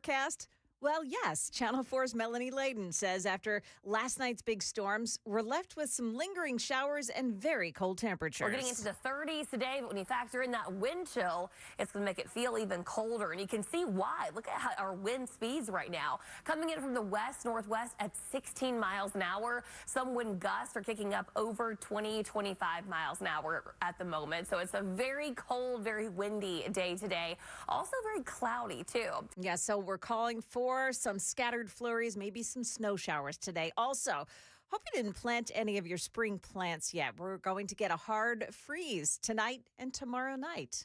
forecast? Well, yes. Channel 4's Melanie Layden says after last night's big storms, we're left with some lingering showers and very cold temperatures. We're getting into the 30s today, but when you factor in that wind chill, it's going to make it feel even colder. And you can see why. Look at how our wind speeds right now. Coming in from the west-northwest at 16 miles an hour. Some wind gusts are kicking up over 25 miles an hour at the moment. So it's a very cold, very windy day today. Also very cloudy, too. Yeah, so we're calling for some scattered flurries, maybe some snow showers today. Also, hope you didn't plant any of your spring plants yet. We're going to get a hard freeze tonight and tomorrow night.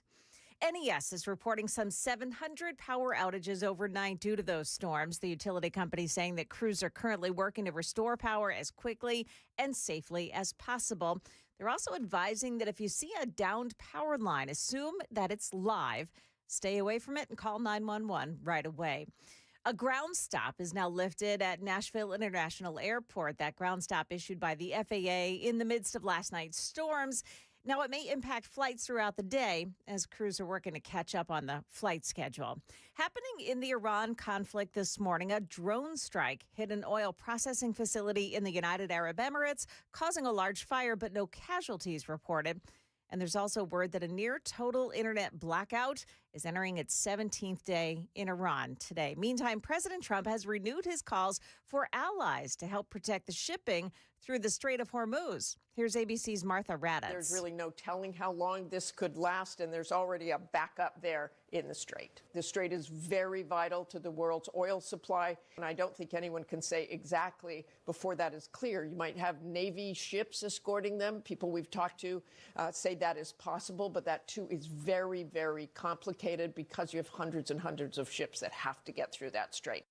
NES is reporting some 700 power outages overnight due to those storms. The utility company saying that crews are currently working to restore power as quickly and safely as possible. They're also advising that if you see a downed power line, assume that it's live. Stay away from it and call 911 right away. A ground stop is now lifted at Nashville International Airport. That ground stop issued by the FAA in the midst of last night's storms. Now, it may impact flights throughout the day as crews are working to catch up on the flight schedule. Happening in the Iran conflict this morning, a drone strike hit an oil processing facility in the United Arab Emirates, causing a large fire, but no casualties reported. And there's also word that a near total internet blackout is entering its 17th day in Iran today. Meantime, President Trump has renewed his calls for allies to help protect the shipping through the Strait of Hormuz. Here's ABC's Martha Raddatz. There's really no telling how long this could last, and there's already a backup there in the strait. The strait is very vital to the world's oil supply, and I don't think anyone can say exactly before that is clear. You might have Navy ships escorting them. People we've talked to say that is possible, but that too is very, very complicated because you have hundreds and hundreds of ships that have to get through that strait.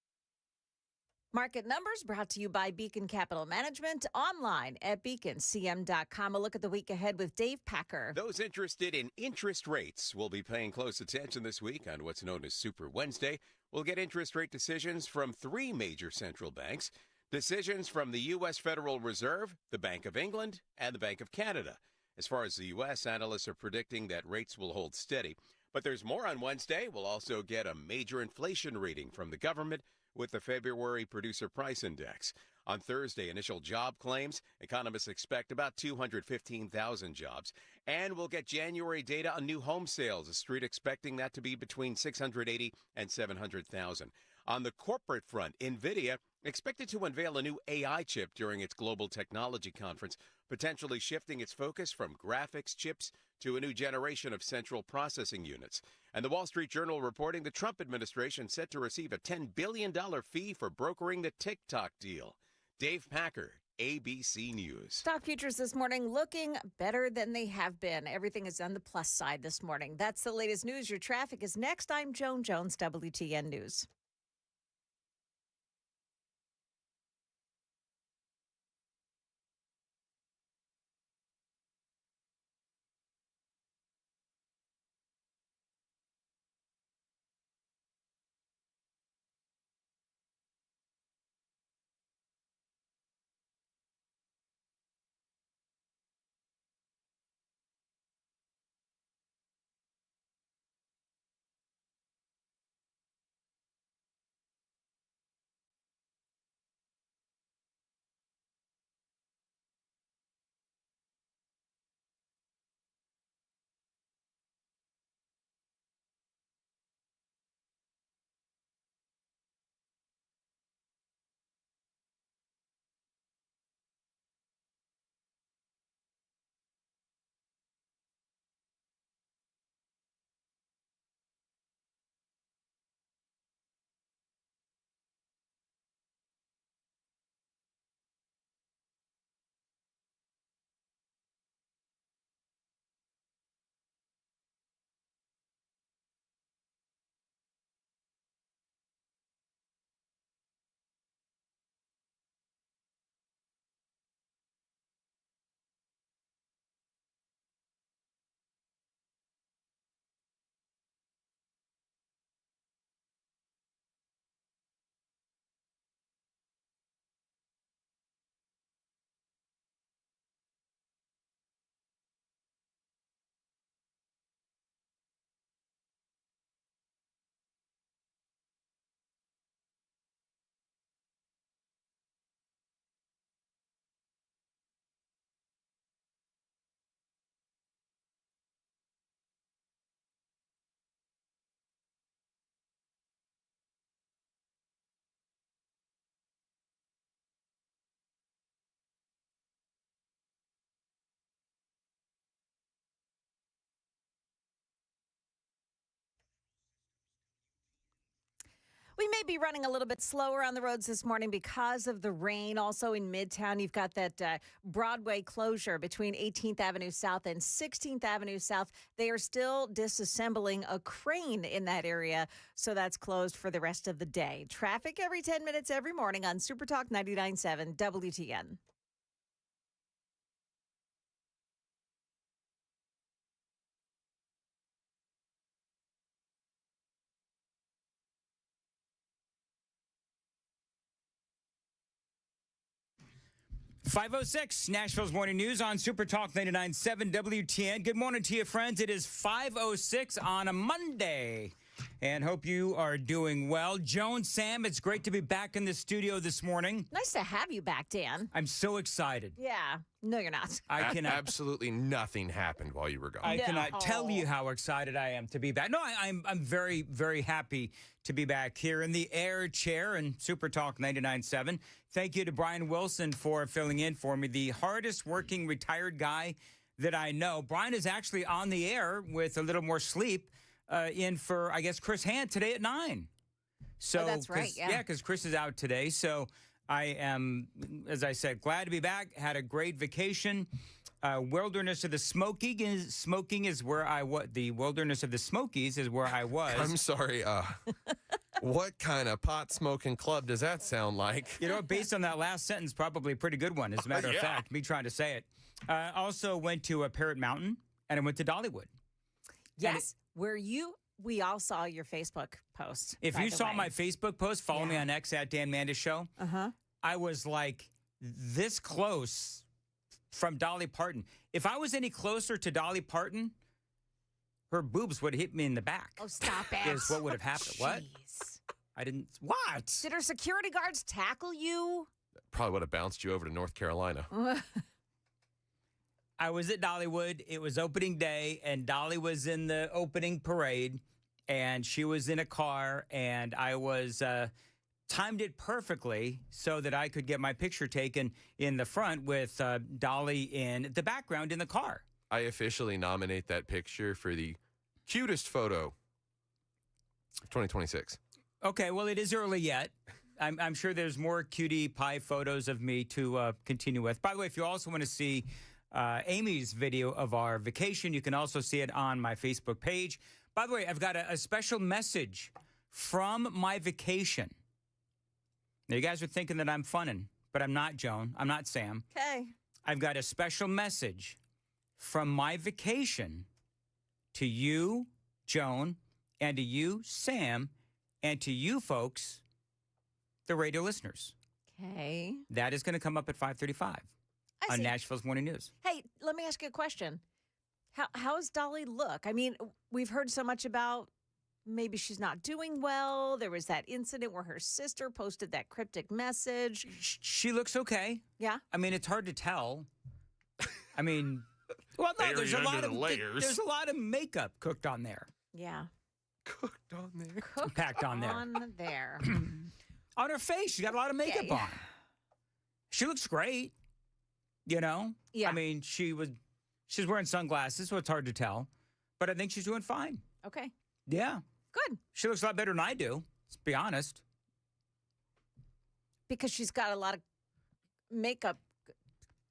Market numbers brought to you by Beacon Capital Management, online at beaconcm.com. A look at the week ahead with Dave Packer. Those interested in interest rates will be paying close attention this week on what's known as Super Wednesday. We'll get interest rate decisions from three major central banks, decisions from the U.S. Federal Reserve, the Bank of England, and the Bank of Canada. As far as the U.S., analysts are predicting that rates will hold steady. But there's more on Wednesday. We'll also get a major inflation reading from the government with the February Producer Price Index. On Thursday, initial job claims. Economists expect about 215,000 jobs. And we'll get January data on new home sales. The Street expecting that to be between 680 and 700,000. On the corporate front, NVIDIA expected to unveil a new AI chip during its global technology conference, potentially shifting its focus from graphics chips to a new generation of central processing units. And the Wall Street Journal reporting the Trump administration set to receive a $10 billion fee for brokering the TikTok deal. Dave Packer, ABC News. Stock futures this morning looking better than they have been. Everything is on the plus side this morning. That's the latest news. Your traffic is next. I'm Joan Jones, WTN News. may be running a little bit slower on the roads this morning because of the rain. Also in Midtown, you've got that Broadway closure between 18th Avenue South and 16th Avenue South. They are still disassembling a crane in that area, so that's closed for the rest of the day. Traffic every 10 minutes every morning on Super Talk 99.7 WTN. .506 Nashville's Morning News on Super Talk 99.7 WTN. Good morning to you, friends. It is 5:06 on a Monday, and hope you are doing well. Joan, Sam, it's great to be back in the studio this morning. Nice to have you back, Dan. I'm so excited. Yeah. No, you're not. I cannot. Absolutely nothing happened while you were gone. I cannot tell you how excited I am to be back. No, I'm very, very happy to be back here in the air chair in Super Talk 99.7. Thank you to Brian Wilson for filling in for me, the hardest working retired guy that I know. Brian is actually on the air with a little more sleep in for, I guess, Chris Hand today at 9. So that's right, yeah. because Chris is out today. So I am, as I said, glad to be back. Had a great vacation. Wilderness of the Smoking is where I was. The Wilderness of the Smokies is where I was. I'm sorry. What kind of pot smoking club does that sound like? You know, based on that last sentence, probably a pretty good one, as a matter of fact, me trying to say it. Also went to Parrot Mountain, and I went to Dollywood. Yes, we all saw your Facebook post. If you saw my Facebook post, follow me on X at Dan Mandis Show. I was like this close from Dolly Parton. If I was any closer to Dolly Parton, her boobs would have hit me in the back. Oh, stop it. Is what would have happened. What? I didn't. What? Did her security guards tackle you? Probably would have bounced you over to North Carolina. I was at Dollywood. It was opening day, and Dolly was in the opening parade, and she was in a car, and I was timed it perfectly so that I could get my picture taken in the front with Dolly in the background in the car. I officially nominate that picture for the cutest photo of 2026. Okay, well, it is early yet. I'm sure there's more cutie pie photos of me to continue with. By the way, if you also want to see Amy's video of our vacation, you can also see it on my Facebook page. By the way, I've got a special message from my vacation. Now, you guys are thinking that I'm funning, but I'm not, Joan. I'm not Sam. Okay. I've got a special message from my vacation to you, Joan, and to you, Sam, and to you folks, the radio listeners. Okay. That is going to come up at 5:35 on Nashville's Morning News. Hey, let me ask you a question. How's Dolly look? I mean, we've heard so much about maybe she's not doing well. There was that incident where her sister posted that cryptic message. She looks okay. Yeah. I mean, it's hard to tell. I mean, well, no, there's a lot of layers. There's a lot of makeup cooked on there. Yeah. Cooked on there. Packed on there. On there. On her face, she got a lot of makeup on. She looks great. You know? Yeah. I mean, she's wearing sunglasses, so it's hard to tell. But I think she's doing fine. Okay. Yeah. Good. She looks a lot better than I do, let's be honest. Because she's got a lot of makeup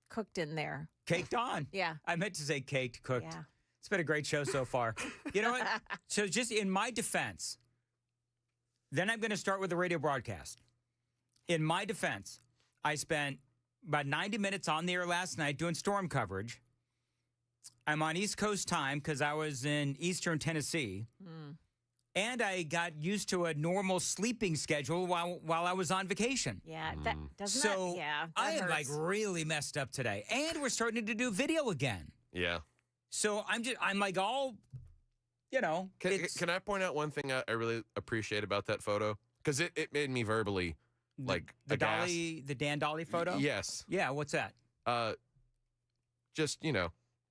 cooked in there. Caked on. Yeah. I meant to say caked, cooked. Yeah. It's been a great show so far. You know what? So just in my defense, then I'm going to start with the radio broadcast. In my defense, I spent about 90 minutes on the air last night doing storm coverage. I'm on East Coast time because I was in Eastern Tennessee. And I got used to a normal sleeping schedule while I was on vacation. Yeah, that doesn't So that I am hurts. like really messed up today. And we're starting to do video again. Yeah. So I'm like all, you know. Can I point out one thing I really appreciate about that photo? Because it made me verbally, like, the aghast. the Dan Dolly photo? Yes. Yeah, what's that? Just,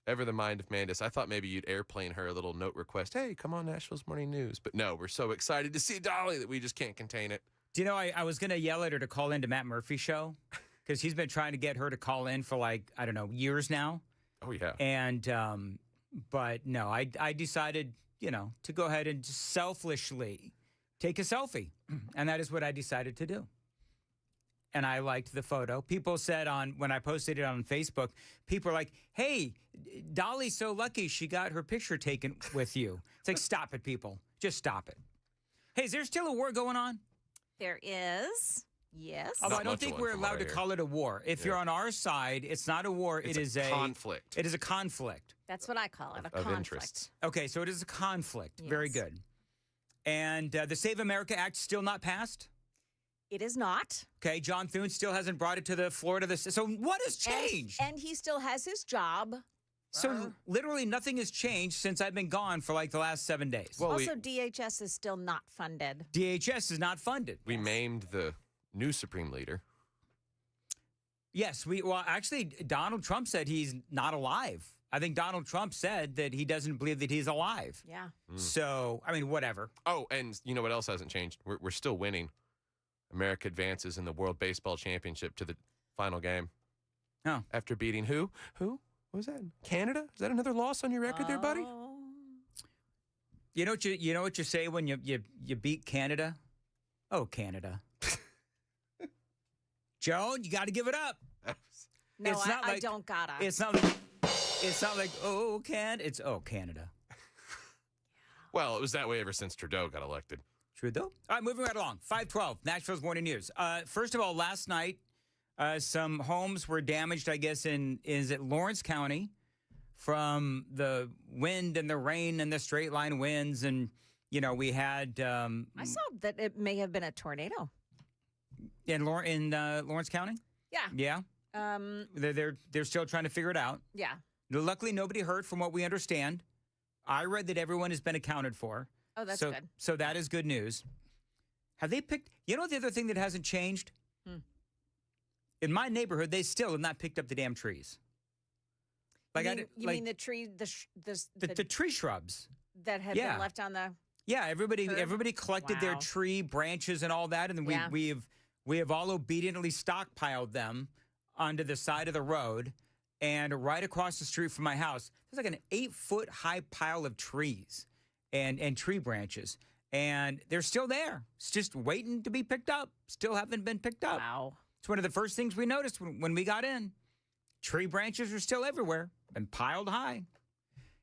ever the mind of Mandis. I thought maybe you'd airplane her a little note request. Hey, come on Nashville's Morning News. But no, we're so excited to see Dolly that we just can't contain it. Do you know, I was going to yell at her to call into Matt Murphy's show because he's been trying to get her to call in for like, I don't know, years now. Oh, yeah. And, but no, I decided, to go ahead and just selfishly take a selfie. And that is what I decided to do. And I liked the photo. People said when I posted it on Facebook, people are like, hey, Dolly's so lucky she got her picture taken with you. It's like, stop it, people. Just stop it. Hey, is there still a war going on? There is. Yes. Although Not I don't much of think one we're from what allowed I to hear. call it a war. If you're on our side, it's not a war. It's it is a conflict. It is a conflict. That's what I call it, a Of conflict. interest. Okay, so it is a conflict. Very Yes. good. And the Save America Act still not passed? It is not. Okay, John Thune still hasn't brought it to the Florida. So what has changed? And he still has his job. So literally nothing has changed since I've been gone for like the last 7 days. Well, Also, DHS is still not funded. DHS is not funded. we maimed the new Supreme Leader. Yes, actually, Donald Trump said he's not alive. I think Donald Trump said that he doesn't believe that he's alive. Yeah. So, I mean, whatever. Oh, and you know what else hasn't changed? We're still winning. America advances in the World Baseball Championship to the final game. Oh. After beating who? Who? What was that? Canada? Is that another loss on your record there, buddy? Oh. You know what you say when you beat Canada? Oh, Canada. Joan, you got to give it up. No, It's not I like- don't gotta. It's not like oh, it's oh, Canada. Well, it was that way ever since Trudeau got elected. Trudeau. All right, moving right along. 512, Nashville's Morning News. First of all, last night, some homes were damaged, I guess, is it Lawrence County from the wind and the rain and the straight line winds. And, you know, we had... I saw that it may have been a tornado. in Lawrence County? Yeah. Yeah. They're still trying to figure it out. Yeah. Luckily, nobody hurt from what we understand. I read that everyone has been accounted for. Oh, that's so, good. So that is good news. Have they picked... You know the other thing that hasn't changed? In my neighborhood, they still have not picked up the damn trees. Like You mean the tree, the tree shrubs? that had Yeah. been left on the... Yeah, Curb? everybody collected their Wow. tree branches and all that, and then Yeah. we have all obediently stockpiled them onto the side of the road, and right across the street from my house, there's like an 8-foot high pile of trees and tree branches, and they're still there. It's just waiting to be picked up. Still haven't been picked up. Wow. It's one of the first things we noticed when we got in. Tree branches are still everywhere and piled high.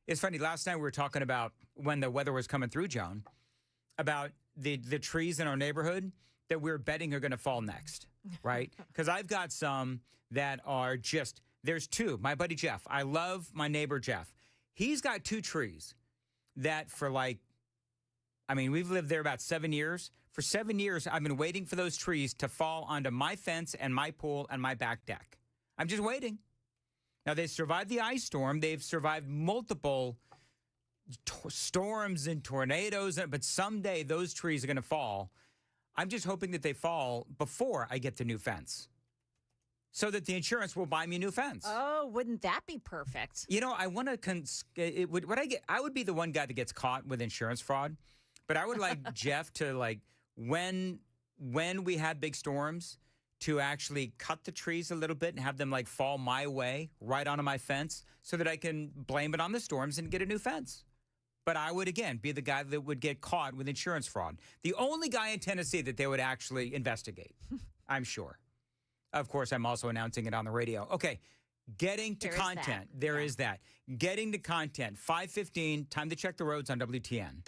It's funny, last night we were talking about when the weather was coming through, Joan, about the trees in our neighborhood that we're betting are going to fall next, right? Because I've got some that are just, there's two. My buddy Jeff, I love my neighbor Jeff. He's got 2 trees that for we've lived there about 7 years. For 7 years, I've been waiting for those trees to fall onto my fence and my pool and my back deck. I'm just waiting. Now, they survived the ice storm. They've survived multiple storms and tornadoes, but someday those trees are going to fall. I'm just hoping that they fall before I get the new fence so that the insurance will buy me a new fence. Oh, wouldn't that be perfect? You know, I want to, I would be the one guy that gets caught with insurance fraud, but I would like Jeff to when we have big storms, to actually cut the trees a little bit and have them fall my way right onto my fence so that I can blame it on the storms and get a new fence. But I would, again, be the guy that would get caught with insurance fraud. The only guy in Tennessee that they would actually investigate, I'm sure. Of course, I'm also announcing it on the radio. Okay, getting to There is that. content. There Yeah. is that. Getting to content. 5:15, time to check the roads on WTN.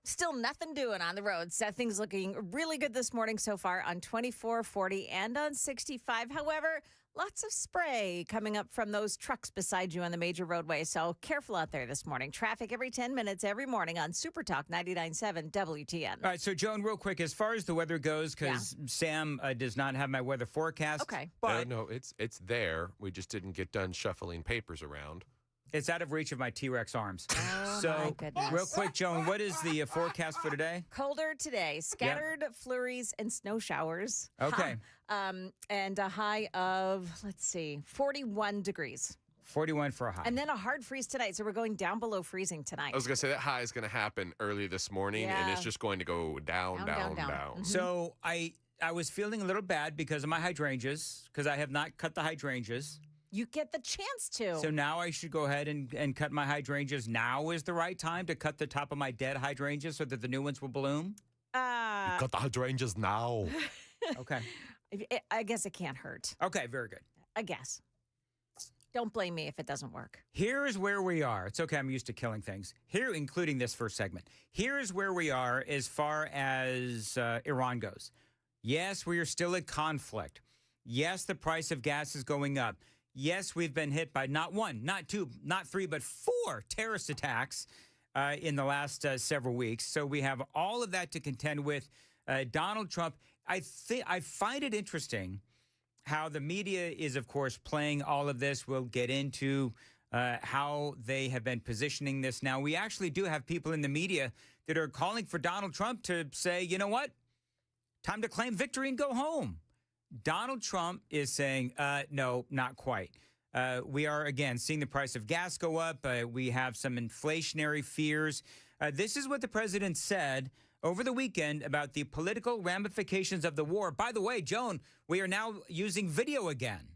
Still nothing doing on the roads. Things looking really good this morning so far on 24, 40, and on 65. However, lots of spray coming up from those trucks beside you on the major roadway. So careful out there this morning. Traffic every 10 minutes every morning on Super Talk 99.7 WTN. All right, so Joan, real quick, as far as the weather goes, because Sam does not have my weather forecast. Okay. But No, it's there. We just didn't get done shuffling papers around. it's out of reach of my T-Rex arms. Oh, So, my goodness. real quick, Joan, what is the forecast for today? Colder today. Scattered flurries and snow showers. Okay. And a high of, 41 degrees. 41 for a high. And then a hard freeze tonight. So we're going down below freezing tonight. I was going to say that high is going to happen early this morning, and it's Yeah. just going to go down. Down. Mhm. So I was feeling a little bad because of my hydrangeas, because I have not cut the hydrangeas. You get the chance to. So now I should go ahead and cut my hydrangeas. Now is the right time to cut the top of my dead hydrangeas so that the new ones will bloom? Got the hydrangeas now. Okay. I guess it can't hurt. Okay, very good. I guess. Don't blame me if it doesn't work. Here's where we are. It's okay, I'm used to killing things. Here, including this first segment. Here's where we are as far as Iran goes. Yes, we are still at conflict. Yes, the price of gas is going up. Yes, we've been hit by not one, not two, not three, but 4 terrorist attacks in the last several weeks. So we have all of that to contend with. Donald Trump, I find it interesting how the media is, of course, playing all of this. We'll get into how they have been positioning this now. We actually do have people in the media that are calling for Donald Trump to say, you know what? Time to claim victory and go home. Donald Trump is saying, no, not quite. We are, again, seeing the price of gas go up. We have some inflationary fears. This is what the president said over the weekend about the political ramifications of the war. By the way, Joan, we are now using video again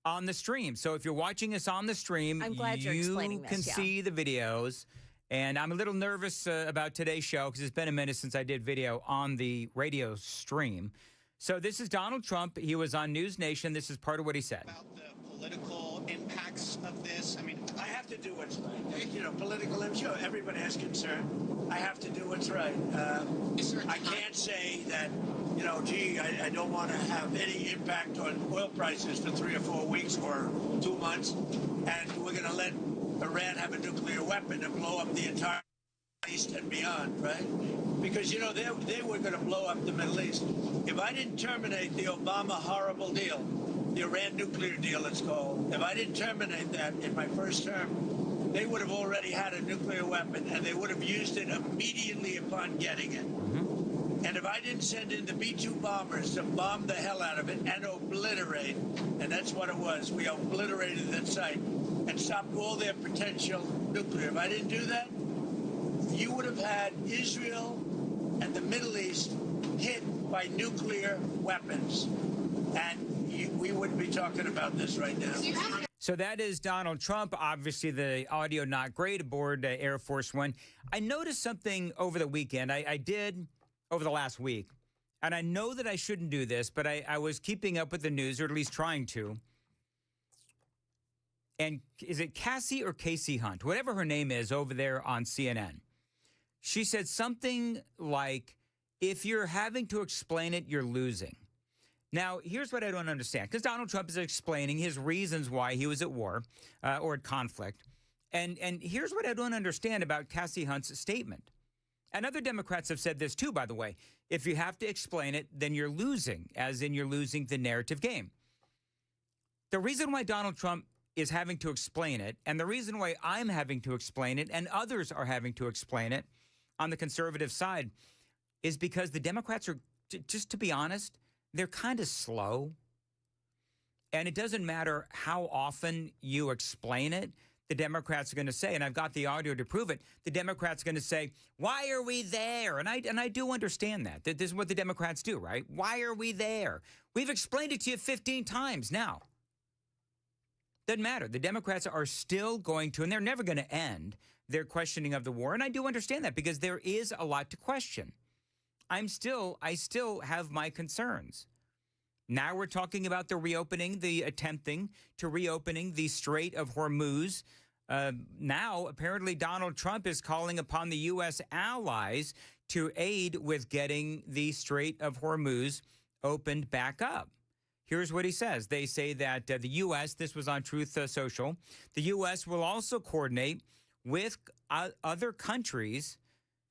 on the stream. So if you're watching us on the stream, I'm glad you're explaining this, you can see the videos. And I'm a little nervous about today's show because it's been a minute since I did video on the radio stream. So this is Donald Trump. He was on News Nation. This is part of what he said. About the political impacts of this. I mean, I have to do what's right. You know, political, I'm sure everybody has concern. I have to do what's right. I can't say that, you know, gee, I don't want to have any impact on oil prices for 3 or 4 weeks or 2 months, and we're going to let Iran have a nuclear weapon and blow up the entire East and beyond, right? Because, you know, they were going to blow up the Middle East. If I didn't terminate the Obama horrible deal, the Iran nuclear deal it's called, if I didn't terminate that in my first term, they would have already had a nuclear weapon and they would have used it immediately upon getting it. And if I didn't send in the B-2 bombers to bomb the hell out of it and obliterate, and that's what it was, we obliterated that site and stopped all their potential nuclear. If I didn't do that, you would have had Israel and the Middle East hit by nuclear weapons. And we wouldn't be talking about this right now. So that is Donald Trump. Obviously, the audio not great aboard Air Force One. I noticed something over the weekend. I did over the last week. And I know that I shouldn't do this, but I was keeping up with the news, or at least trying to. And is it Cassie or Casey Hunt? Whatever her name is over there on CNN. She said something like, if you're having to explain it, you're losing. Now, here's what I don't understand, because Donald Trump is explaining his reasons why he was at war or at conflict. And here's what I don't understand about Cassie Hunt's statement. And other Democrats have said this too, by the way. If you have to explain it, then you're losing, as in you're losing the narrative game. The reason why Donald Trump is having to explain it, and the reason why I'm having to explain it, and others are having to explain it on the conservative side, is because the Democrats are, just to be honest, they're kind of slow. And it doesn't matter how often you explain it, the Democrats are going to say, and I've got the audio to prove it, the Democrats are going to say, why are we there? And I do understand that. This is what the Democrats do, right? Why are we there? We've explained it to you 15 times now. Doesn't matter. The Democrats are still going to, and they're never going to end their questioning of the war. And I do understand that because there is a lot to question. I still have my concerns. Now we're talking about the attempting to reopening the Strait of Hormuz. Now, apparently, Donald Trump is calling upon the U.S. allies to aid with getting the Strait of Hormuz opened back up. Here's what he says. They say that the U.S., this was on Truth Social, the U.S. will also coordinate with other countries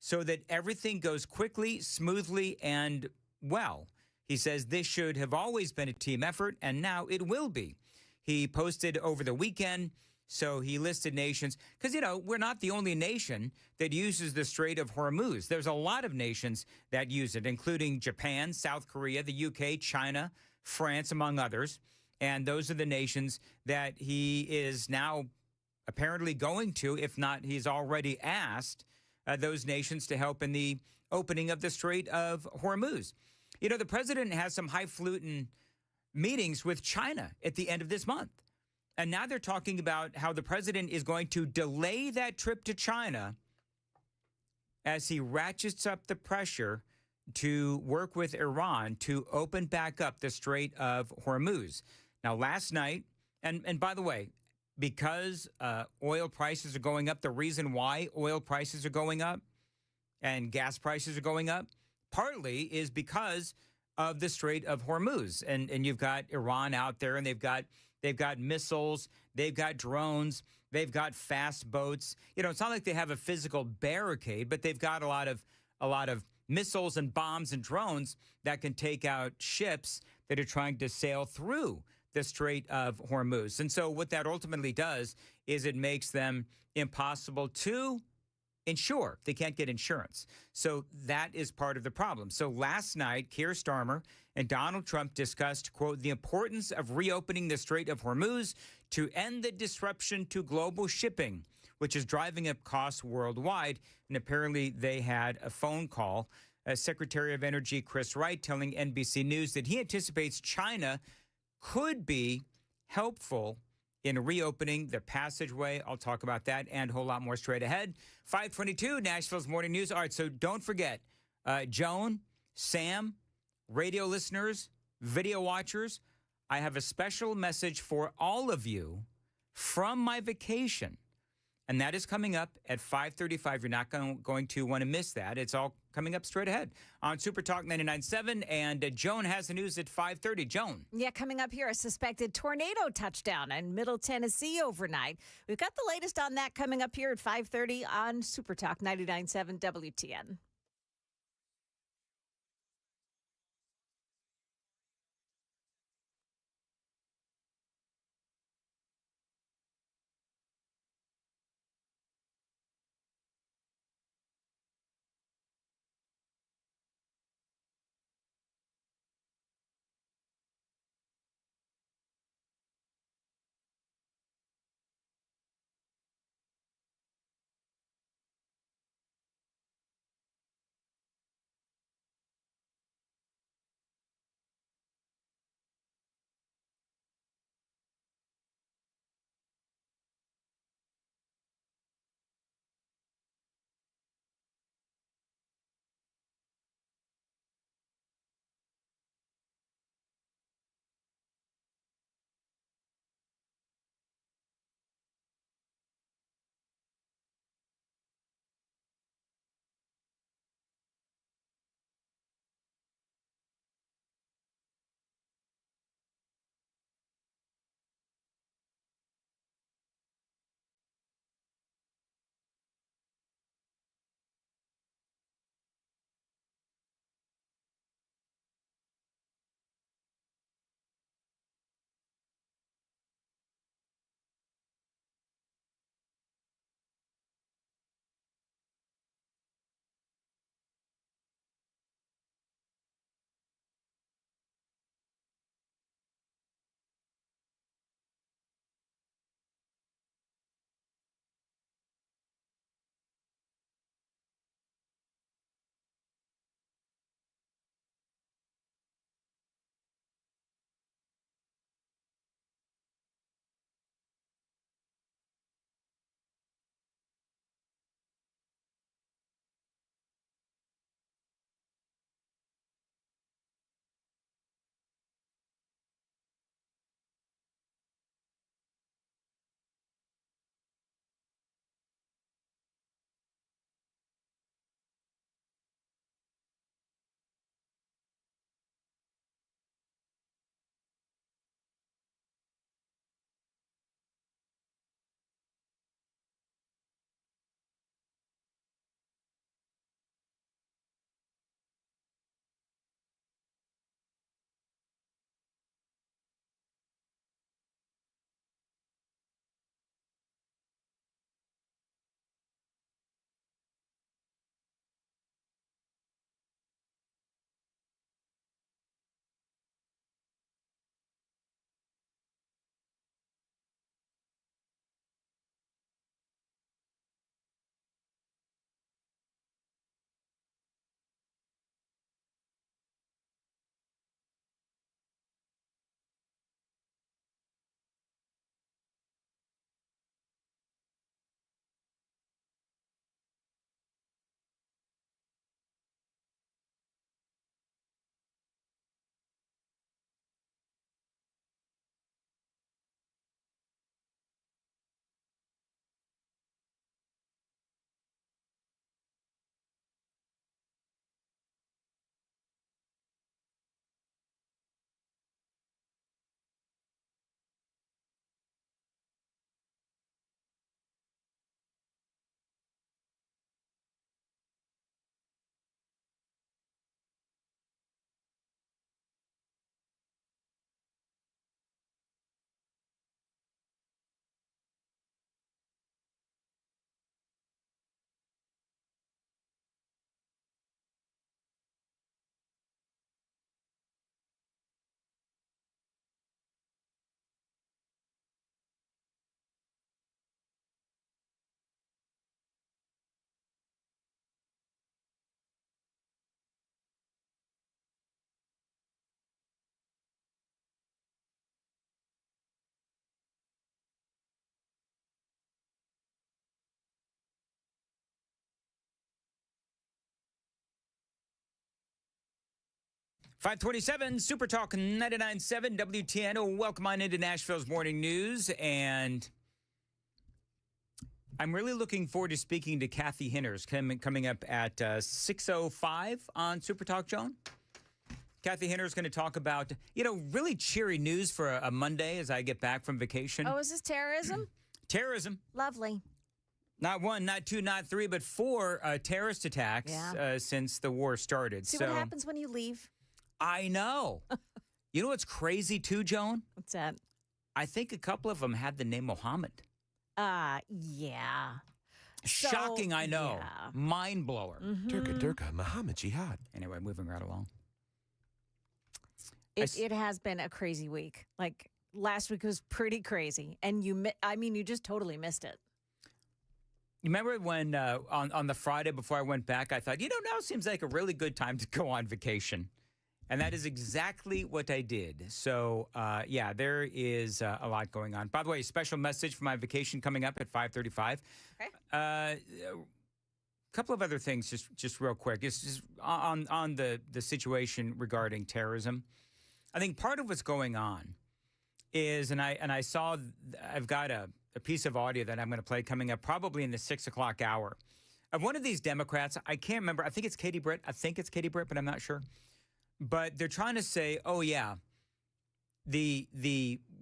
so that everything goes quickly, smoothly, and well. He says this should have always been a team effort, and now it will be. He posted over the weekend, so he listed nations, because, you know, we're not the only nation that uses the Strait of Hormuz. There's a lot of nations that use it, including Japan, South Korea, the UK, China, France, among others. And those are the nations that he is now apparently going to, if not he's already asked, those nations to help in the opening of the Strait of Hormuz. You know, the president has some highfalutin meetings with China at the end of this month. And now they're talking about how the president is going to delay that trip to China as he ratchets up the pressure to work with Iran to open back up the Strait of Hormuz. Now, last night, and by the way, because oil prices are going up, the reason why oil prices are going up and gas prices are going up partly is because of the Strait of Hormuz. And you've got Iran out there, and they've got missiles, they've got drones, they've got fast boats. You know, it's not like they have a physical barricade, but they've got a lot of missiles and bombs and drones that can take out ships that are trying to sail through the Strait of Hormuz. And so what that ultimately does is it makes them impossible to insure. They can't get insurance. So that is part of the problem. So last night, Keir Starmer and Donald Trump discussed, quote, the importance of reopening the Strait of Hormuz to end the disruption to global shipping, which is driving up costs worldwide. And apparently they had a phone call. Secretary of Energy Chris Wright telling NBC News that he anticipates China could be helpful in reopening the passageway. I'll talk about that and a whole lot more straight ahead. 522, Nashville's Morning News. All right, so don't forget, Joan, Sam, radio listeners, video watchers, I have a special message for all of you from my vacation. And that is coming up at 5:35. You're not going to want to miss that. It's all coming up straight ahead on Super Talk 99.7. And Joan has the news at 5:30. Joan. Yeah, coming up here, a suspected tornado touchdown in Middle Tennessee overnight. We've got the latest on that coming up here at 5:30 on Super Talk 99.7 WTN. 527 Super Talk 99.7 WTN. Welcome on into Nashville's morning news. And I'm really looking forward to speaking to Kathy Henners coming up at 6:05 on Super Talk, Joan. Kathy Henners is going to talk about, really cheery news for a Monday as I get back from vacation. Oh, is this terrorism? Terrorism. Lovely. Not one, not two, not three, but four terrorist attacks since the war started. See what happens when you leave? I know. You know what's crazy too, Joan? What's that? I think a couple of them had the name Mohammed. Yeah. Shocking, I know. Yeah. Mind blower. Durga, Durga, Muhammad, Jihad. Anyway, moving right along. It has been a crazy week. Like last week was pretty crazy, and you just totally missed it. You remember when on the Friday before I went back, I thought, now seems like a really good time to go on vacation. And that is exactly what I did. So, there is a lot going on. By the way, a special message for my vacation coming up at 5:35. Okay. A couple of other things, just real quick. It's just on the situation regarding terrorism. I think part of what's going on is, and I saw, I've got a piece of audio that I'm going to play coming up probably in the 6 o'clock hour of one of these Democrats. I can't remember. I think it's Katie Britt. But I'm not sure. But they're trying to say, oh, yeah, the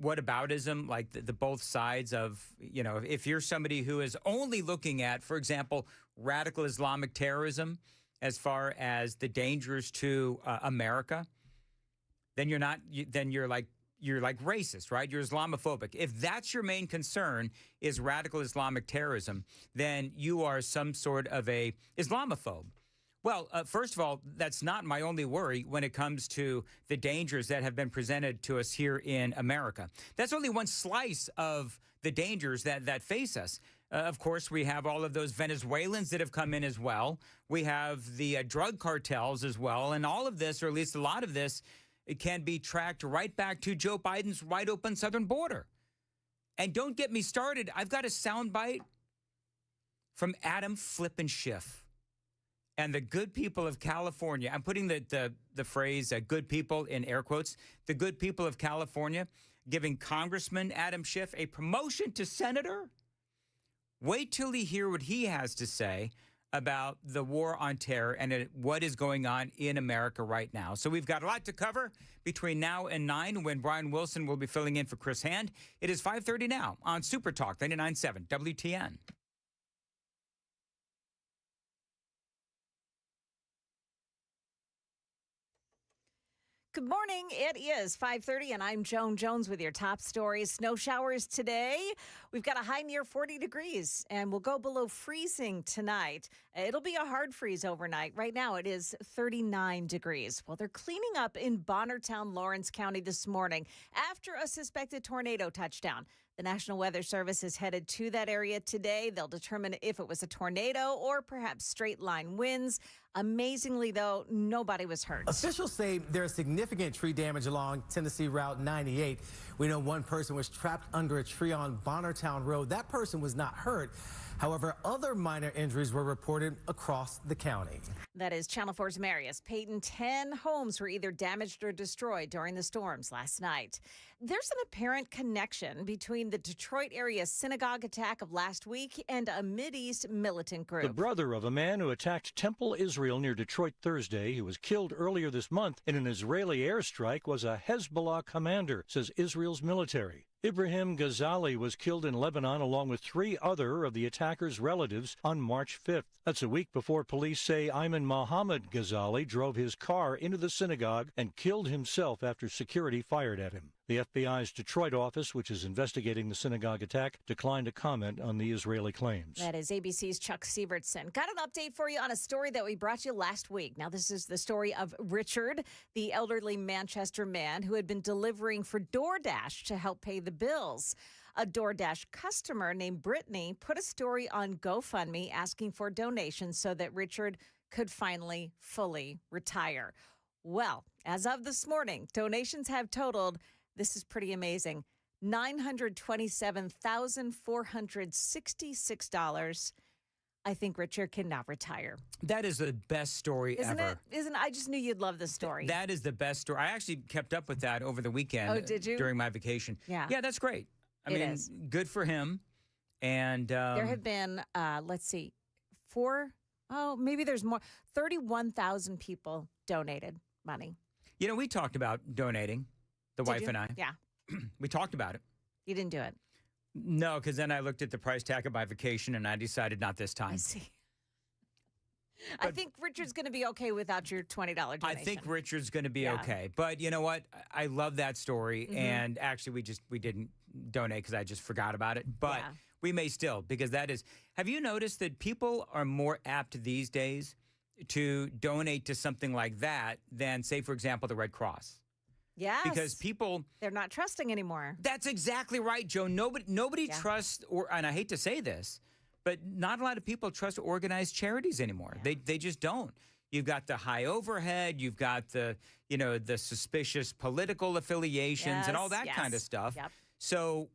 whataboutism, like the both sides of, if you're somebody who is only looking at, for example, radical Islamic terrorism as far as the dangers to America, then you're like racist, right? You're Islamophobic. If that's your main concern is radical Islamic terrorism, then you are some sort of a Islamophobe. Well, first of all, that's not my only worry when it comes to the dangers that have been presented to us here in America. That's only one slice of the dangers that face us. Of course, we have all of those Venezuelans that have come in as well. We have the drug cartels as well. And all of this, or at least a lot of this, it can be tracked right back to Joe Biden's wide open southern border. And don't get me started. I've got a soundbite from Adam Flippin' Schiff. And the good people of California, I'm putting the phrase good people in air quotes, the good people of California giving Congressman Adam Schiff a promotion to senator. Wait till you hear what he has to say about the war on terror and what is going on in America right now. So we've got a lot to cover between now and 9 when Brian Wilson will be filling in for Chris Hand. It is 5:30 now on Super Talk 99.7 WTN. Good morning. It is 5:30, and I'm Joan Jones with your top stories. Snow showers today. We've got a high near 40 degrees, and we'll go below freezing tonight. It'll be a hard freeze overnight. Right now, it is 39 degrees. Well, they're cleaning up in Bonnertown, Lawrence County this morning after a suspected tornado touchdown. The National Weather Service is headed to that area today. They'll determine if it was a tornado or perhaps straight line winds. Amazingly, though, nobody was hurt. Officials say there's significant tree damage along Tennessee Route 98. We know one person was trapped under a tree on Bonnertown Road. That person was not hurt. However, other minor injuries were reported across the county. That is Channel 4's Marius Payton. 10 homes were either damaged or destroyed during the storms last night. There's an apparent connection between the Detroit area synagogue attack of last week and a Mideast militant group. The brother of a man who attacked Temple, Israel near Detroit Thursday, who was killed earlier this month in an Israeli airstrike, was a Hezbollah commander, says Israel's military. Ibrahim Ghazali was killed in Lebanon along with 3 other of the attacker's relatives on March 5th. That's a week before police say Ayman Mohammed Ghazali drove his car into the synagogue and killed himself after security fired at him. The FBI's Detroit office, which is investigating the synagogue attack, declined to comment on the Israeli claims. That is ABC's Chuck Sievertson. Got an update for you on a story that we brought you last week. Now, this is the story of Richard, the elderly Manchester man who had been delivering for DoorDash to help pay the bills. A DoorDash customer named Brittany put a story on GoFundMe asking for donations so that Richard could finally fully retire. Well, as of this morning, donations have totaled, this is pretty amazing, $927,466. I think Richard can now retire. That is the best story Isn't ever. it? Isn't I just knew you'd love this story. That is the best story. I actually kept up with that over the weekend. Oh, did you? During my vacation. Yeah. Yeah, that's great. I It mean, is. good for him. And There have been, let's see, maybe there's more. 31,000 people donated money. you know, we talked about donating, the Did wife you? and I. Yeah. We talked about it. You didn't do it. No, because then I looked at the price tag of my vacation and I decided not this I time. see. I But- think Richard's going to be okay without your $20 donation. I think Richard's going to be Yeah. okay. But you know what? I love that story. Mhm. And actually, we didn't donate because I just forgot about it. But Yeah. we may still, because that is. Have you noticed that people are more apt these days to donate to something like that than, say, for example, the Red Cross? Yes. Because people. They're not trusting anymore. That's exactly right, Joe. Nobody Yeah. trusts, and I hate to say this, but not a lot of people trust organized charities anymore. Yeah. They just don't. You've got the high overhead, you've got the suspicious political affiliations and all that kind of Yes. stuff. Yep. So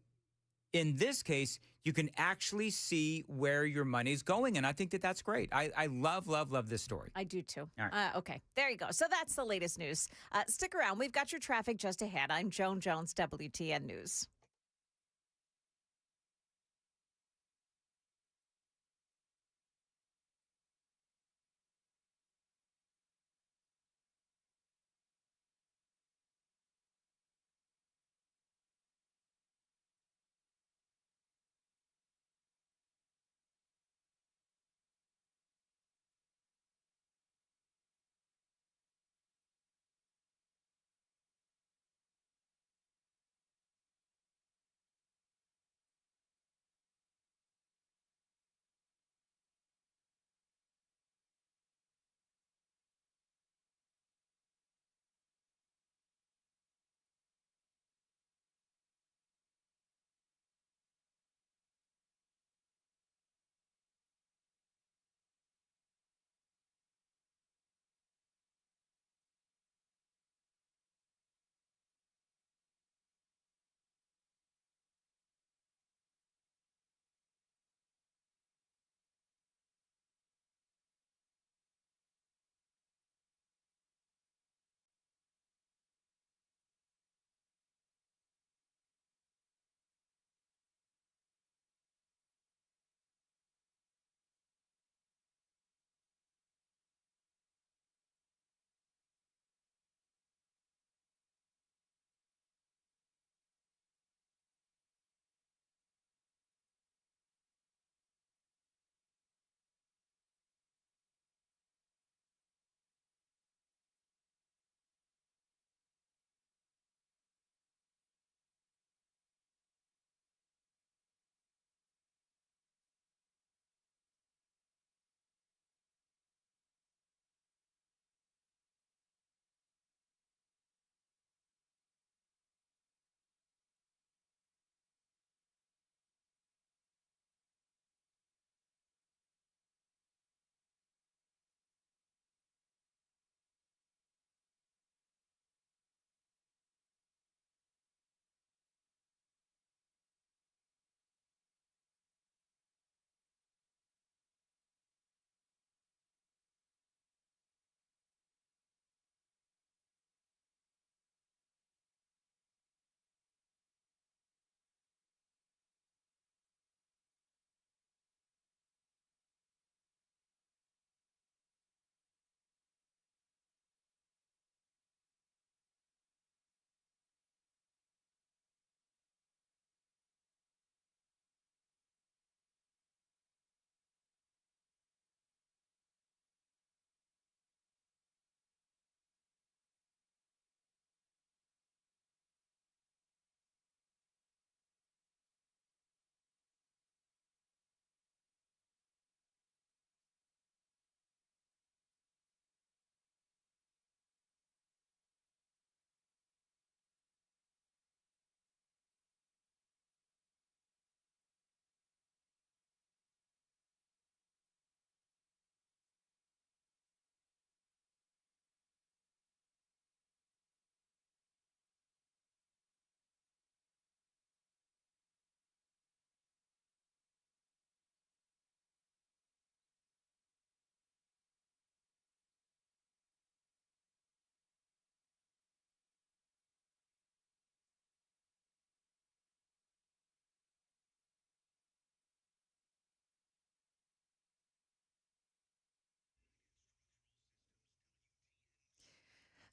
in this case, you can actually see where your money's going, and I think that that's great. I love this story. I do too. All right. Okay, there you go. So that's the latest news. Stick around. We've got your traffic just ahead. I'm Joan Jones, WTN News.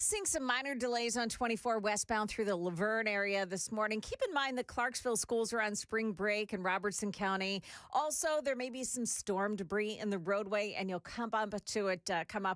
Seeing some minor delays on 24 westbound through the Laverne area this morning. Keep in mind the Clarksville schools are on spring break in Robertson County. Also, there may be some storm debris in the roadway, and you'll come up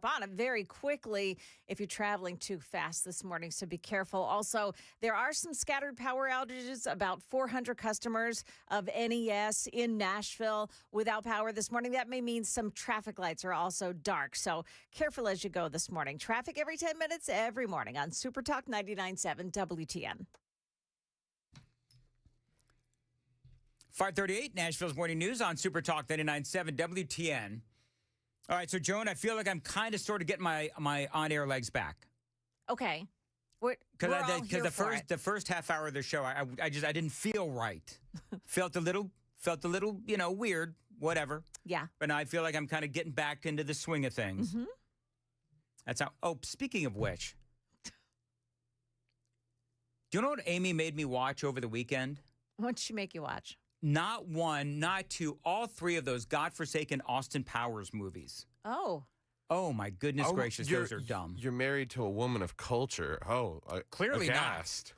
on it very quickly if you're traveling too fast this morning, so be careful. Also, there are some scattered power outages, about 400 customers of NES in Nashville without power this morning. That may mean some traffic lights are also dark, so careful as you go this morning. Traffic every 10 minutes every morning on Super Talk 99.7 WTN. 5:38, Nashville's Morning News on Super Talk 99.7 WTN. All right, so Joan, I feel like I'm kind of sort of getting my on-air legs back. Okay. Because the first half hour of the show, I didn't feel right. felt a little, weird, whatever. Yeah. But now I feel like I'm kind of getting back into the swing of things. Mm-hmm. That's how. Oh, speaking of which, do you know what Amy made me watch over the weekend? What'd she make you watch? Not one, not two, all three of those godforsaken Austin Powers movies. Oh. Oh, my goodness gracious, those are dumb. You're married to a woman of culture. Oh, clearly aghast.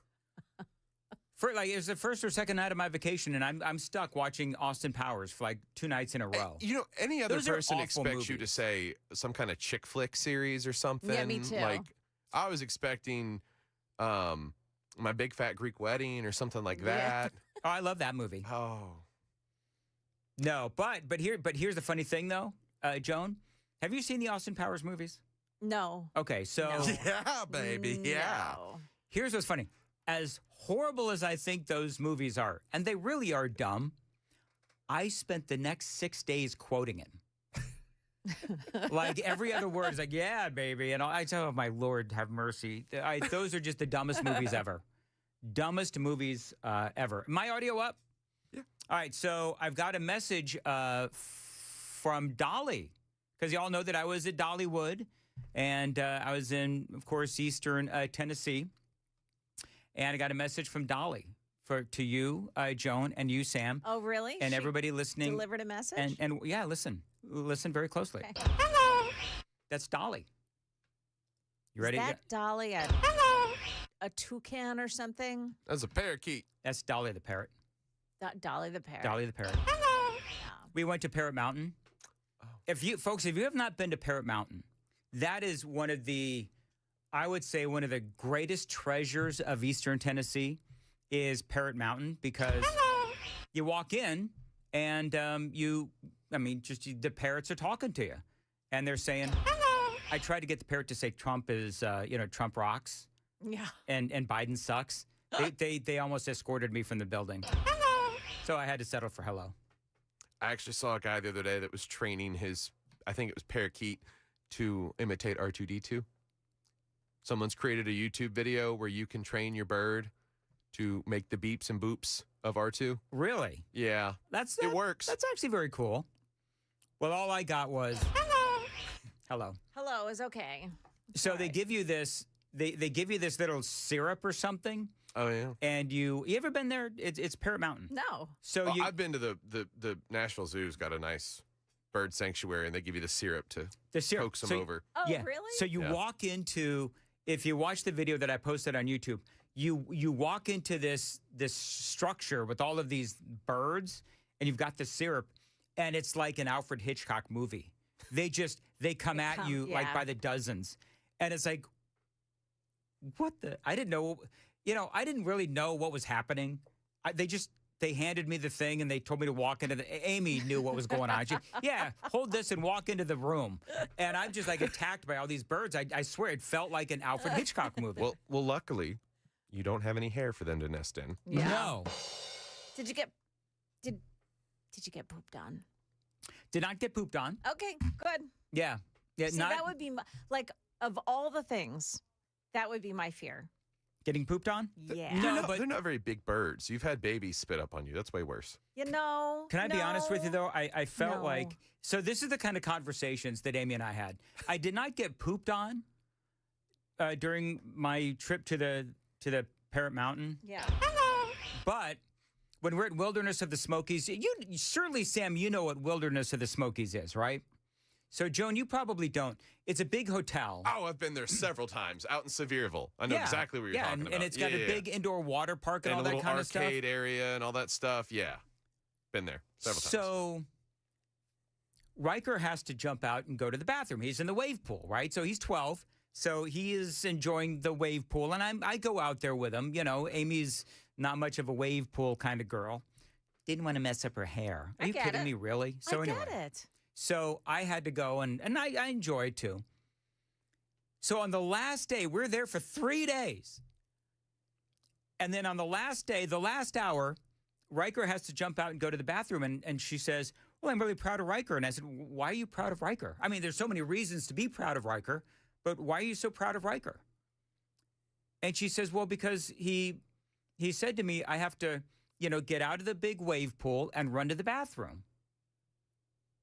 It was the first or second night of my vacation, and I'm stuck watching Austin Powers for like 2 nights in a row. Any other Those are person awful expects you to movies. say some kind of chick flick series or something. Yeah, me too. Like, I was expecting My Big Fat Greek Wedding or something like that. Oh, I love that movie. Oh. No, but here's the funny thing, though, Joan. Have you seen the Austin Powers movies? No. Okay, so... No. Yeah, baby, yeah. No. Here's what's funny. As horrible as I think those movies are, and they really are dumb, I spent the next 6 days quoting it. Like every other word is like, yeah, baby. And I tell, oh, my Lord, have mercy. Those are just the dumbest movies ever. Dumbest movies ever. My audio up? Yeah. All right, so I've got a message from Dolly, because y'all know that I was at Dollywood, and I was in, of course, Eastern Tennessee. And I got a message from Dolly to you, Joan, and you, Sam. Oh, really? And She everybody listening. delivered a message? And yeah, listen very closely. Okay. Hello. That's Dolly. You ready? Is that Dolly a toucan or something? That's a parakeet. That's Dolly the parrot. Dolly the parrot. Dolly the parrot. Hello. We went to Parrot Mountain. Oh. If you have not been to Parrot Mountain, that is one of the greatest treasures of Eastern Tennessee is Parrot Mountain, because you walk in and the parrots are talking to you, and they're saying, Hello. I tried to get the parrot to say Trump is, Trump rocks. Yeah. And Biden sucks. They almost escorted me from the building. Hello. So I had to settle for hello. I actually saw a guy the other day that was training his, I think it was parakeet, to imitate R2-D2. Someone's created a YouTube video where you can train your bird to make the beeps and boops of R2. Really? Yeah. It works. That's actually very cool. Well, all I got was Hello. hello. Hello is okay. So All they right. give you this. They give you this little syrup or something, Oh, yeah. and you ever been there? It's Parrot Mountain. No. So Well, you I've been to the Nashville Zoo's got a nice bird sanctuary, and they give you the syrup to the syrup. coax them So- over. Oh, yeah. really? So you Yeah. walk into. If you watch the video that I posted on YouTube, you walk into this structure with all of these birds, and you've got the syrup, and it's like an Alfred Hitchcock movie. They come at you like yeah. by the dozens, and it's like, what the? I didn't know. I didn't really know what was happening. They handed me the thing and they told me to walk into Amy knew what was going on. Yeah, hold this and walk into the room. And I'm just like attacked by all these birds. I swear it felt like an Alfred Hitchcock movie. Well, luckily, you don't have any hair for them to nest in. Yeah. No. Did you get pooped on? Did not get pooped on. Okay, good. Yeah. Yeah. See, not that would be of all the things, that would be my fear. getting pooped on. Yeah. No, They're not very big birds. You've had babies spit up on you. That's way worse. Can I be honest with you, though? I felt No. like, so this is the kind of conversations that Amy and I had. I did not get pooped on during my trip to the Parrot Mountain. Yeah. But when we're at Wilderness of the Smokies, you certainly, Sam, you know what Wilderness of the Smokies is, right? So, Joan, you probably don't. It's a big hotel. Oh, I've been there several times out in Sevierville. I know exactly what you're talking about. And it's got a big indoor water park and all that kind of stuff. And a little arcade area and all that stuff. Yeah. Been there several times. So Riker has to jump out and go to the bathroom. He's in the wave pool, right? So he's 12. So he is enjoying the wave pool. And I go out there with him. You know, Amy's not much of a wave pool kind of girl. Didn't want to mess up her hair. Are you kidding me, really? So I anyway. get it. So I had to go, and I enjoyed too. So on the last day, we're there for 3 days. And then on the last day, the last hour, Riker has to jump out and go to the bathroom. And she says, well, I'm really proud of Riker. And I said, why are you proud of Riker? I mean, there's so many reasons to be proud of Riker, but why are you so proud of Riker? And she says, well, because he said to me, I have to, you know, get out of the big wave pool and run to the bathroom.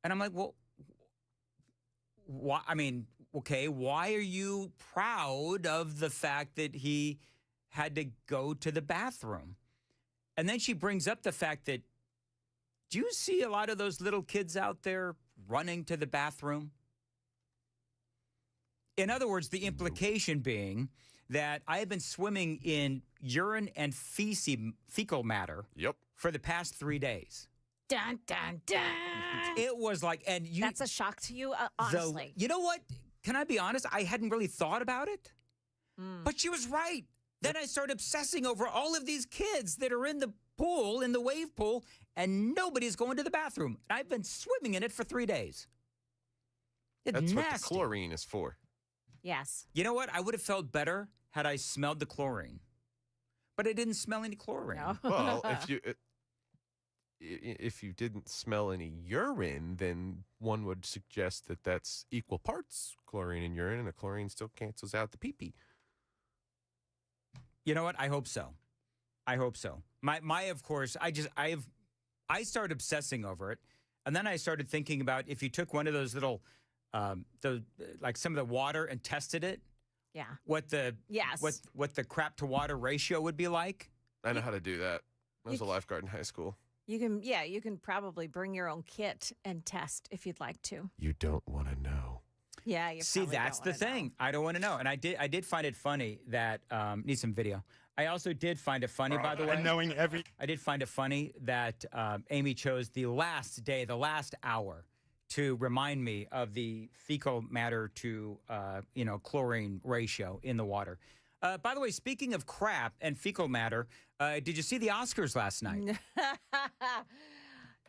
And I'm like, well, why? I mean, okay, why are you proud of the fact that he had to go to the bathroom? And then she brings up the fact that, do you see a lot of those little kids out there running to the bathroom? In other words, the implication being that I have been swimming in urine and fecal matter for the past 3 days. Dun, dun, dun. It was like, and you. That's a shock to you, honestly. You know what? Can I be honest? I hadn't really thought about it, but she was right. Then I started obsessing over all of these kids that are in the pool, in the wave pool, and nobody's going to the bathroom. And I've been swimming in it for 3 days. It's That's nasty. what the chlorine is for. Yes. You know what? I would have felt better had I smelled the chlorine, but I didn't smell any chlorine. No. Well, if you didn't smell any urine, then one would suggest that that's equal parts chlorine and urine, and the chlorine still cancels out the pee-pee. You know what? I hope so. I hope so. My of course, I started obsessing over it, and then I started thinking about if you took one of those little, like some of the water and tested it. Yeah. What the crap to water ratio would be like. I know how to do that. I was a lifeguard in high school. You can probably bring your own kit and test if you'd like to. You don't want to know. Yeah, you see, that's the thing. I don't want to know, and I did find it funny that need some video. I also did find it funny, by the way. I did find it funny that Amy chose the last day, the last hour, to remind me of the fecal matter to chlorine ratio in the water. By the way, speaking of crap and fecal matter, did you see the Oscars last night?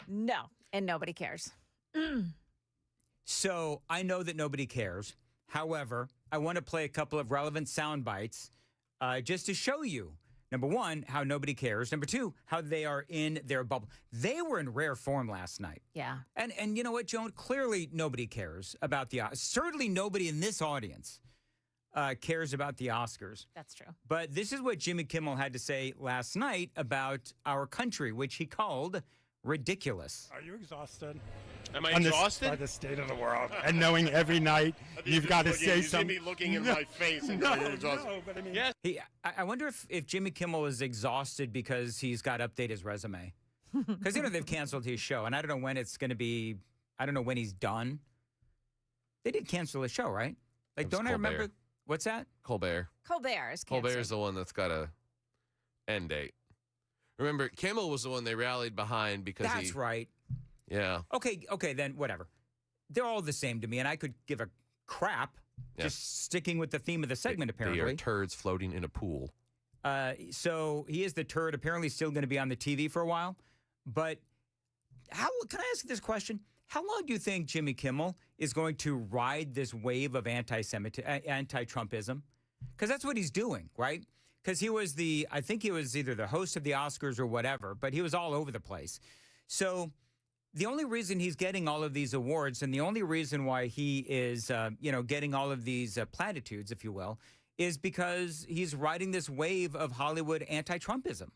No, and nobody cares. So I know that nobody cares. However, I want to play a couple of relevant sound bites just to show you, number one, how nobody cares. Number two, how they are in their bubble. They were in rare form last night. Yeah. And you know what, Joan? Clearly nobody cares about the Oscars. Certainly nobody in this audience cares about the Oscars. That's true. But this is what Jimmy Kimmel had to say last night about our country, which he called ridiculous. Are you exhausted? Am I exhausted? By the state of the world. And knowing every night you've got to say something. You see me looking in my face and you're exhausted. No, but I mean. Yes. I wonder if Jimmy Kimmel is exhausted because he's got to update his resume. Because, they've canceled his show, and I don't know when it's going to be, I don't know when he's done. They did cancel his show, right? Like, don't I remember? What's that? Colbert. Colbert is canceled. Colbert's the one that's got a end date. Remember, Kimmel was the one they rallied behind because That's right. Yeah. Okay, then whatever. They're all the same to me, and I could give a crap. Just sticking with the theme of the segment, apparently. They are turds floating in a pool. So he is the turd, apparently still going to be on the TV for a while. But can I ask this question? How long do you think Jimmy Kimmel is going to ride this wave of anti-Trumpism? Because that's what he's doing, right? Because I think he was either the host of the Oscars or whatever, but he was all over the place. So the only reason he's getting all of these awards and the only reason why he is, getting all of these platitudes, if you will, is because he's riding this wave of Hollywood anti-Trumpism.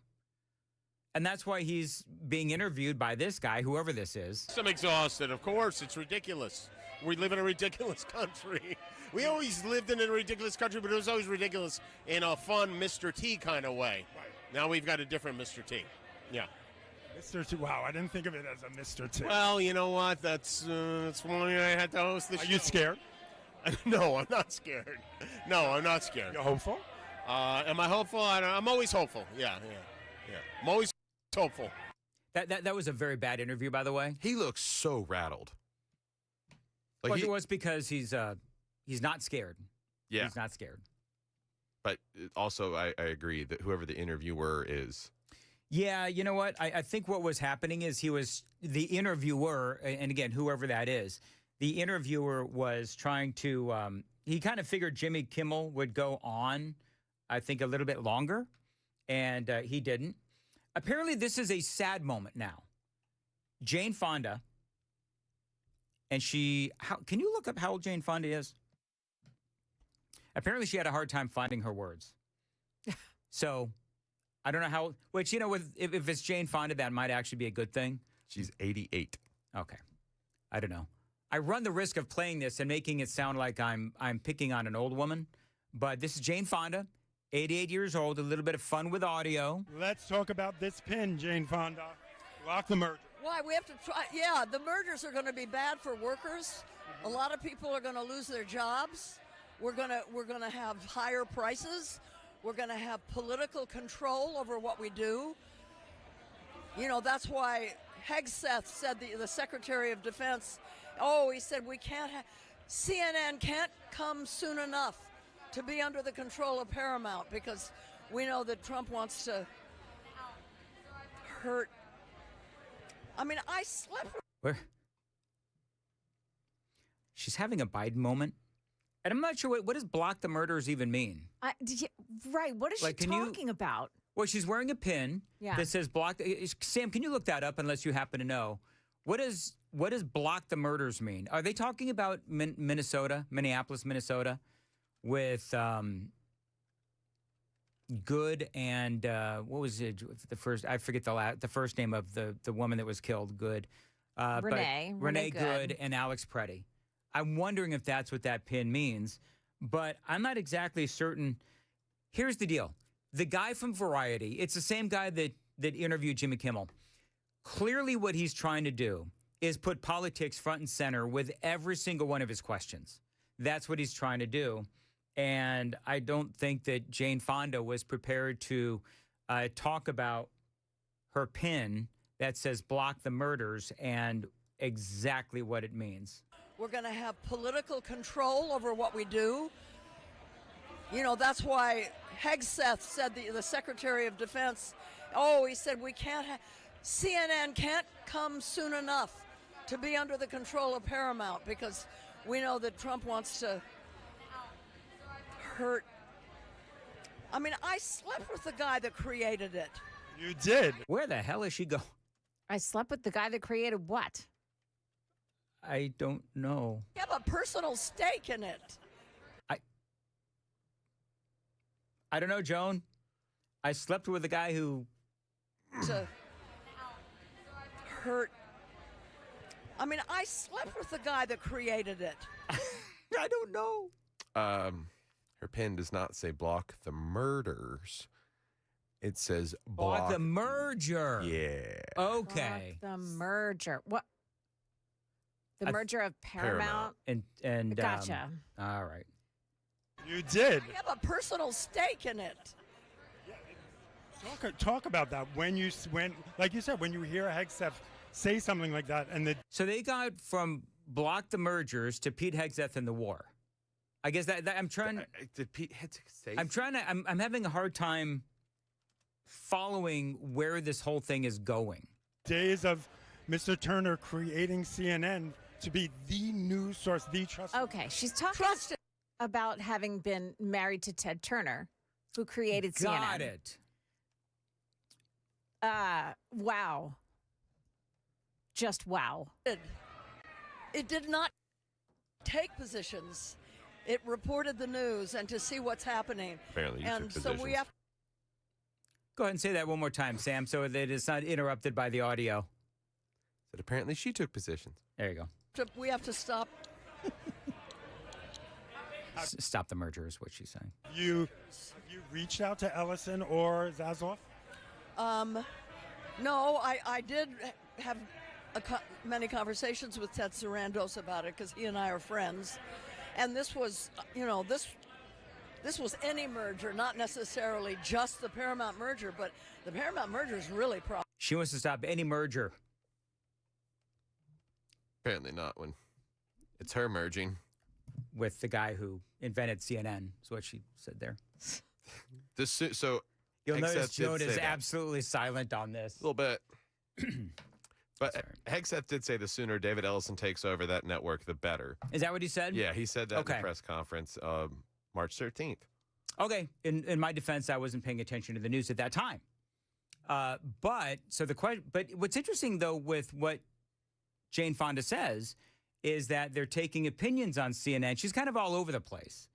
And that's why he's being interviewed by this guy, whoever this is. I'm exhausted. Of course, it's ridiculous. We live in a ridiculous country. We always lived in a ridiculous country, but it was always ridiculous in a fun Mr. T kind of way. Right. Now we've got a different Mr. T. Yeah. Mr. Two. Wow, I didn't think of it as a Mr. Two. Well, you know what? That's one I had to host the show. Are you scared? No, I'm not scared. No, I'm not scared. You're hopeful? Am I hopeful? I'm always hopeful. Yeah. I'm always hopeful. That was a very bad interview, by the way. He looks so rattled. Well, it was because he's not scared. Yeah. He's not scared. But also, I agree that whoever the interviewer is. Yeah, you know what? I think what was happening is the interviewer, and again, whoever that is, the interviewer was trying to, he kind of figured Jimmy Kimmel would go on, I think, a little bit longer, and he didn't. Apparently, this is a sad moment now. Jane Fonda, and can you look up how old Jane Fonda is? Apparently, she had a hard time finding her words. So, I don't know how, which, if it's Jane Fonda, that might actually be a good thing. She's 88. Okay. I don't know. I run the risk of playing this and making it sound like I'm picking on an old woman, but this is Jane Fonda, 88 years old, a little bit of fun with audio. Let's talk about this pin, Jane Fonda. Lock the merger. Why, we have to try. Yeah, the mergers are going to be bad for workers. A lot of people are going to lose their jobs. We're going to have higher prices. We're going to have political control over what we do. That's why Hegseth said, the Secretary of Defense, he said we can't CNN can't come soon enough to be under the control of Paramount because we know that Trump wants to hurt. I mean, I slept with... Where? She's having a Biden moment. And I'm not sure what does block the murders even mean? Right. What is she talking about? Well, she's wearing a pin that says block. Sam, can you look that up unless you happen to know? What does block the murders mean? Are they talking about Minneapolis, Minnesota, with Good and what was it? The first, I forget the first name of the woman that was killed. Good, Renee Good and Alex Preddy. I'm wondering if that's what that pin means, but I'm not exactly certain. Here's the deal. The guy from Variety, it's the same guy that interviewed Jimmy Kimmel. Clearly what he's trying to do is put politics front and center with every single one of his questions. That's what he's trying to do. And I don't think that Jane Fonda was prepared to talk about her pin that says block the murders and exactly what it means. We're going to have political control over what we do. That's why Hegseth said, the Secretary of Defense, he said we can't CNN can't come soon enough to be under the control of Paramount because we know that Trump wants to hurt. I mean, I slept with the guy that created it. You did. Where the hell is she going? I slept with the guy that created what? I don't know. You have a personal stake in it. I don't know, Joan. I slept with a guy who... To hurt. I mean, I slept with the guy that created it. I don't know. Her pin does not say block the murders. It says block the merger. Yeah. Okay. Block the merger. What? The merger of Paramount? And gotcha. All right. You did. You have a personal stake in it. Talk about that when like you said, when you hear Hegseth say something like that, so they got from block the mergers to Pete Hegseth in the war. I guess that I'm trying. Did Pete Hegseth say? I'm having a hard time following where this whole thing is going. Days of Mr. Turner creating CNN to be the news source, the trusted. Okay, she's talking about having been married to Ted Turner, who created CNN. Got it. Wow. Just wow. It did not take positions. It reported the news and to see what's happening. Apparently, and so we have. Go ahead and say that one more time, Sam, so that it's not interrupted by the audio. That apparently she took positions. There you go. We have to stop. Stop the merger is what she's saying. You reached out to Ellison or Zasloff? No, I did have many conversations with Ted Sarandos about it because he and I are friends. And this was, this was any merger, not necessarily just the Paramount merger, but the Paramount merger is really profitable. She wants to stop any merger. Apparently not when it's her merging. With the guy who invented CNN, is what she said there. So you'll Hegseth notice Joan did is say that. absolutely silent on this. A little bit. But Hegseth did say the sooner David Ellison takes over that network, the better. Is that what he said? Yeah, he said that in Okay. the press conference March 13th. Okay. In my defense, I wasn't paying attention to the news at that time. But what's interesting though with what Jane Fonda says is that they're taking opinions on CNN. She's kind of all over the place.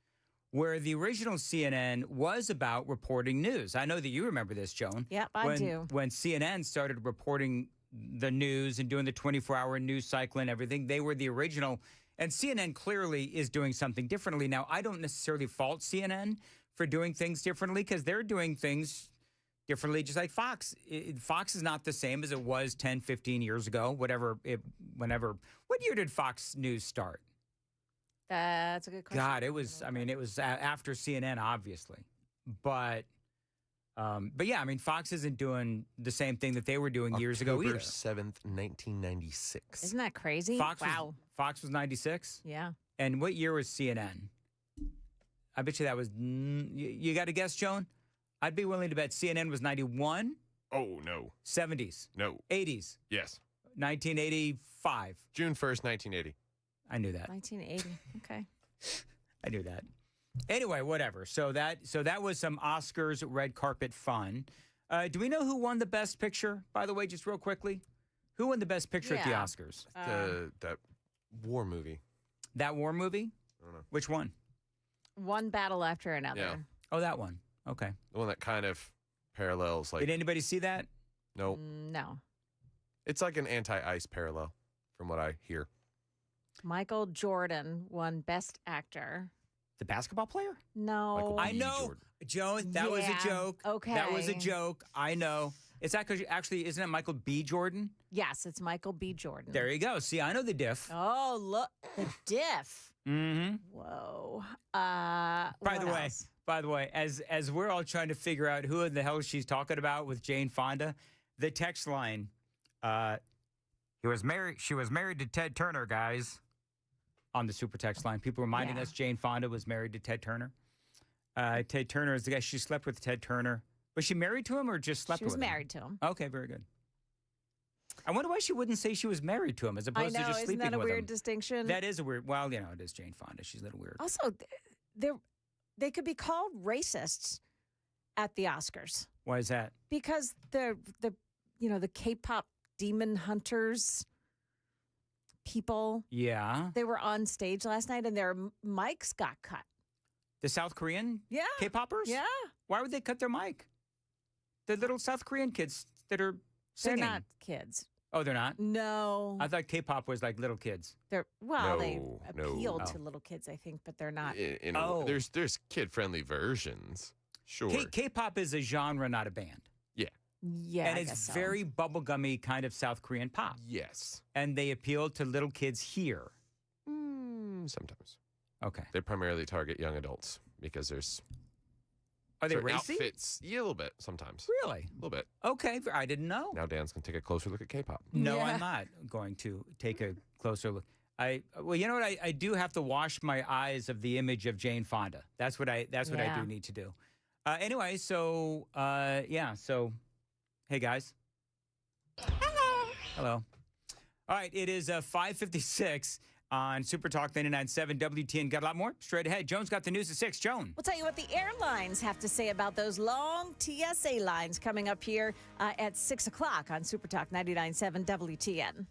Where the original CNN was about reporting news. I know that you remember this, Joan. Yep, I do. When CNN started reporting the news and doing the 24-hour news cycle and everything, they were the original. And CNN clearly is doing something differently. Now, I don't necessarily fault CNN for doing things differently because they're doing things differently, just like Fox. Fox is not the same as it was 10, 15 years ago, whenever. What year did Fox News start? That's a good question. God, it was after CNN, obviously. But yeah, I mean, Fox isn't doing the same thing that they were doing years ago either. October 7th, 1996. Isn't that crazy? Wow. Fox was 96? Yeah. And what year was CNN? I bet you that was, you got to guess, Joan? I'd be willing to bet CNN was 91. Oh, no. 70s. No. 80s. Yes. 1985. June 1st, 1980. I knew that. 1980. Okay. I knew that. Anyway, whatever. So that was some Oscars red carpet fun. Do we know who won the best picture, by the way, just real quickly? Who won the best picture at the Oscars? That war movie. That war movie? I don't know. Which one? One battle after another. Yeah. Oh, that one. Okay. The one that kind of parallels like. Did anybody see that? Nope. No. It's like an anti-ice parallel, from what I hear. Michael Jordan won Best Actor. The basketball player? No. I know. Joan, that was a joke. Okay. That was a joke. I know. It's actually, isn't it Michael B. Jordan? Yes, it's Michael B. Jordan. There you go. See, I know the diff. Oh, look. The diff. Mm-hmm. Whoa. By the way, as we're all trying to figure out who in the hell she's talking about with Jane Fonda, the text line, she was married to Ted Turner, guys. On the super text line, people reminding us Jane Fonda was married to Ted Turner. Ted Turner is the guy she slept with. Ted Turner, was she married to him or just slept with him? She was married to him. Okay, very good. I wonder why she wouldn't say she was married to him as opposed to just sleeping with him. Isn't that a weird distinction? That is a weird. Well, it is Jane Fonda. She's a little weird. Also, they could be called racists at the Oscars. Why is that? Because the K-pop demon hunters people. Yeah. They were on stage last night and their mics got cut. The South Korean K-poppers? Yeah. Why would they cut their mic? The little South Korean kids that are singing. They're not kids. Oh, they're not? No. I thought K-pop was like little kids. They appeal to little kids, I think, but they're not. There's kid-friendly versions. Sure. K-pop is a genre, not a band. Yeah, and it's very bubblegummy kind of South Korean pop. Yes. And they appeal to little kids here. Sometimes. Okay. They primarily target young adults because there's. Are they racy? Outfits. Yeah, a little bit sometimes. Really? A little bit. Okay. I didn't know. Now Dan's going to take a closer look at K-pop. No, I'm not going to take a closer look. Well, you know what? I do have to wash my eyes of the image of Jane Fonda. That's what I do need to do. Anyway, so hey, guys. Hello. All right, it is 5:56 on Super Talk 99.7 WTN. Got a lot more? Straight ahead. Joan's got the news at 6. Joan. We'll tell you what the airlines have to say about those long TSA lines coming up here at 6 o'clock on Super Talk 99.7 WTN.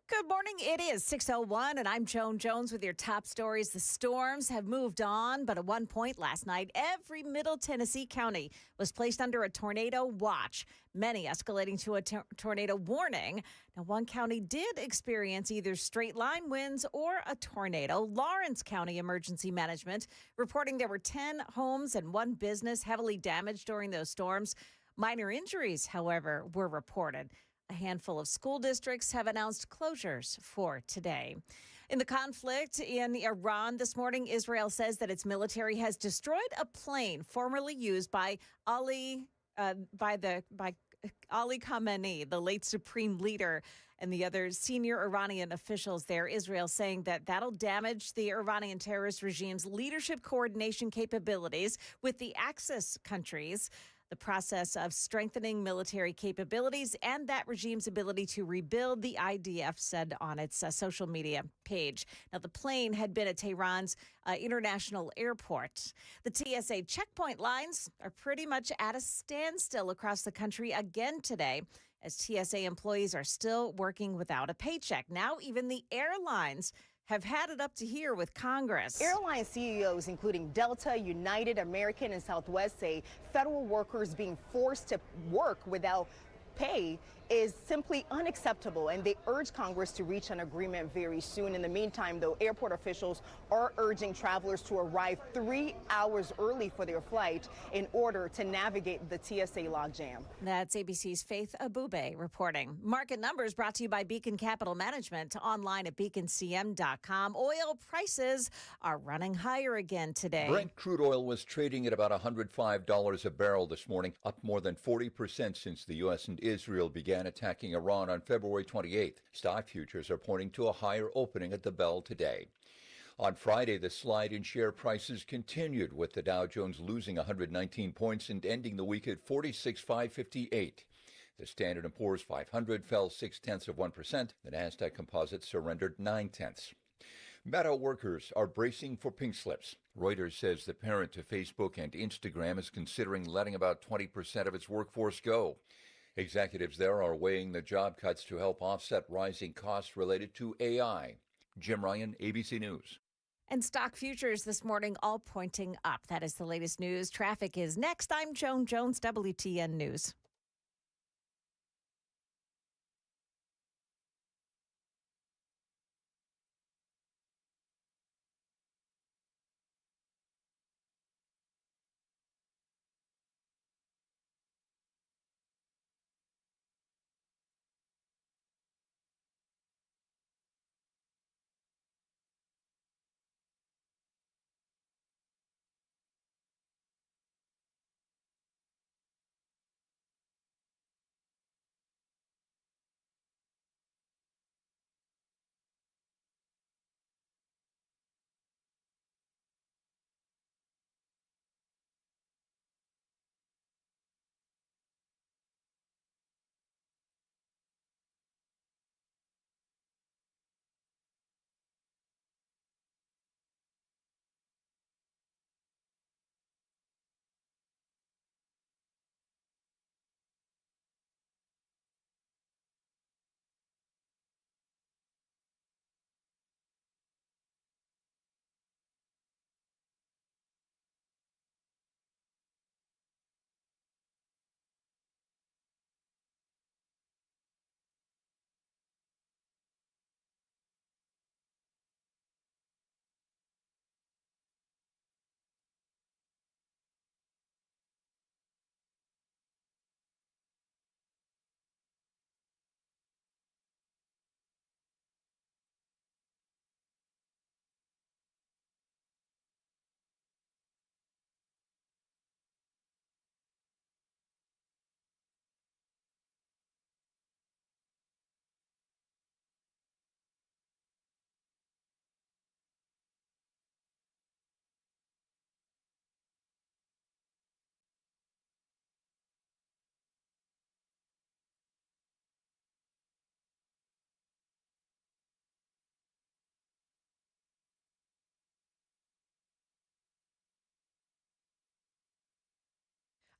Good morning. It is 6:01, and I'm Joan Jones with your top stories. The storms have moved on, but at one point last night, every Middle Tennessee county was placed under a tornado watch, many escalating to a tornado warning. Now, one county did experience either straight line winds or a tornado. Lawrence County Emergency Management reporting there were 10 homes and one business heavily damaged during those storms. Minor injuries, however, were reported. A handful of school districts have announced closures for today. In the conflict in Iran this morning, Israel says that its military has destroyed a plane formerly used by Ali Khamenei, the late supreme leader, and the other senior Iranian officials there. Israel saying that that'll damage the Iranian terrorist regime's leadership coordination capabilities with the Axis countries. The process of strengthening military capabilities and that regime's ability to rebuild, the IDF said on its social media page. Now, the plane had been at Tehran's international airport. The TSA checkpoint lines are pretty much at a standstill across the country again today, as TSA employees are still working without a paycheck. Now, even the airlines have had it up to here with Congress. Airline CEOs, including Delta, United, American, and Southwest, say federal workers being forced to work without pay is simply unacceptable, and they urge Congress to reach an agreement very soon. In the meantime, though, airport officials are urging travelers to arrive 3 hours early for their flight in order to navigate the TSA logjam. That's ABC's Faith Abube reporting. Market numbers brought to you by Beacon Capital Management, online at beaconcm.com. Oil prices are running higher again today. Brent crude oil was trading at about $105 a barrel this morning, up more than 40% since the U.S. and Israel began attacking Iran on February 28th. Stock futures are pointing to a higher opening at the bell today. On Friday, the slide in share prices continued, with the Dow Jones losing 119 points and ending the week at 46,558. The Standard & Poor's 500 fell 0.6%. The Nasdaq Composite surrendered 0.9. Meta workers are bracing for pink slips. Reuters says the parent to Facebook and Instagram is considering letting about 20% of its workforce go. Executives there are weighing the job cuts to help offset rising costs related to AI. Jim Ryan, ABC News. And stock futures this morning all pointing up. That is the latest news. Traffic is next. I'm Joan Jones, WTN News.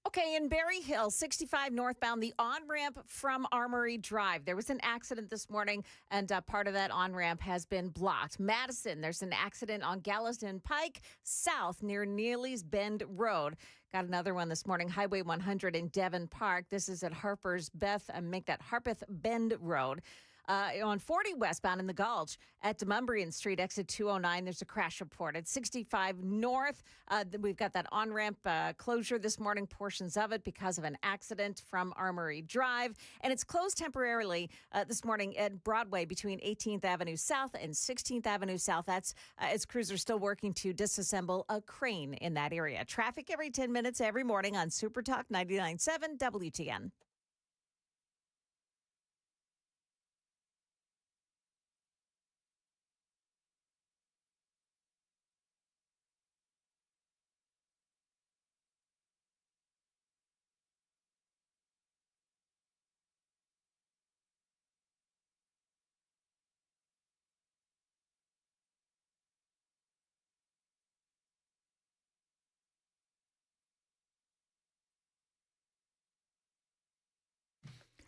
Okay, in Berry Hill, 65 northbound, the on-ramp from Armory Drive. There was an accident this morning, and part of that on-ramp has been blocked. Madison, there's an accident on Gallatin Pike, south near Neely's Bend Road. Got another one this morning, Highway 100 in Devon Park. This is at Harper's Harpeth Bend Road. On 40 westbound in the Gulch at Demumbrian Street, exit 209, there's a crash report. At 65 north, we've got that on-ramp closure this morning, portions of it because of an accident from Armory Drive. And it's closed temporarily this morning at Broadway between 18th Avenue South and 16th Avenue South. That's as crews are still working to disassemble a crane in that area. Traffic every 10 minutes every morning on Super Talk 99.7 WTN.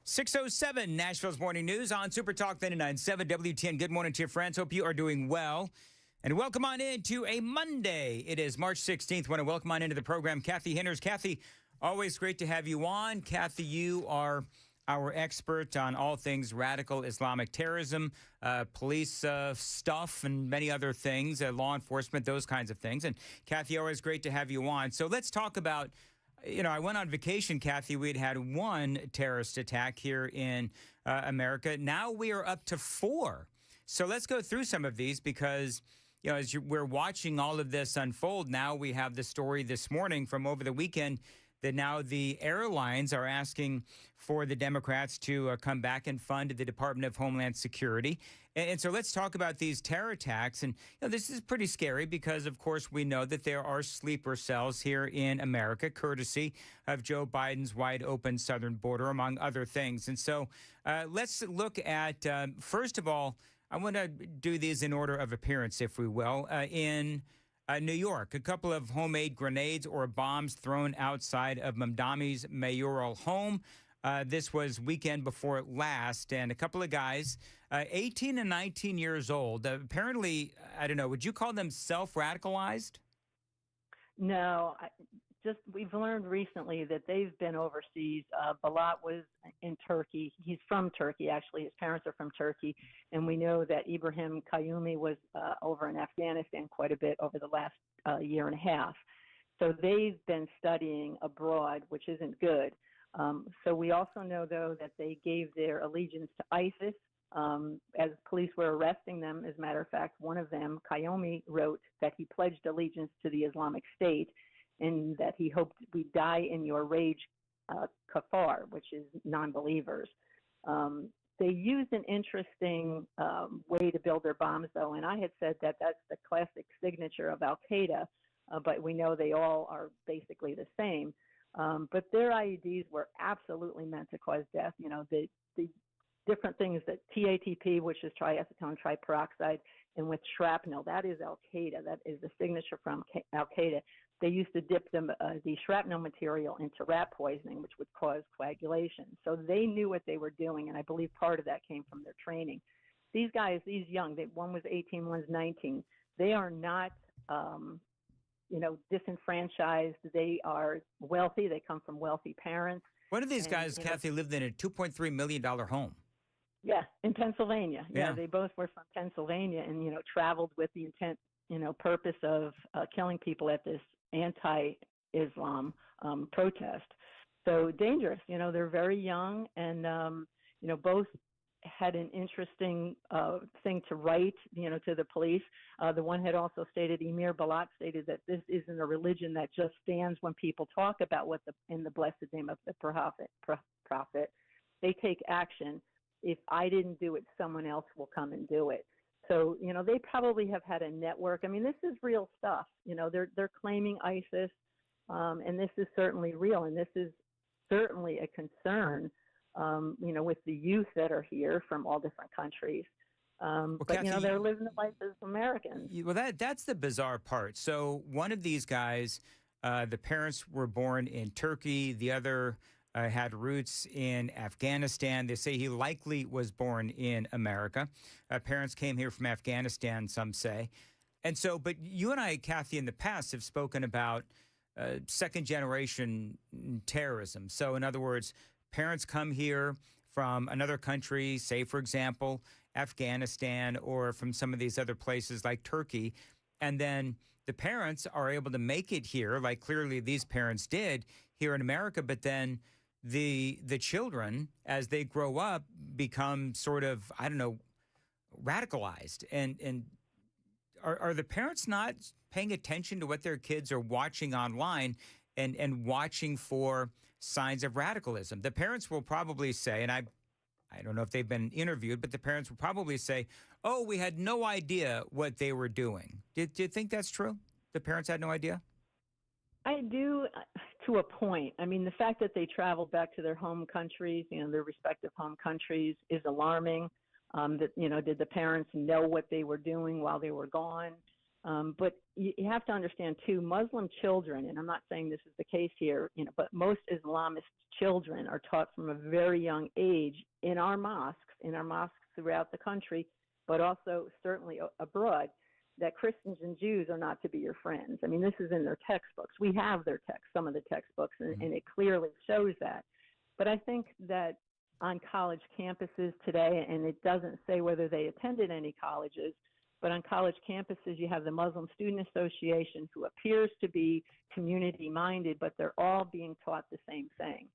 .607 Nashville's Morning News on Super Talk 99.7 WTN. Good morning to your friends. Hope you are doing well. And welcome on into a Monday. It is March 16th. Want to welcome on into the program Kathy Henners. Kathy, always great to have you on. Kathy, you are our expert on all things radical Islamic terrorism, police stuff, and many other things, law enforcement, those kinds of things. And Kathy, always great to have you on. So let's talk about, I went on vacation, Kathy. We'd had one terrorist attack here in America. Now we are up to 4. So let's go through some of these because, as we're watching all of this unfold, now we have the story this morning from over the weekend that now the airlines are asking for the Democrats to come back and fund the Department of Homeland Security. And so let's talk about these terror attacks. And this is pretty scary because, of course, we know that there are sleeper cells here in America, courtesy of Joe Biden's wide open southern border, among other things. And so let's look at, first of all, I want to do these in order of appearance, if we will. In New York, a couple of homemade grenades or bombs thrown outside of Mamdani's mayoral home. This was weekend before last, and a couple of guys, 18 and 19 years old, apparently, I don't know, would you call them self-radicalized? No, we've learned recently that they've been overseas. Balat was in Turkey. He's from Turkey, actually. His parents are from Turkey. And we know that Ibrahim Qayyumi was over in Afghanistan quite a bit over the last year and a half. So they've been studying abroad, which isn't good. So we also know, though, that they gave their allegiance to ISIS. As police were arresting them, as a matter of fact, one of them, Qayyumi, wrote that he pledged allegiance to the Islamic State and that he hoped we die in your rage, kafar, which is non-believers. They used an interesting way to build their bombs, though, and I had said that that's the classic signature of Al-Qaeda, but we know they all are basically the same. But their IEDs were absolutely meant to cause death. The different things that TATP, which is triacetylene triperoxide, and with shrapnel, that is Al-Qaeda. That is the signature from Al-Qaeda. They used to dip the shrapnel material into rat poisoning, which would cause coagulation. So they knew what they were doing, and I believe part of that came from their training. These guys, these young, one was 18, one's 19. They are not, disenfranchised. They are wealthy. They come from wealthy parents. One of these guys, Kathy, lived in a $2.3 million home. Yeah, in Pennsylvania. Yeah, they both were from Pennsylvania and, traveled with the intent, purpose of killing people at this anti-Islam protest. So dangerous. They're very young and, both had an interesting thing to write, to the police. The one had also stated, Emir Balat stated that this isn't a religion that just stands when people talk about in the blessed name of the prophet. They take action. If I didn't do it, someone else will come and do it. So, they probably have had a network. I mean, this is real stuff. They're claiming ISIS, and this is certainly real, and this is certainly a concern, with the youth that are here from all different countries. But, Kathy, they're living the life as Americans. Well, that's the bizarre part. So one of these guys The parents were born in Turkey. The other had roots in Afghanistan. They say he likely was born in America. Parents came here from Afghanistan, some say. And so, but you and I, Kathy, in the past have spoken about second generation terrorism. So, in other words, parents come here from another country, say, for example, Afghanistan, or from some of these other places like Turkey, and then the parents are able to make it here, like clearly these parents did here in America, but then the children, as they grow up, become sort of, I don't know, radicalized. And are the parents not paying attention to what their kids are watching online and watching for signs of radicalism? The parents will probably say, and I don't know if they've been interviewed, but the parents will probably say, oh, we had no idea what they were doing. Do you think that's true? The parents had no idea? I do, to a point. I mean, the fact that they traveled back to their home countries, their respective home countries, is alarming. Did the parents know what they were doing while they were gone? But you have to understand, too, Muslim children, and I'm not saying this is the case here, but most Islamist children are taught from a very young age in our mosques throughout the country, but also certainly abroad, that Christians and Jews are not to be your friends. I mean, this is in their textbooks. We have their some of the textbooks, and it clearly shows that. But I think that on college campuses today, and it doesn't say whether they attended any colleges, but on college campuses, you have the Muslim Student Association, who appears to be community-minded, but they're all being taught the same thing.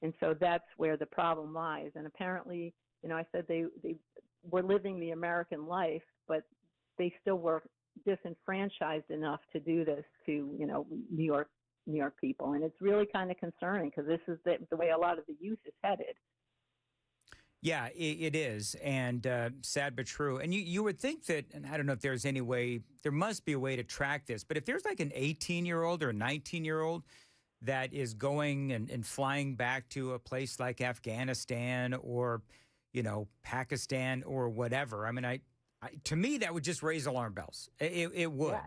And so that's where the problem lies. And apparently, I said they were living the American life, but they still were disenfranchised enough to do this to, New York people. And it's really kind of concerning, because this is the way a lot of the youth is headed. Yeah, it is, and sad but true. And you would think that, and I don't know if there's any way, there must be a way to track this, but if there's like an 18-year-old or a 19-year-old that is going and flying back to a place like Afghanistan or, Pakistan or whatever, I mean, to me, that would just raise alarm bells. It would. Yeah.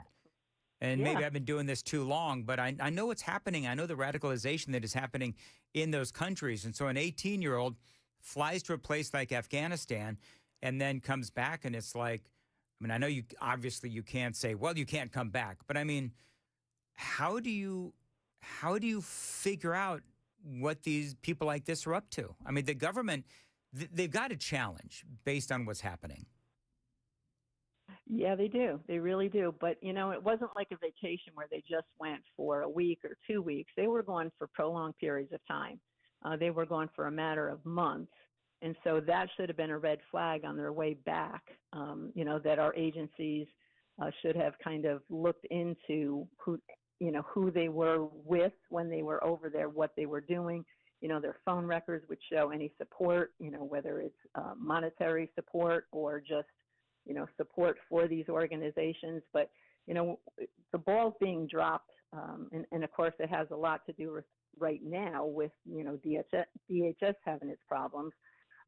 And maybe I've been doing this too long, but I know what's happening. I know the radicalization that is happening in those countries. And so an 18-year-old flies to a place like Afghanistan and then comes back, and it's like, I mean, I know you can't say, well, you can't come back, but I mean, how do you figure out what these people like this are up to? I mean, the government, they've got a challenge based on what's happening. Yeah, they do. They really do. But, it wasn't like a vacation where they just went for a week or 2 weeks. They were gone for prolonged periods of time. They were gone for a matter of months. And so that should have been a red flag on their way back, that our agencies should have kind of looked into who they were with when they were over there, what they were doing. Their phone records would show any support, whether it's monetary support or just, support for these organizations. But, the ball's being dropped. And of course, it has a lot to do with right now with, DHS having its problems.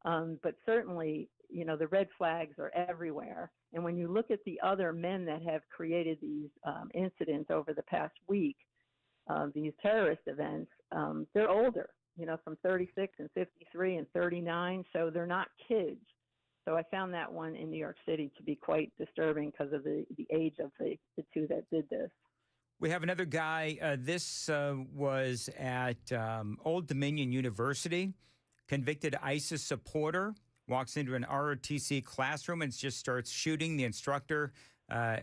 But certainly, the red flags are everywhere. And when you look at the other men that have created these incidents over the past week, these terrorist events, they're older, from 36 and 53 and 39. So they're not kids. So I found that one in New York City to be quite disturbing because of the age of the two that did this. We have another guy. This was at Old Dominion University. Convicted ISIS supporter walks into an ROTC classroom and just starts shooting. The instructor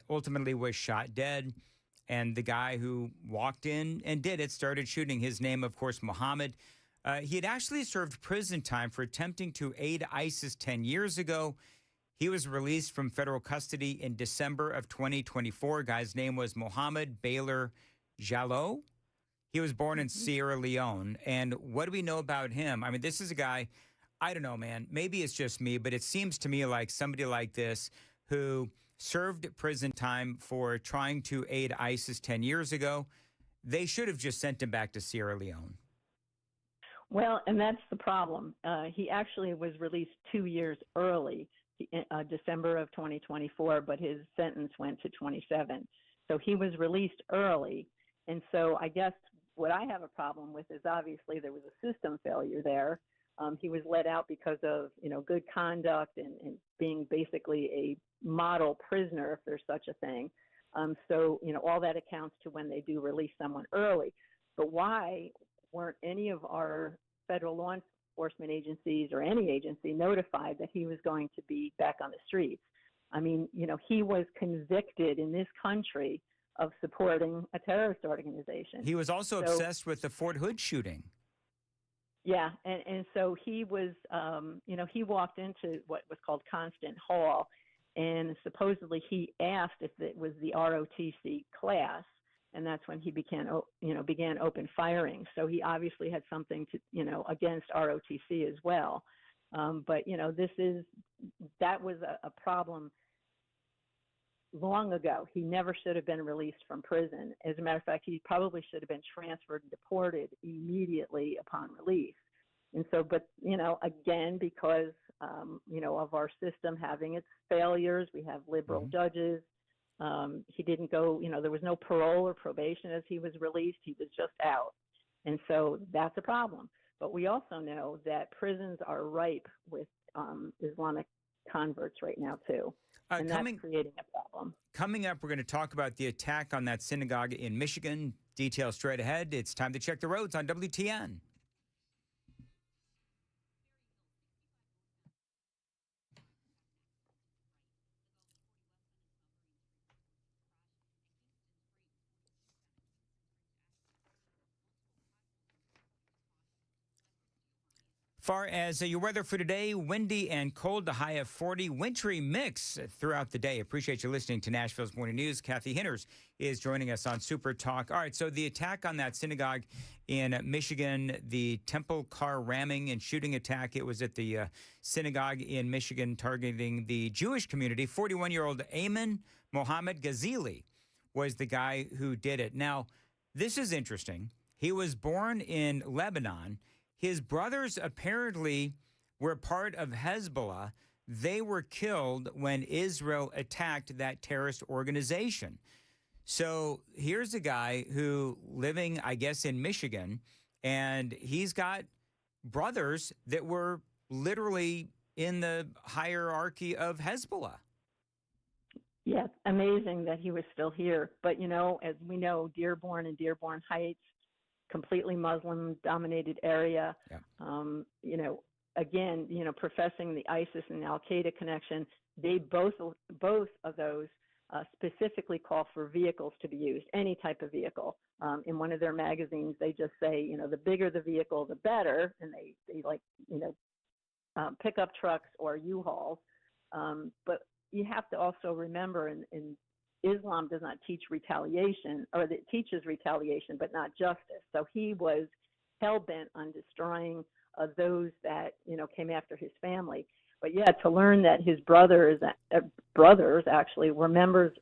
ultimately was shot dead. And the guy who walked in and did it started shooting. His name, of course, Mohammed. He had actually served prison time for attempting to aid ISIS 10 years ago. He was released from federal custody in December of 2024. Guy's name was Mohammed Baylor Jallow. He was born in Sierra Leone. And what do we know about him? I mean, this is a guy, I don't know, man. Maybe it's just me, but it seems to me like somebody like this who served prison time for trying to aid ISIS 10 years ago. They should have just sent him back to Sierra Leone. Well, and that's the problem. He actually was released 2 years early, December of 2024, but his sentence went to 27. So he was released early, And so I guess what I have a problem with is obviously there was a system failure there. He was let out because of, good conduct and being basically a model prisoner, if there's such a thing. So, all that accounts to when they do release someone early. But why weren't any of our federal law enforcement agencies or any agency notified that he was going to be back on the streets? I mean, he was convicted in this country of supporting a terrorist organization. He was also obsessed with the Fort Hood shooting. Yeah, and so he was, he walked into what was called Constant Hall, and supposedly he asked if it was the ROTC class, and that's when he began open firing. So he obviously had something to, against ROTC as well. But that was a problem long ago. He never should have been released from prison. As a matter of fact, he probably should have been transferred and deported immediately upon release. And so, but, again, because, of our system having its failures, we have liberal judges. He didn't go, there was no parole or probation as he was released. He was just out. And so that's a problem. But we also know that prisons are ripe with Islamic converts right now, too. And that's creating a problem. Coming up, we're going to talk about the attack on that synagogue in Michigan. Details straight ahead. It's time to check the roads on WTN. Far as your weather for today, windy and cold, the high of 40, wintry mix throughout the day. Appreciate you listening to Nashville's Morning News. Kathy Hinters is joining us on Super Talk. All right, so the attack on that synagogue in Michigan, the Temple car ramming and shooting attack, it was at the synagogue in Michigan targeting the Jewish community. 41-year-old Ayman Mohammed Ghazali was the guy who did it. Now, this is interesting. He was born in Lebanon. His brothers apparently were part of Hezbollah. They were killed when Israel attacked that terrorist organization. So here's a guy who living, I guess, in Michigan, and he's got brothers that were literally in the hierarchy of Hezbollah. Yes, amazing that he was still here. But, as we know, Dearborn and Dearborn Heights, completely Muslim-dominated area. Yeah. Again, professing the ISIS and Al-Qaeda connection, they both of those specifically call for vehicles to be used, any type of vehicle. In one of their magazines, they just say, the bigger the vehicle, the better, and they like, pickup trucks or U-Hauls. But you have to also remember, in Islam does not teach retaliation, or it teaches retaliation, but not justice. So he was hell-bent on destroying those that, came after his family. But yeah, to learn that his brothers actually were members,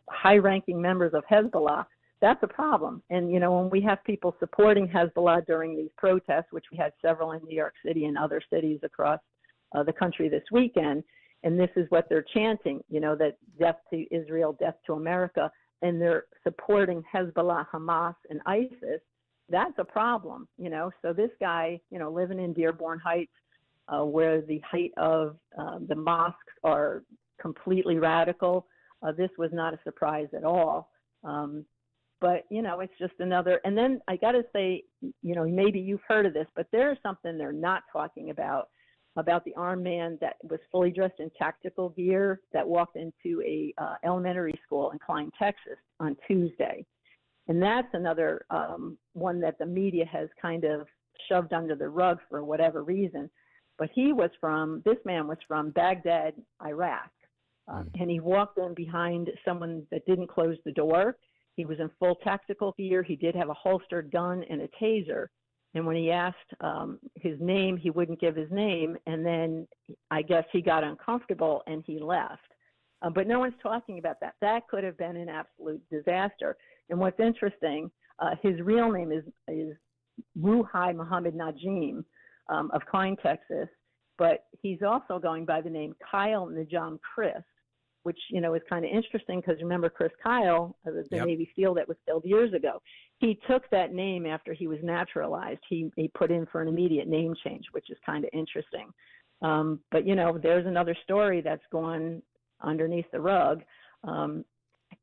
high-ranking members of Hezbollah, that's a problem. And, when we have people supporting Hezbollah during these protests, which we had several in New York City and other cities across the country this weekend, and this is what they're chanting, that death to Israel, death to America, and they're supporting Hezbollah, Hamas, and ISIS, that's a problem, So this guy, living in Dearborn Heights, where the height of the mosques are completely radical, this was not a surprise at all. But, it's just another, and then I got to say, maybe you've heard of this, but there's something they're not talking about the armed man that was fully dressed in tactical gear that walked into a elementary school in Klein, Texas on Tuesday. And that's another one that the media has kind of shoved under the rug for whatever reason. But this man was from Baghdad, Iraq. And he walked in behind someone that didn't close the door. He was in full tactical gear. He did have a holstered gun and a taser. And when he asked his name, he wouldn't give his name. And then I guess he got uncomfortable and he left. But no one's talking about that. That could have been an absolute disaster. And what's interesting, his real name is Ruhai Muhammad Najim of Klein, Texas. But he's also going by the name Kyle Najam Chris. which, is kind of interesting because remember Chris Kyle, the Yep. Navy SEAL that was killed years ago, he took that name after he was naturalized. He put in for an immediate name change, which is kind of interesting. But, there's another story that's gone underneath the rug. And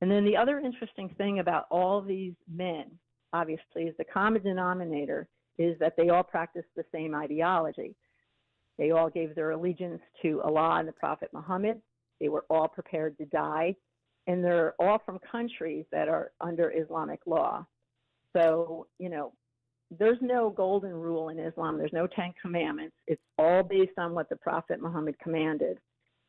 then the other interesting thing about all these men, obviously, is the common denominator is that they all practice the same ideology. They all gave their allegiance to Allah and the Prophet Muhammad. They were all prepared to die. And they're all from countries that are under Islamic law. So, there's no golden rule in Islam. There's no 10 commandments. It's all based on what the Prophet Muhammad commanded.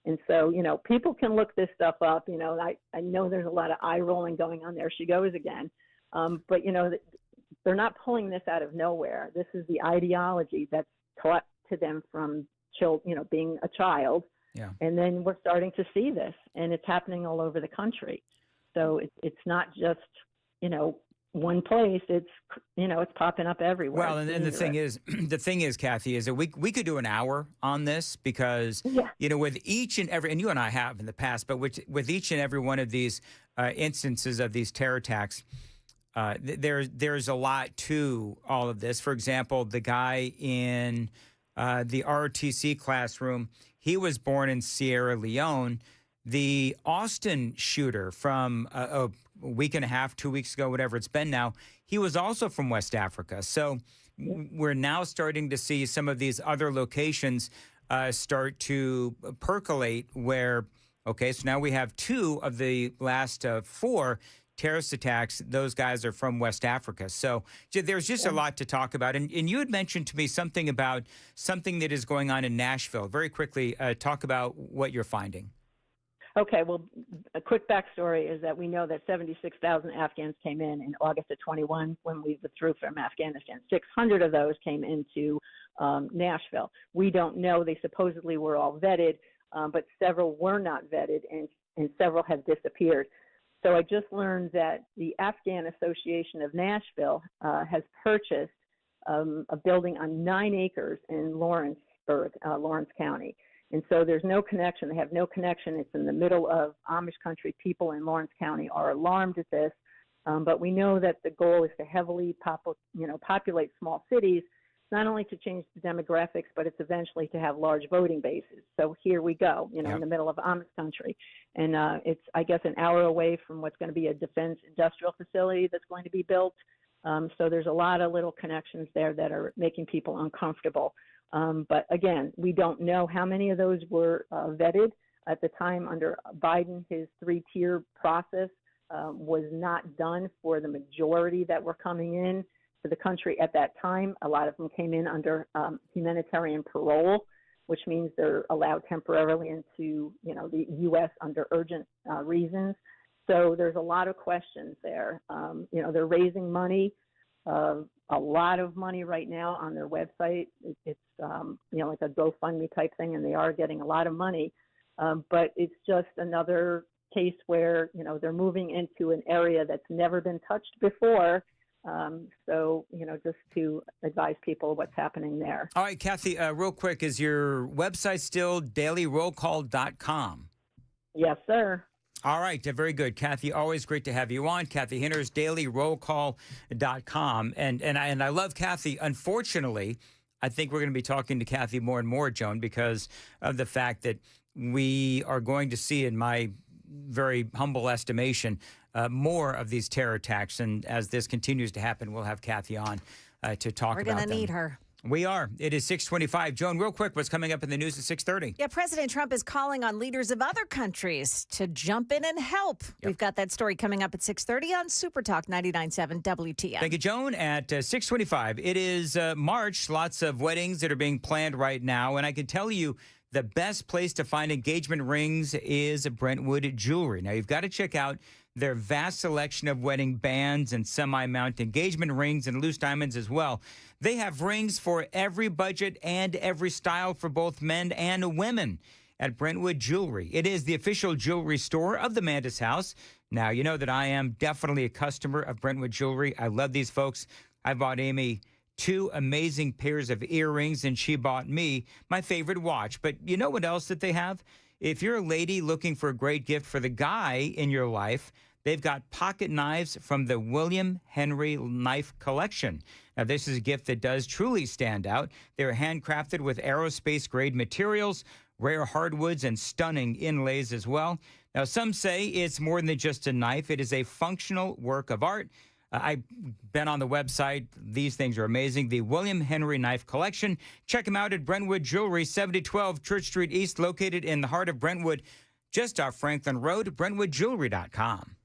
And so, people can look this stuff up. I know there's a lot of eye rolling going on. There she goes again. But, they're not pulling this out of nowhere. This is the ideology that's taught to them from being a child. Yeah. And then we're starting to see this, and it's happening all over the country. So it's not just, one place. It's, it's popping up everywhere. Well, and the thing is, Kathy, is that we could do an hour on this because, with each and every, and you and I have in the past, but with each and every one of these instances of these terror attacks, there's a lot to all of this. For example, the guy in the ROTC classroom, he was born in Sierra Leone. The Austin shooter from a week and a half, 2 weeks ago, whatever it's been now, he was also from West Africa. So we're now starting to see some of these other locations start to percolate where, okay, so now we have 2 of the last 4 terrorist attacks. Those guys are from West Africa. So there's just a lot to talk about. And you had mentioned to me something about something that is going on in Nashville. Very quickly, talk about what you're finding. Okay, well, a quick backstory is that we know that 76,000 Afghans came in August of 21 when we withdrew from Afghanistan. 600 of those came into Nashville. We don't know. They supposedly were all vetted, but several were not vetted, and several have disappeared. So I just learned that the Afghan Association of Nashville has purchased a building on 9 acres in Lawrence County. And so there's no connection. They have no connection. It's in the middle of Amish country. People in Lawrence County are alarmed at this. But we know that the goal is to heavily populate small cities, not only to change the demographics, but it's eventually to have large voting bases. So here we go, in the middle of Amish country. And it's, I guess, an hour away from what's going to be a defense industrial facility that's going to be built. So there's a lot of little connections there that are making people uncomfortable. But again, we don't know how many of those were vetted. At the time under Biden, his 3-tier process was not done for the majority that were coming in to the country at that time. A lot of them came in under humanitarian parole, which means they're allowed temporarily into, the U.S. under urgent reasons. So there's a lot of questions there. They're raising money. A lot of money right now on their website. It's like a GoFundMe type thing, and they are getting a lot of money. But it's just another case where, they're moving into an area that's never been touched before. So, just to advise people what's happening there. All right, Kathy, real quick, is your website still dailyrollcall.com? Yes, sir. All right, very good. Kathy, always great to have you on. Kathy Hinner's dailyrollcall.com. And I love Kathy. Unfortunately, I think we're going to be talking to Kathy more and more, Joan, because of the fact that we are going to see, in my very humble estimation, more of these terror attacks. And as this continues to happen, we'll have Kathy on to talk about them. We're going to need her. We are. It is 6:25. Joan, real quick, what's coming up in the news at 6:30? Yeah, President Trump is calling on leaders of other countries to jump in and help. Yep. We've got that story coming up at 6:30 on Super Talk 99.7 WTN. Thank you, Joan. At 6:25, it is March. Lots of weddings that are being planned right now. And I can tell you the best place to find engagement rings is Brentwood Jewelry. Now, you've got to check out their vast selection of wedding bands and semi-mount engagement rings and loose diamonds as well. They have rings for every budget and every style for both men and women at Brentwood Jewelry. It is the official jewelry store of the Mandis House. Now, you know that I am definitely a customer of Brentwood Jewelry. I love these folks. I bought Amy 2 amazing pairs of earrings, and she bought me my favorite watch. But you know what else that they have? If you're a lady looking for a great gift for the guy in your life, they've got pocket knives from the William Henry Knife Collection. Now, this is a gift that does truly stand out. They're handcrafted with aerospace-grade materials, rare hardwoods, and stunning inlays as well. Now, some say it's more than just a knife. It is a functional work of art. I've been on the website. These things are amazing. The William Henry Knife Collection. Check them out at Brentwood Jewelry, 7012 Church Street East, located in the heart of Brentwood, just off Franklin Road, BrentwoodJewelry.com.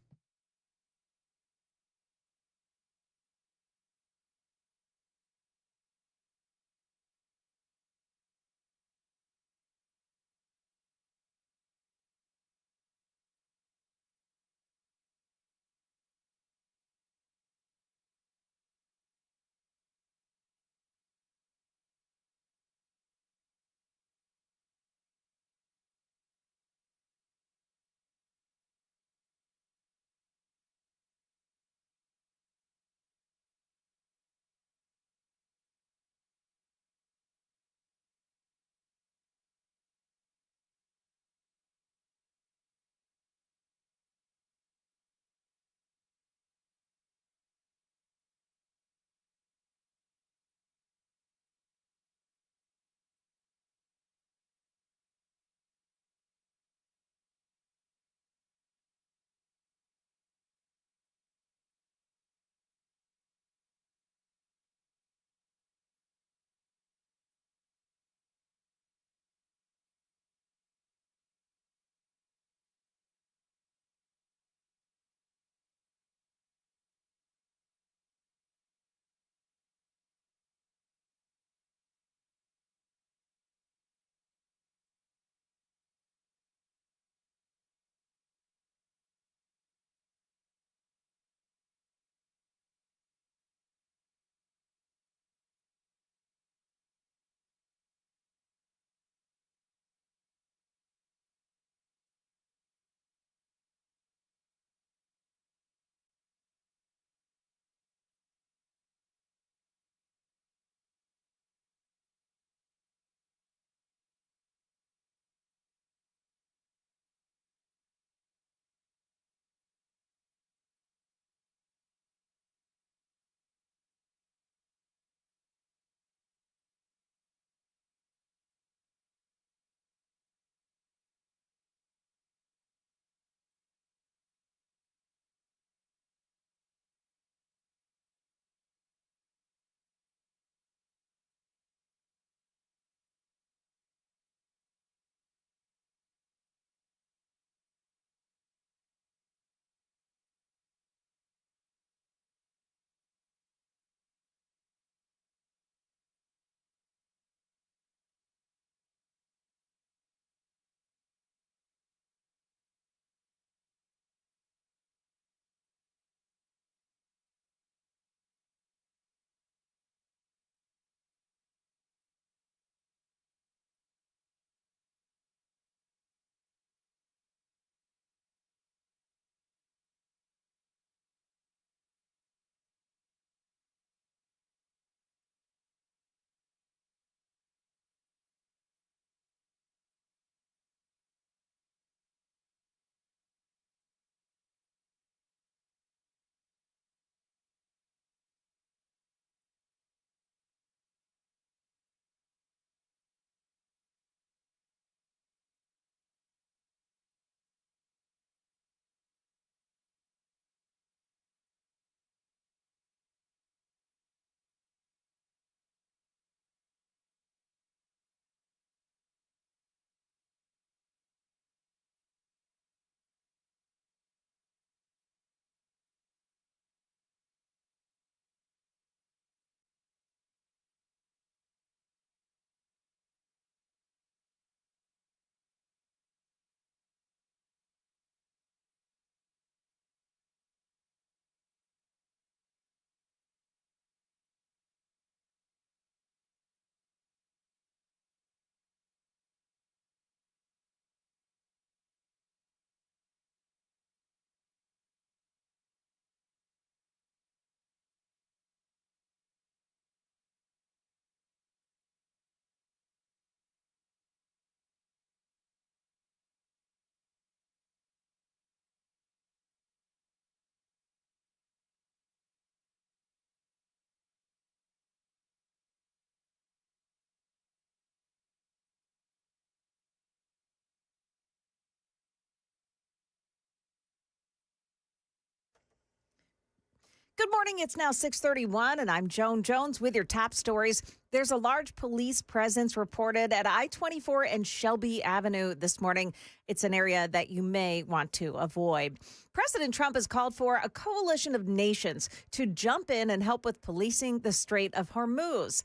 Good morning. It's now 6:31, and I'm Joan Jones with your top stories. There's a large police presence reported at I-24 and Shelby Avenue this morning. It's an area that you may want to avoid. President Trump has called for a coalition of nations to jump in and help with policing the Strait of Hormuz.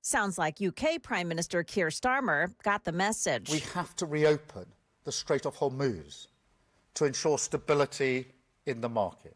Sounds like UK Prime Minister Keir Starmer got the message. We have to reopen the Strait of Hormuz to ensure stability in the market.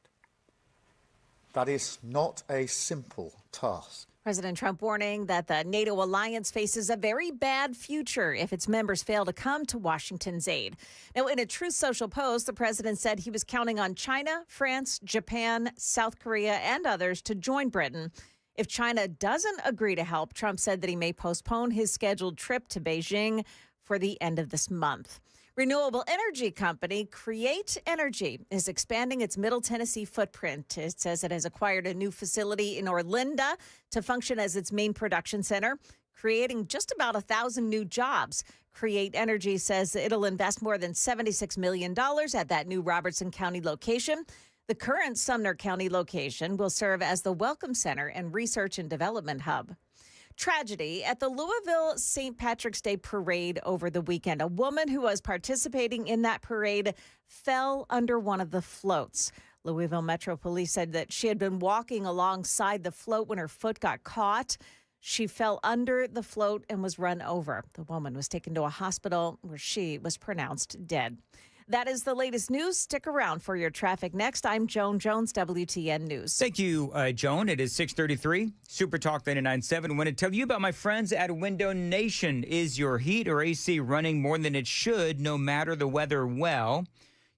That is not a simple task. President Trump warning that the NATO alliance faces a very bad future if its members fail to come to Washington's aid. Now, in a Truth Social post, the president said he was counting on China, France, Japan, South Korea, and others to join Britain. If China doesn't agree to help, Trump said that he may postpone his scheduled trip to Beijing for the end of this month. Renewable energy company Create Energy is expanding its Middle Tennessee footprint. It says it has acquired a new facility in Orlinda to function as its main production center, creating just about 1,000 new jobs. Create Energy says it'll invest more than $76 million at that new Robertson County location. The current Sumner County location will serve as the Welcome Center and Research and Development Hub. Tragedy at the Louisville St. Patrick's Day parade over the weekend. A woman who was participating in that parade fell under one of the floats. Louisville Metro Police said that she had been walking alongside the float when her foot got caught. She fell under the float and was run over. The woman was taken to a hospital where she was pronounced dead. That is the latest news. Stick around for your traffic next. I'm Joan Jones, WTN News. Thank you, Joan. It is 6:33. Super Talk 99.7. I want to tell you about my friends at Window Nation. Is your heat or AC running more than it should, no matter the weather? Well,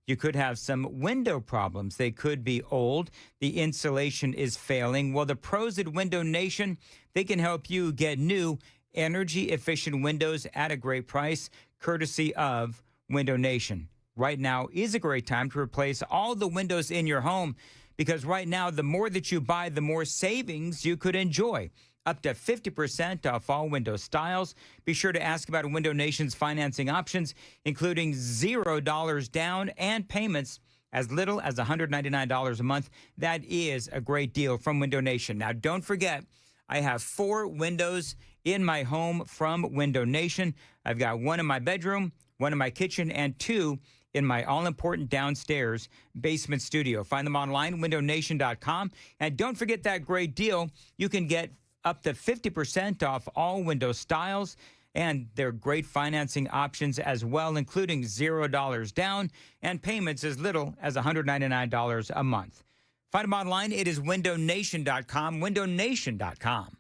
you could have some window problems. They could be old. The insulation is failing. Well, the pros at Window Nation, they can help you get new energy-efficient windows at a great price, courtesy of Window Nation. Right now is a great time to replace all the windows in your home because right now, the more that you buy, the more savings you could enjoy. Up to 50% off all window styles. Be sure to ask about Window Nation's financing options, including $0 down and payments as little as $199 a month. That is a great deal from Window Nation. Now, don't forget, I have 4 windows in my home from Window Nation. I've got one in my bedroom, one in my kitchen, and 2 in my all-important downstairs basement studio. Find them online, windownation.com. And don't forget that great deal. You can get up to 50% off all window styles, and their great financing options as well, including $0 down and payments as little as $199 a month. Find them online. It is windownation.com, windownation.com.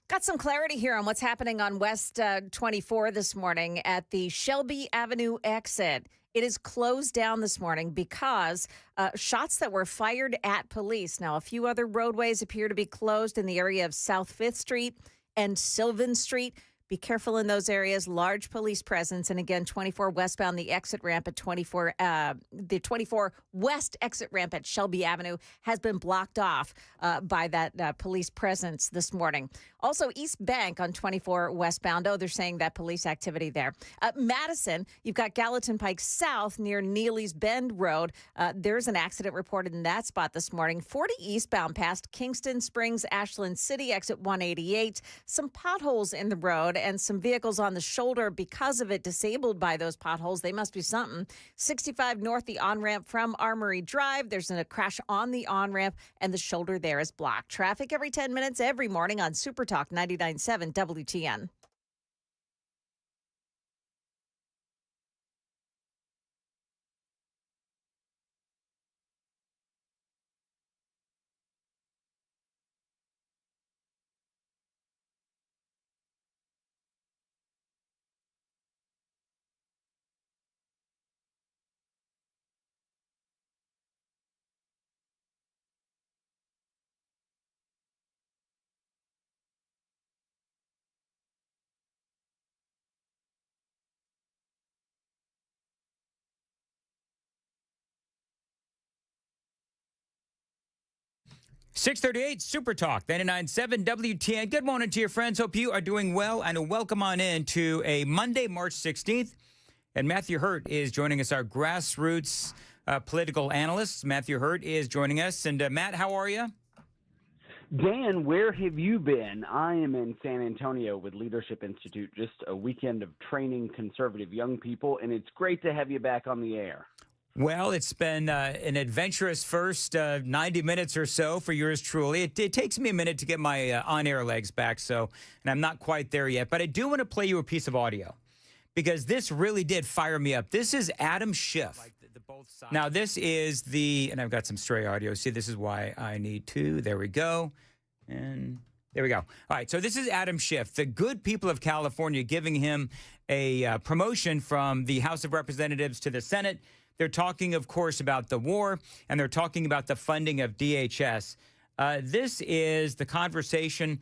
Got some clarity here on what's happening on West 24 this morning at the Shelby Avenue exit. It is closed down this morning because shots that were fired at police. Now, a few other roadways appear to be closed in the area of South 5th Street and Sylvan Street. Be careful in those areas. Large police presence. And again, 24 westbound, the exit ramp at 24 west exit ramp at Shelby Avenue has been blocked off by that police presence this morning. Also, East Bank on 24 westbound. Oh, they're saying that police activity there. Madison, you've got Gallatin Pike South near Neely's Bend Road. There's an accident reported in that spot this morning. 40 eastbound past Kingston Springs, Ashland City, exit 188. Some potholes in the road and some vehicles on the shoulder because of it, disabled by those potholes. They must be something. 65 north, the on-ramp from Armory Drive. There's a crash on the on-ramp, and the shoulder there is blocked. Traffic every 10 minutes every morning on Super Talk 99.7 WTN. .638 Super Talk 99.7 WTN. Good morning to your friends. Hope you are doing well, and welcome on in to a Monday, March 16th. And Matthew Hurt is joining us, our grassroots political analyst. Matthew Hurt is joining us. And Matt, how are you? Dan, where have you been? I am in San Antonio with Leadership Institute, just a weekend of training conservative young people, and it's great to have you back on the air. Well, it's been an adventurous first 90 minutes or so for yours truly. It takes me a minute to get my on-air legs back, and I'm not quite there yet. But I do want to play you a piece of audio because this really did fire me up. This is Adam Schiff. Like both sides. Now, this is and I've got some stray audio. See, this is why I need to. There we go. And there we go. All right, so this is Adam Schiff, the good people of California, giving him a promotion from the House of Representatives to the Senate. They're talking, of course, about the war, and they're talking about the funding of DHS. This is the conversation.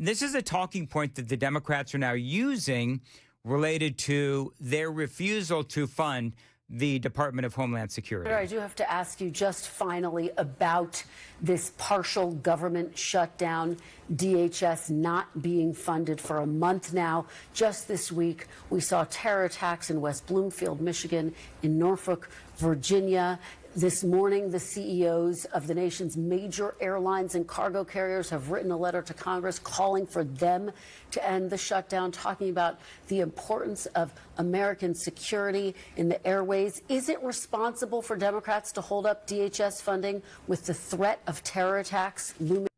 This is a talking point that the Democrats are now using related to their refusal to fund the Department of Homeland Security. I do have to ask you just finally about this partial government shutdown, DHS not being funded for a month now. Just this week, we saw terror attacks in West Bloomfield, Michigan, in Norfolk, Virginia. This morning, the CEOs of the nation's major airlines and cargo carriers have written a letter to Congress calling for them to end the shutdown, talking about the importance of American security in the airways. Is it responsible for Democrats to hold up DHS funding with the threat of terror attacks looming?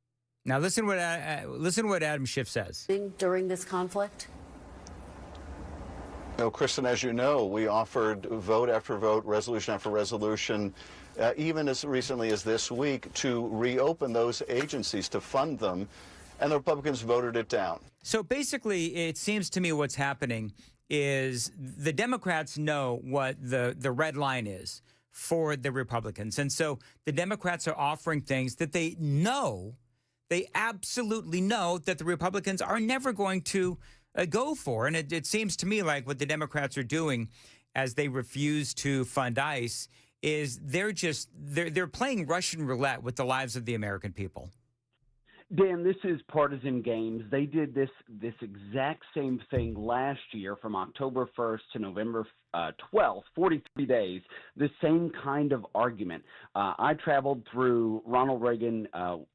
Now, listen what Adam Schiff says. During this conflict? No, Kristen, as you know, we offered vote after vote, resolution after resolution, even as recently as this week, to reopen those agencies, to fund them, and the Republicans voted it down. So basically, it seems to me what's happening is the Democrats know what the red line is for the Republicans. And so the Democrats are offering things that they absolutely know that the Republicans are never going to go for. And it seems to me like what the Democrats are doing as they refuse to fund ICE is they're playing Russian roulette with the lives of the American people. Dan, this is partisan games. They did this exact same thing last year from October 1st to November 12th, 43 days, the same kind of argument. I traveled through Ronald Reagan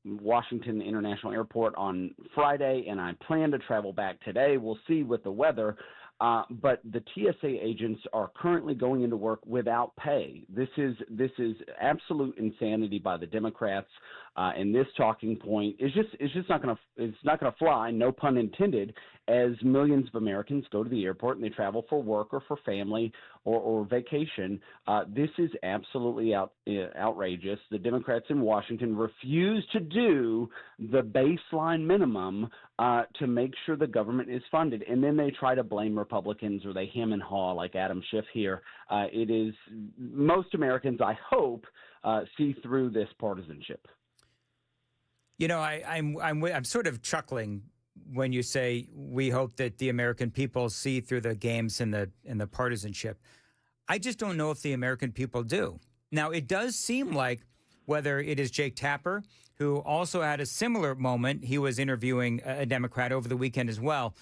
Washington International Airport on Friday, and I plan to travel back today. We'll see with the weather. But the TSA agents are currently going into work without pay. This is absolute insanity by the Democrats. And this talking point is just not going to fly, no pun intended, as millions of Americans go to the airport and they travel for work or for family or vacation. This is absolutely outrageous. The Democrats in Washington refuse to do the baseline minimum to make sure the government is funded, and then they try to blame Republicans, or they hem and haw like Adam Schiff here. It is most Americans, I hope, see through this partisanship. You know, I'm sort of chuckling when you say we hope that the American people see through the games and the partisanship. I just don't know if the American people do. Now, it does seem like whether it is Jake Tapper, who also had a similar moment, he was interviewing a Democrat over the weekend as well.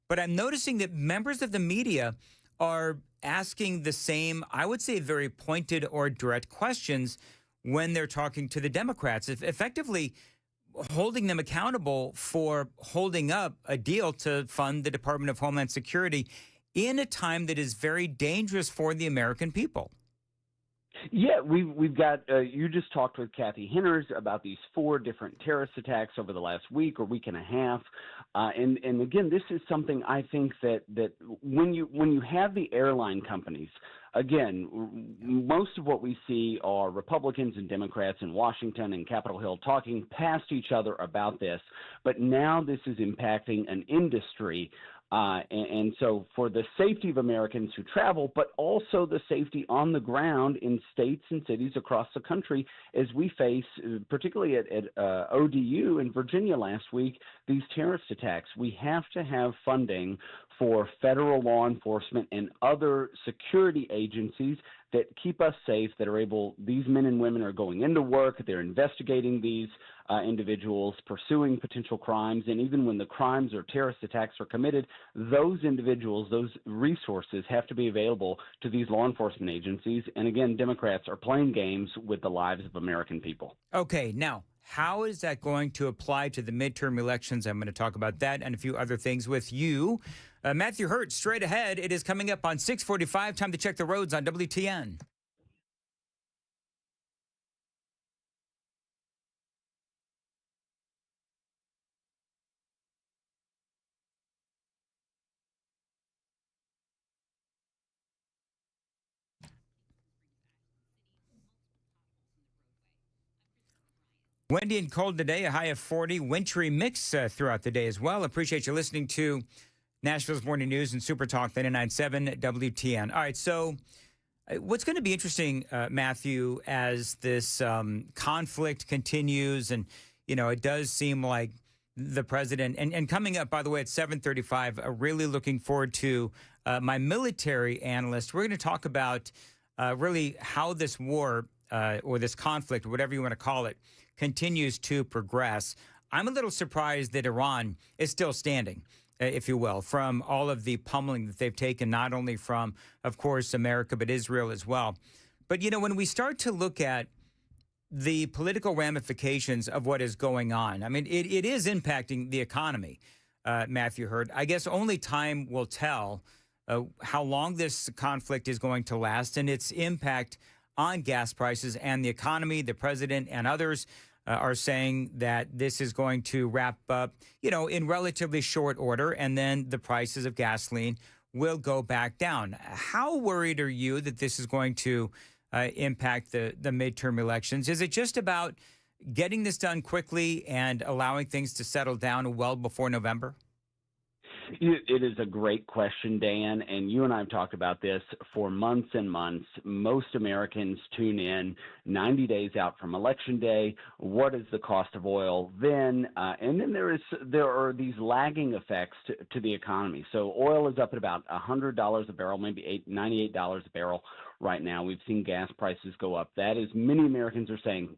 But I'm noticing that members of the media are asking the same, I would say, very pointed or direct questions when they're talking to the Democrats, effectively holding them accountable for holding up a deal to fund the Department of Homeland Security in a time that is very dangerous for the American people. Yeah, we've got, you just talked with Kathy Henners about these 4 different terrorist attacks over the last week or week and a half. And again, this is something I think that when you have the airline companies, again, most of what we see are Republicans and Democrats in Washington and Capitol Hill talking past each other about this. But now this is impacting an industry. And so for the safety of Americans who travel, but also the safety on the ground in states and cities across the country as we face, particularly at ODU in Virginia last week, these terrorist attacks. We have to have funding for federal law enforcement and other security agencies that keep us safe, that are able, these men and women are going into work, they're investigating these individuals, pursuing potential crimes, and even when the crimes or terrorist attacks are committed, those individuals, those resources have to be available to these law enforcement agencies. And again, Democrats are playing games with the lives of American people. Okay, now, how is that going to apply to the midterm elections? I'm going to talk about that and a few other things with you. Matthew Hurt, straight ahead. It is coming up on 6:45. Time to check the roads on WTN. Windy and cold today, a high of 40. Wintry mix throughout the day as well. Appreciate you listening to Nashville's Morning News and Super Talk 99.7 WTN. All right, so what's going to be interesting, Matthew, as this conflict continues, and, you know, it does seem like the president, and coming up, by the way, at 7:35, really looking forward to my military analyst. We're going to talk about really how this war or this conflict, whatever you want to call it, continues to progress. I'm a little surprised that Iran is still standing, if you will, from all of the pummeling that they've taken, not only from, of course, America, but Israel as well. But, you know, when we start to look at the political ramifications of what is going on, I mean, it is impacting the economy, Matthew Hurt. I guess only time will tell how long this conflict is going to last and its impact on gas prices and the economy. The president and others are saying that this is going to wrap up, you know, in relatively short order, and then the prices of gasoline will go back down. How worried are you that this is going to impact the midterm elections? Is it just about getting this done quickly and allowing things to settle down well before November? It is a great question, Dan, and you and I have talked about this for months and months. Most Americans tune in 90 days out from Election Day. What is the cost of oil then? And then there are these lagging effects to the economy. So oil is up at about $100 a barrel, maybe $98 a barrel right now. We've seen gas prices go up. That is, many Americans are saying,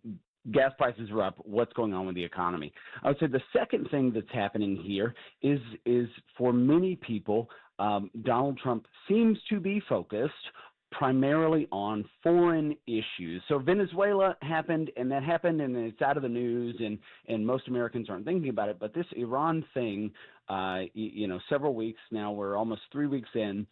gas prices are up. What's going on with the economy? I would say the second thing that's happening here is for many people, Donald Trump seems to be focused primarily on foreign issues. So Venezuela happened, and it's out of the news, and most Americans aren't thinking about it. But this Iran thing, several weeks now, we're almost 3 weeks in.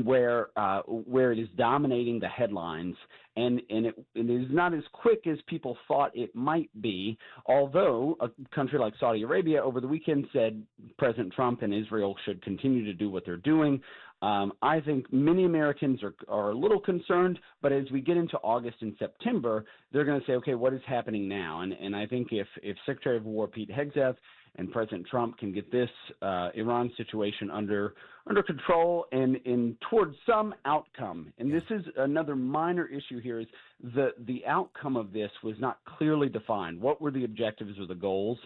where it is dominating the headlines, and it is not as quick as people thought it might be, although a country like Saudi Arabia over the weekend said President Trump and Israel should continue to do what they're doing. I think many Americans are a little concerned, but as we get into August and September, they're going to say, okay, what is happening now? And I think if Secretary of War Pete Hegseth and President Trump can get this Iran situation under control and towards some outcome. And this is another minor issue here, is the outcome of this was not clearly defined. What were the objectives or the goals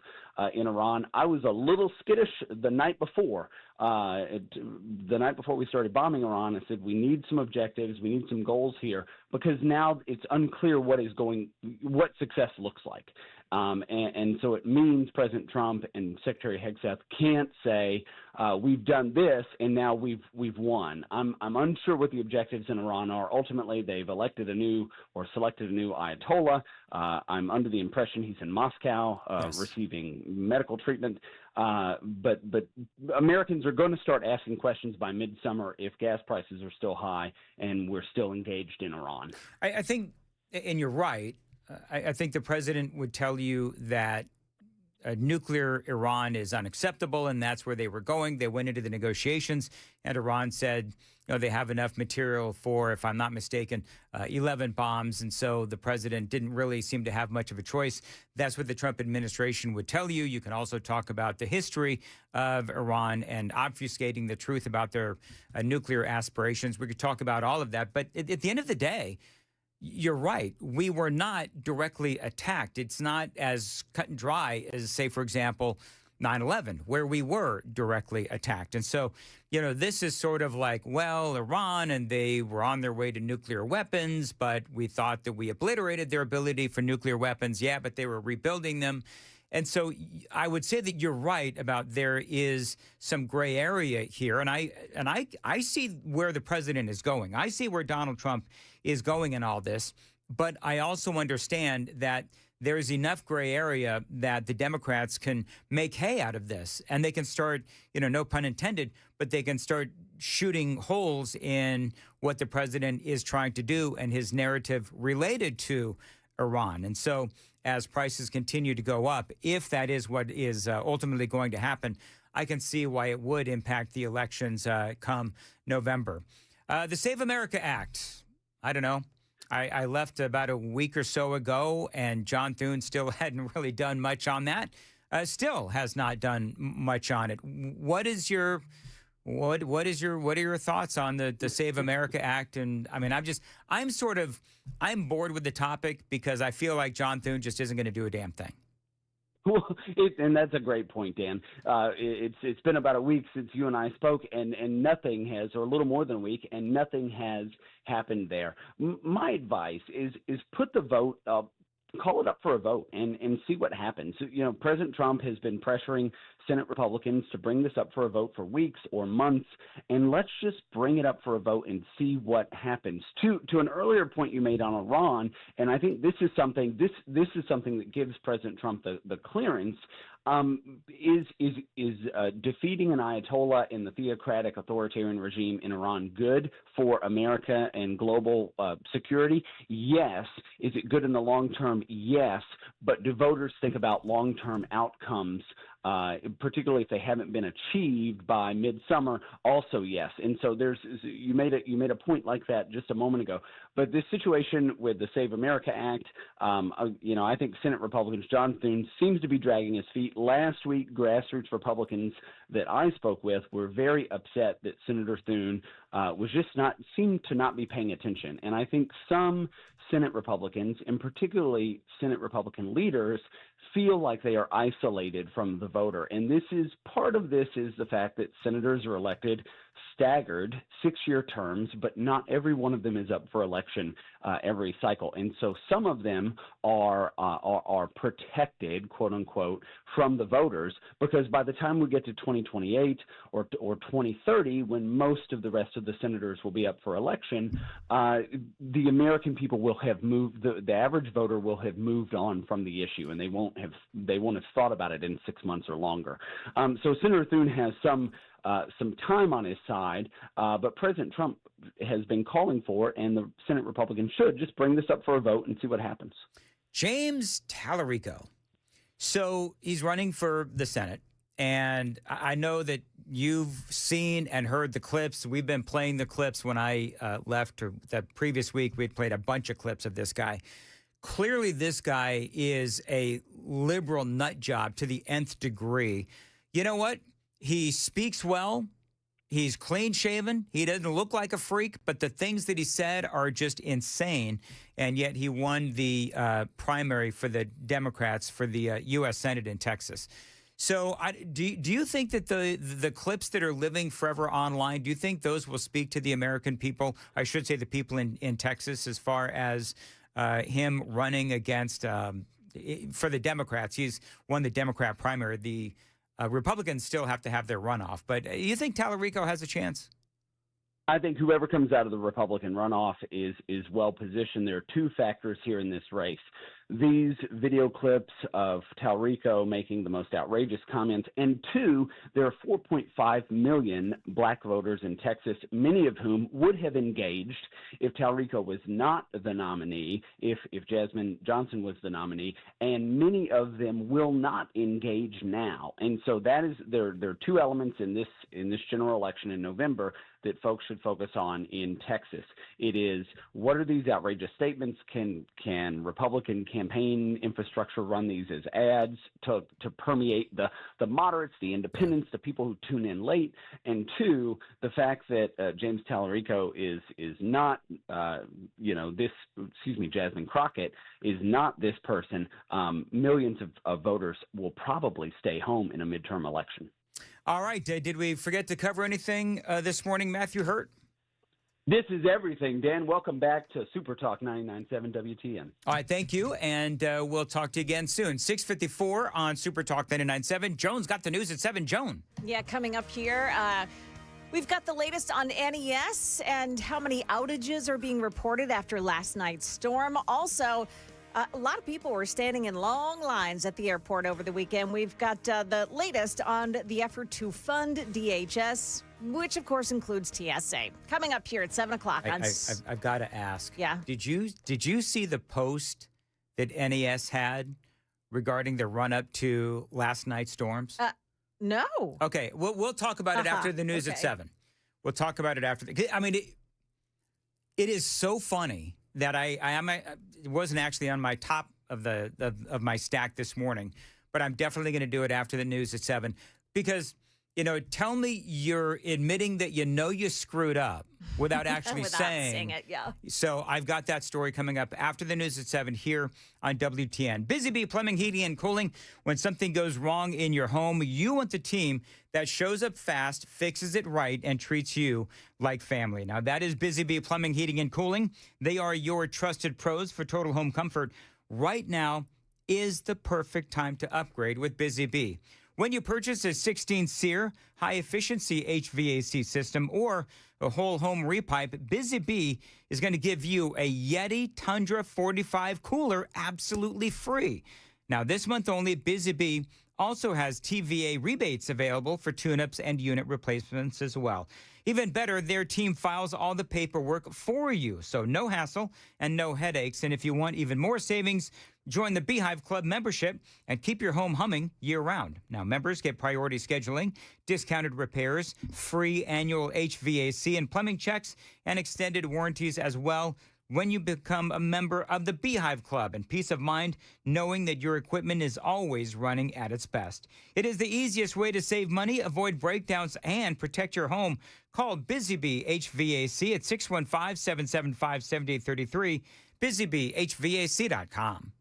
in Iran? I was a little skittish the night before. The night before we started bombing Iran, I said, we need some objectives, we need some goals here, because now it's unclear what success looks like. And so it means President Trump and Secretary Hegseth can't say we've done this and now we've won. I'm unsure what the objectives in Iran are. Ultimately, they've selected a new Ayatollah. I'm under the impression he's in Moscow receiving medical treatment. But Americans are going to start asking questions by midsummer if gas prices are still high and we're still engaged in Iran. I think, and you're right, I think the president would tell you that nuclear Iran is unacceptable, and that's where they were going. They went into the negotiations, and Iran said, they have enough material for, if I'm not mistaken, 11 bombs, and so the president didn't really seem to have much of a choice. That's what the Trump administration would tell you. You can also talk about the history of Iran and obfuscating the truth about their nuclear aspirations. We could talk about all of that, but at the end of the day, you're right. We were not directly attacked. It's not as cut and dry as, say, for example, 9/11, where we were directly attacked. And so, this is sort of like, well, Iran, and they were on their way to nuclear weapons, but we thought that we obliterated their ability for nuclear weapons. Yeah, but they were rebuilding them. And so I would say that you're right about there is some gray area here. And I see where the president is going. I see where Donald Trump is going in all this. But I also understand that there is enough gray area that the Democrats can make hay out of this. And they can start, no pun intended, but they can start shooting holes in what the president is trying to do and his narrative related to Iran. And so as prices continue to go up, if that is what is ultimately going to happen, I can see why it would impact the elections come November. The Save America Act, I don't know. I left about a week or so ago, and John Thune still hadn't really done much on that. Still has not done much on it. What are your thoughts on the Save America Act? And I mean, I'm bored with the topic because I feel like John Thune just isn't going to do a damn thing. Well, and that's a great point, Dan. It's been about a week since you and I spoke, and nothing has, or a little more than a week, and nothing has happened there. My advice is put the vote up. Call it up for a vote and see what happens. President Trump has been pressuring Senate Republicans to bring this up for a vote for weeks or months, and let's just bring it up for a vote and see what happens. To an earlier point you made on Iran, and I think this is something that gives President Trump the clearance. Is defeating an Ayatollah in the theocratic authoritarian regime in Iran good for America and global security? Yes. Is it good in the long term? Yes. But do voters think about long-term outcomes, particularly if they haven't been achieved by midsummer? Also, yes. And so you made a point like that just a moment ago. But this situation with the Save America Act, I think Senate Republicans, John Thune seems to be dragging his feet. Last week, grassroots Republicans that I spoke with were very upset that Senator Thune seemed to not be paying attention. And I think some Senate Republicans, and particularly Senate Republican leaders, feel like they are isolated from the voter. And part of this is the fact that senators are elected staggered 6-year terms, but not every one of them is up for election every cycle. And so some of them are protected, quote unquote, from the voters, because by the time we get to 2028 or 2030, when most of the rest of the senators will be up for election, the American people will have moved, the average voter will have moved on from the issue, and they won't have thought about it in 6 months or longer. So Senator Thune has some some time on his side. But President Trump has been calling for, and the Senate Republicans should just bring this up for a vote and see what happens. James Tallarico. So he's running for the Senate. And I know that you've seen and heard the clips. We've been playing the clips when I left, or the previous week, we'd played a bunch of clips of this guy. Clearly, this guy is a liberal nut job to the nth degree. You know what? He speaks well. He's clean shaven. He doesn't look like a freak, but the things that he said are just insane. And yet he won the primary for the Democrats for the U.S. Senate in Texas. So do you think that the clips that are living forever online, do you think those will speak to the American people? I should say the people in Texas, as far as him running against for the Democrats. He's won the Democrat primary. The Republicans still have to have their runoff. But you think Tallarico has a chance? I think whoever comes out of the Republican runoff is well positioned. There are two factors here in this race. These video clips of Tallarico making the most outrageous comments, and two, there are 4.5 million black voters in Texas, many of whom would have engaged if Tallarico was not the nominee, if Jasmine Johnson was the nominee, and many of them will not engage now. And so that is there are two elements in this general election in November that folks should focus on in Texas. It is, what are these outrageous statements? Can Republican campaign infrastructure run these as ads to permeate the moderates, the independents, the people who tune in late? And two, the fact that James Tallarico is not, Jasmine Crockett is not this person. Millions of voters will probably stay home in a midterm election. All right. Did we forget to cover anything this morning, Matthew Hurt? This is everything, Dan. Welcome back to Super Talk 99.7 WTN. All right, thank you, and we'll talk to you again soon. 6:54 on Super Talk 99.7. Joan's got the news at 7. Joan. Yeah, coming up here, we've got the latest on NES and how many outages are being reported after last night's storm. Also, a lot of people were standing in long lines at the airport over the weekend. We've got the latest on the effort to fund DHS, which, of course, includes TSA. Coming up here at 7 o'clock. I've got to ask. Yeah. Did you see the post that NES had regarding the run-up to last night's storms? No. Okay, we'll talk about it after the news at Okay. 7. We'll talk about it after. I mean, it is so funny that it wasn't actually on my top of my stack this morning, but I'm definitely going to do it after the news at 7 because, tell me you're admitting that you screwed up without actually Without saying it, yeah. So I've got that story coming up after the news at 7 here on WTN. Busy Bee Plumbing, Heating, and Cooling. When something goes wrong in your home, you want the team that shows up fast, fixes it right, and treats you like family. Now, that is Busy Bee Plumbing, Heating, and Cooling. They are your trusted pros for total home comfort. Right now is the perfect time to upgrade with Busy Bee. When you purchase a 16 SEER high-efficiency HVAC system or a whole home repipe, Busy Bee is going to give you a Yeti Tundra 45 cooler absolutely free. Now, this month only, Busy Bee also has TVA rebates available for tune-ups and unit replacements as well. Even better, their team files all the paperwork for you, so no hassle and no headaches. And if you want even more savings, join the Beehive Club membership and keep your home humming year-round. Now, members get priority scheduling, discounted repairs, free annual HVAC and plumbing checks, and extended warranties as well when you become a member of the Beehive Club, and peace of mind knowing that your equipment is always running at its best. It is the easiest way to save money, avoid breakdowns, and protect your home. Call Busy Bee HVAC at 615-775-7833, busybeehvac.com.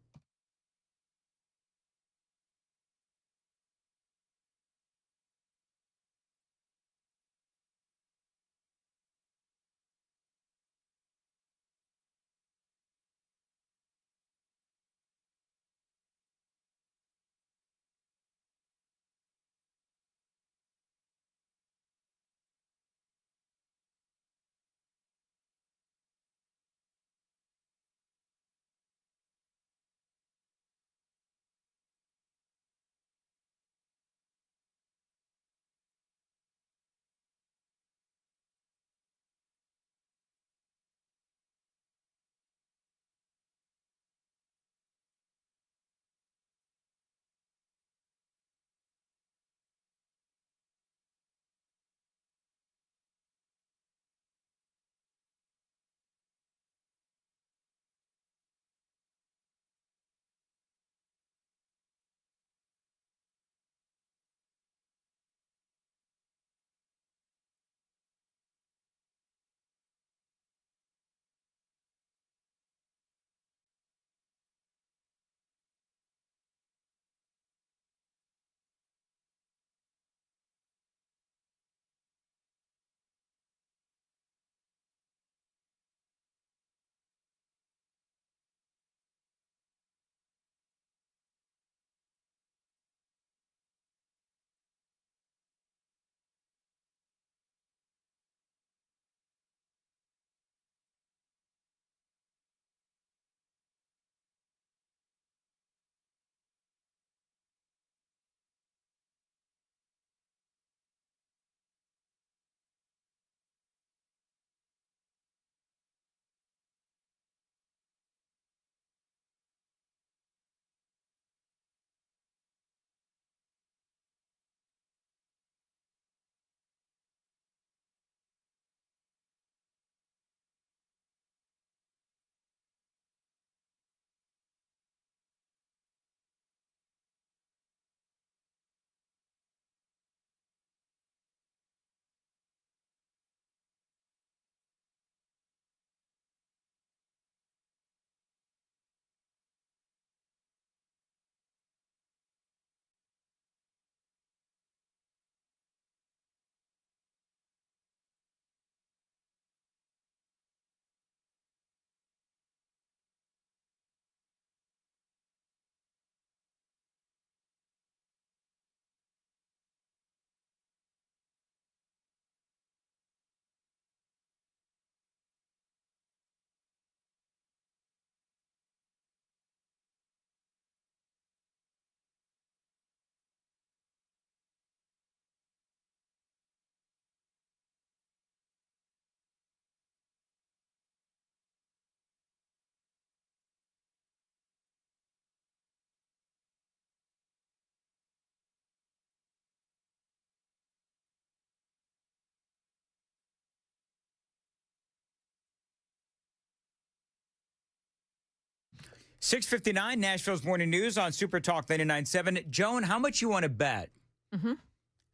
6:59, Nashville's Morning News on Super Talk 99.7. Joan, how much you want to bet?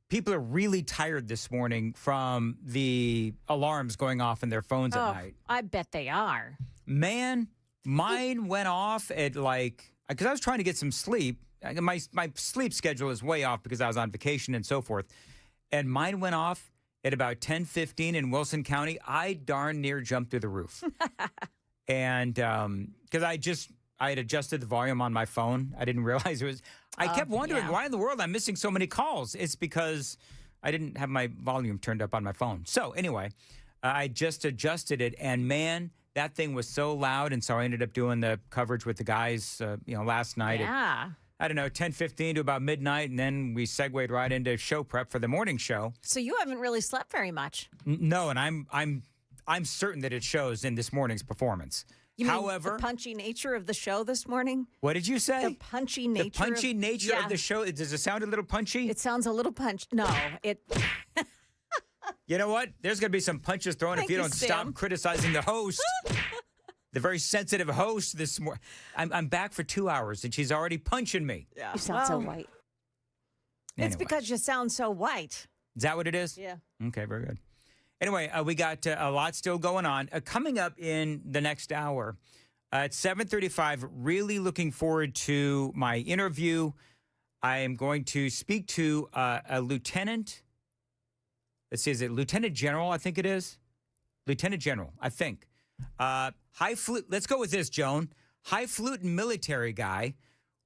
People are really tired this morning from the alarms going off in their phones at night. I bet they are. Man, mine went off at because I was trying to get some sleep. My sleep schedule is way off because I was on vacation and so forth. And mine went off at about 10:15 in Wilson County. I darn near jumped through the roof. And because I had adjusted the volume on my phone. I didn't realize it was. I kept wondering why in the world I'm missing so many calls. It's because I didn't have my volume turned up on my phone. So anyway, I just adjusted it, and man, that thing was so loud. And so I ended up doing the coverage with the guys, last night. Yeah. At, I don't know, 10:15 to about midnight, and then we segued right into show prep for the morning show. So you haven't really slept very much. No, and I'm certain that it shows in this morning's performance. However, the punchy nature of the show this morning? What did you say? The punchy nature. The punchy nature of the show. Does it sound a little punchy? It sounds a little No, it. You know what? There's going to be some punches thrown if you don't stop criticizing the host. The very sensitive host this morning. I'm back for 2 hours, and she's already punching me. Yeah. You sound so white. It's because you sound so white. Is that what it is? Yeah. Okay, very good. Anyway, we got a lot still going on. Coming up in the next hour at 7:35, really looking forward to my interview. I am going to speak to a lieutenant. Let's see, is it Lieutenant General? I think it is. Lieutenant General, I think. Let's go with this, Joan. Highfalutin military guy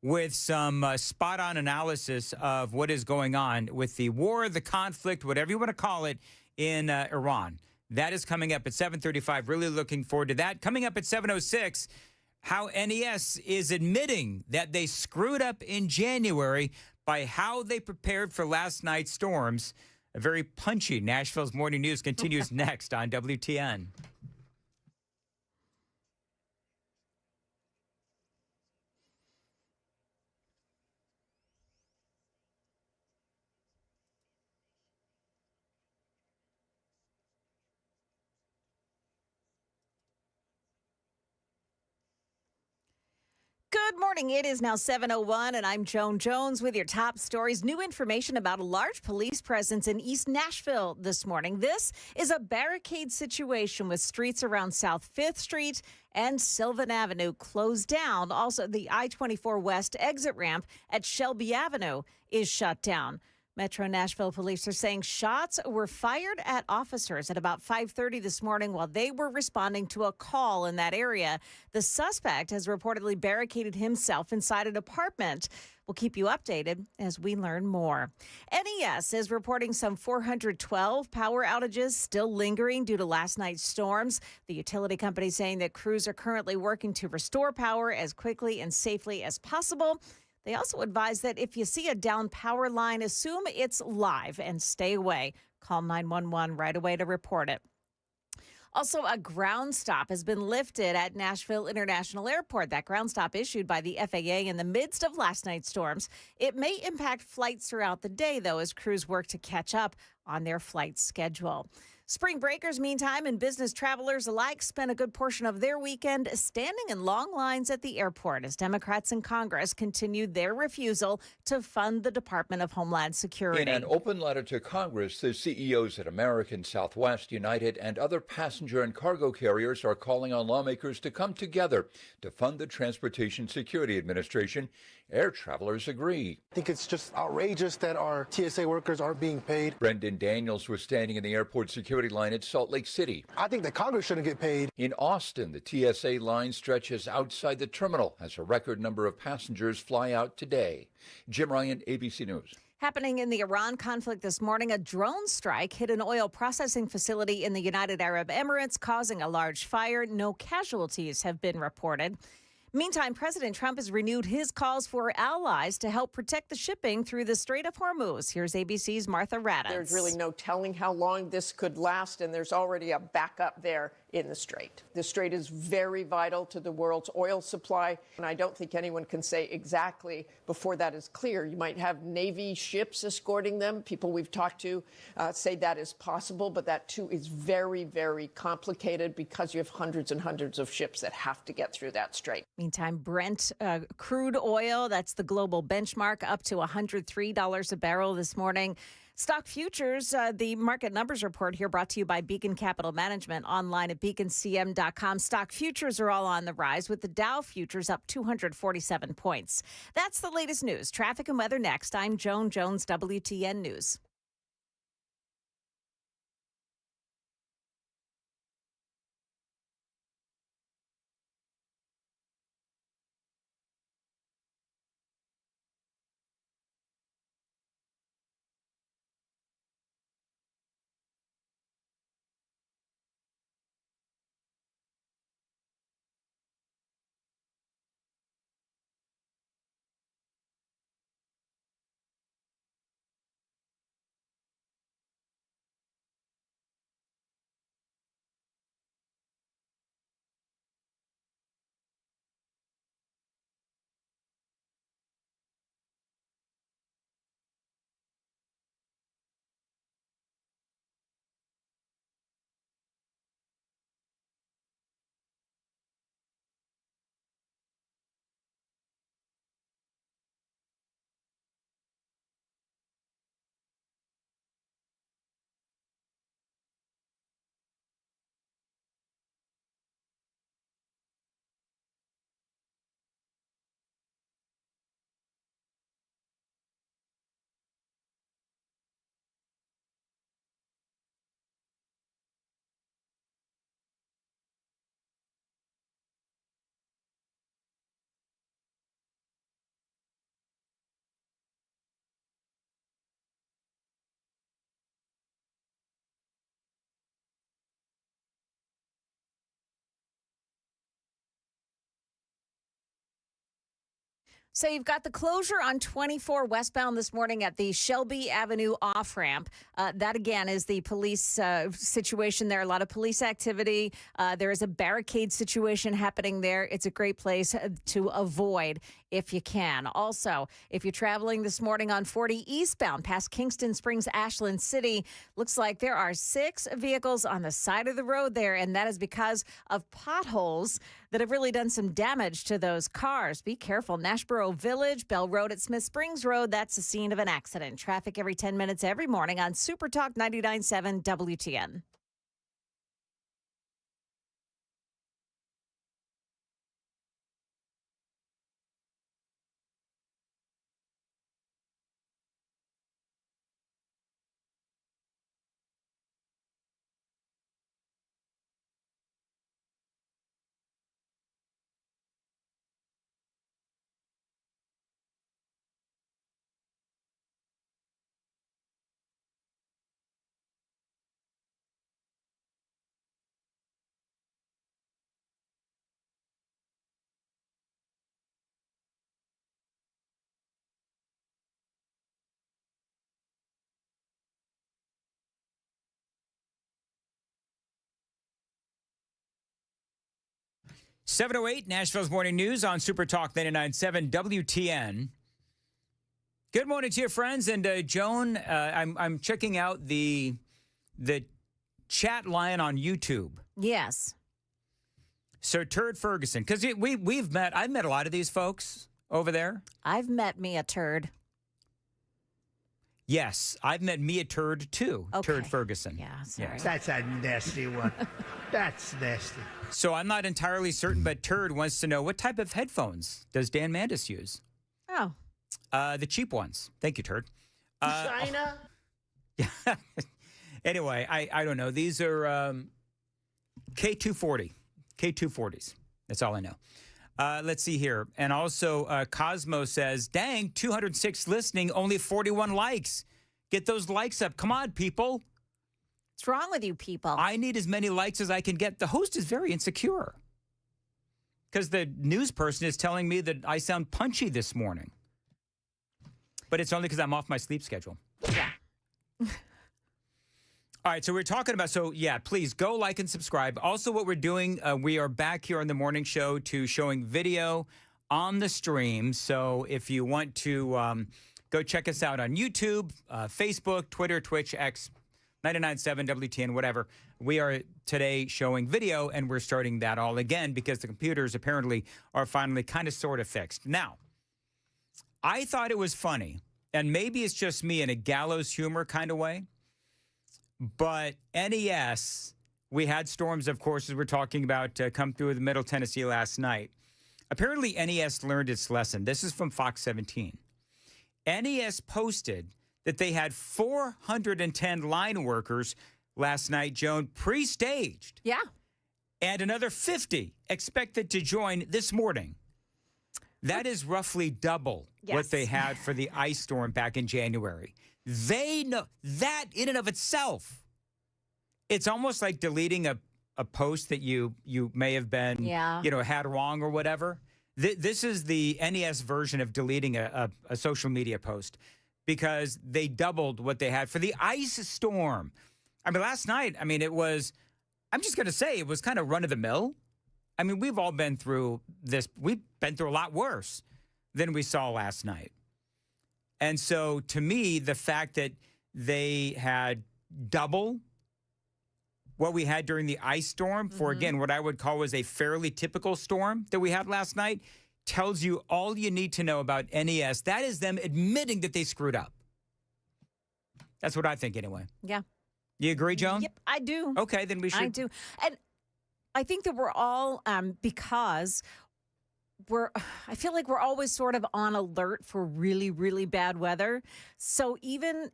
with some spot-on analysis of what is going on with the war, the conflict, whatever you want to call it, in Iran. That is coming up at 7:35. Really looking forward to that. Coming up at 7:06, how NES is admitting that they screwed up in January by how they prepared for last night's storms. A very punchy Nashville's Morning News continues next on WTN. Good morning. It is now 7:01, and I'm Joan Jones with your top stories. New information about a large police presence in East Nashville this morning. This is a barricade situation with streets around South 5th Street and Sylvan Avenue closed down. Also, the I-24 West exit ramp at Shelby Avenue is shut down. Metro Nashville police are saying shots were fired at officers at about 5:30 this morning while they were responding to a call in that area. The suspect has reportedly barricaded himself inside an apartment. We'll keep you updated as we learn more. NES is reporting some 412 power outages still lingering due to last night's storms. The utility company saying that crews are currently working to restore power as quickly and safely as possible. They also advise that if you see a down power line, assume it's live and stay away. Call 911 right away to report it. Also, a ground stop has been lifted at Nashville International Airport. That ground stop issued by the FAA in the midst of last night's storms. It may impact flights throughout the day, though, as crews work to catch up on their flight schedule. Spring breakers, meantime, and business travelers alike spent a good portion of their weekend standing in long lines at the airport as Democrats in Congress continued their refusal to fund the Department of Homeland Security. In an open letter to Congress, the CEOs at American, Southwest, United, and other passenger and cargo carriers are calling on lawmakers to come together to fund the Transportation Security Administration. Air travelers agree. I think it's just outrageous that our TSA workers aren't being paid. Brendan Daniels was standing in the airport security line at Salt Lake City. I think that Congress shouldn't get paid. In Austin, the TSA line stretches outside the terminal as a record number of passengers fly out today. Jim Ryan, ABC News. Happening in the Iran conflict this morning, a drone strike hit an oil processing facility in the United Arab Emirates, causing a large fire. No casualties have been reported. Meantime, President Trump has renewed his calls for allies to help protect the shipping through the Strait of Hormuz. Here's ABC's Martha Raddatz. There's really no telling how long this could last, and there's already a backup there in the strait. The strait is very vital to the world's oil supply, and I don't think anyone can say exactly before that is clear. You might have Navy ships escorting them. People we've talked to say that is possible, but that too is very, very complicated because you have hundreds and hundreds of ships that have to get through that strait. Meantime, Brent crude oil, that's the global benchmark, up to $103 a barrel this morning. Stock futures, the market numbers report here brought to you by Beacon Capital Management online at beaconcm.com. Stock futures are all on the rise with the Dow futures up 247 points. That's the latest news. Traffic and weather next. I'm Joan Jones, WTN News. So you've got the closure on 24 westbound this morning at the Shelby Avenue off-ramp. That, again, is the police situation there. A lot of police activity. There is a barricade situation happening there. It's a great place to avoid if you can. Also, if you're traveling this morning on 40 eastbound past Kingston Springs, Ashland City, looks like there are 6 vehicles on the side of the road there, and that is because of potholes that have really done some damage to those cars. Be careful. Nashboro Village, Bell Road at Smith Springs Road, that's the scene of an accident. Traffic every 10 minutes every morning on Super Talk 99.7 WTN. .708 Nashville's Morning News on Super Talk 99.7 WTN. Good morning to you, friends. And Joan, I'm checking out the chat line on YouTube. Yes. Sir Turd Ferguson, because I've met a lot of these folks over there. I've met me a turd. Yes, I've met me a turd too. Okay. Turd Ferguson. Yeah, sorry. Yes. That's a nasty one. That's nasty. So I'm not entirely certain, but Turd wants to know what type of headphones does Dan Mandis use? Oh. The cheap ones. Thank you, Turd. China? Anyway, I don't know. These are K240s. That's all I know. Let's see here. And also, Cosmo says, dang, 206 listening, only 41 likes. Get those likes up. Come on, people. What's wrong with you people? I need as many likes as I can get. The host is very insecure because the news person is telling me that I sound punchy this morning. But it's only because I'm off my sleep schedule. Yeah. All right, so we're talking about, please go like and subscribe. Also, what we're doing, we are back here on the morning show to showing video on the stream. So if you want to go check us out on YouTube, Facebook, Twitter, Twitch, X, 99.7, WTN, whatever. We are today showing video, and we're starting that all again because the computers apparently are finally kind of sort of fixed. Now, I thought it was funny, and maybe it's just me in a gallows humor kind of way, but NES, we had storms, of course, as we're talking about, come through the Middle Tennessee last night. Apparently, NES learned its lesson. This is from Fox 17. NES posted that they had 410 line workers last night, Joan, pre-staged. Yeah. And another 50 expected to join this morning. That is roughly double what they had for the ice storm back in January. They know that in and of itself. It's almost like deleting a post that you may have been, had wrong or whatever. This is the NES version of deleting a social media post because they doubled what they had for the ice storm. I mean, last night, it was, I'm just going to say, it was kind of run of the mill. I mean, we've all been through this. We've been through a lot worse than we saw last night. And so to me, the fact that they had double what we had during the ice storm for, again, what I would call was a fairly typical storm that we had last night, tells you all you need to know about NES. That is them admitting that they screwed up. That's what I think anyway. Yeah. You agree, Joan? Yep, I do. Okay, then we should. I do. And I think that we're all, because I feel like we're always sort of on alert for really, really bad weather. So even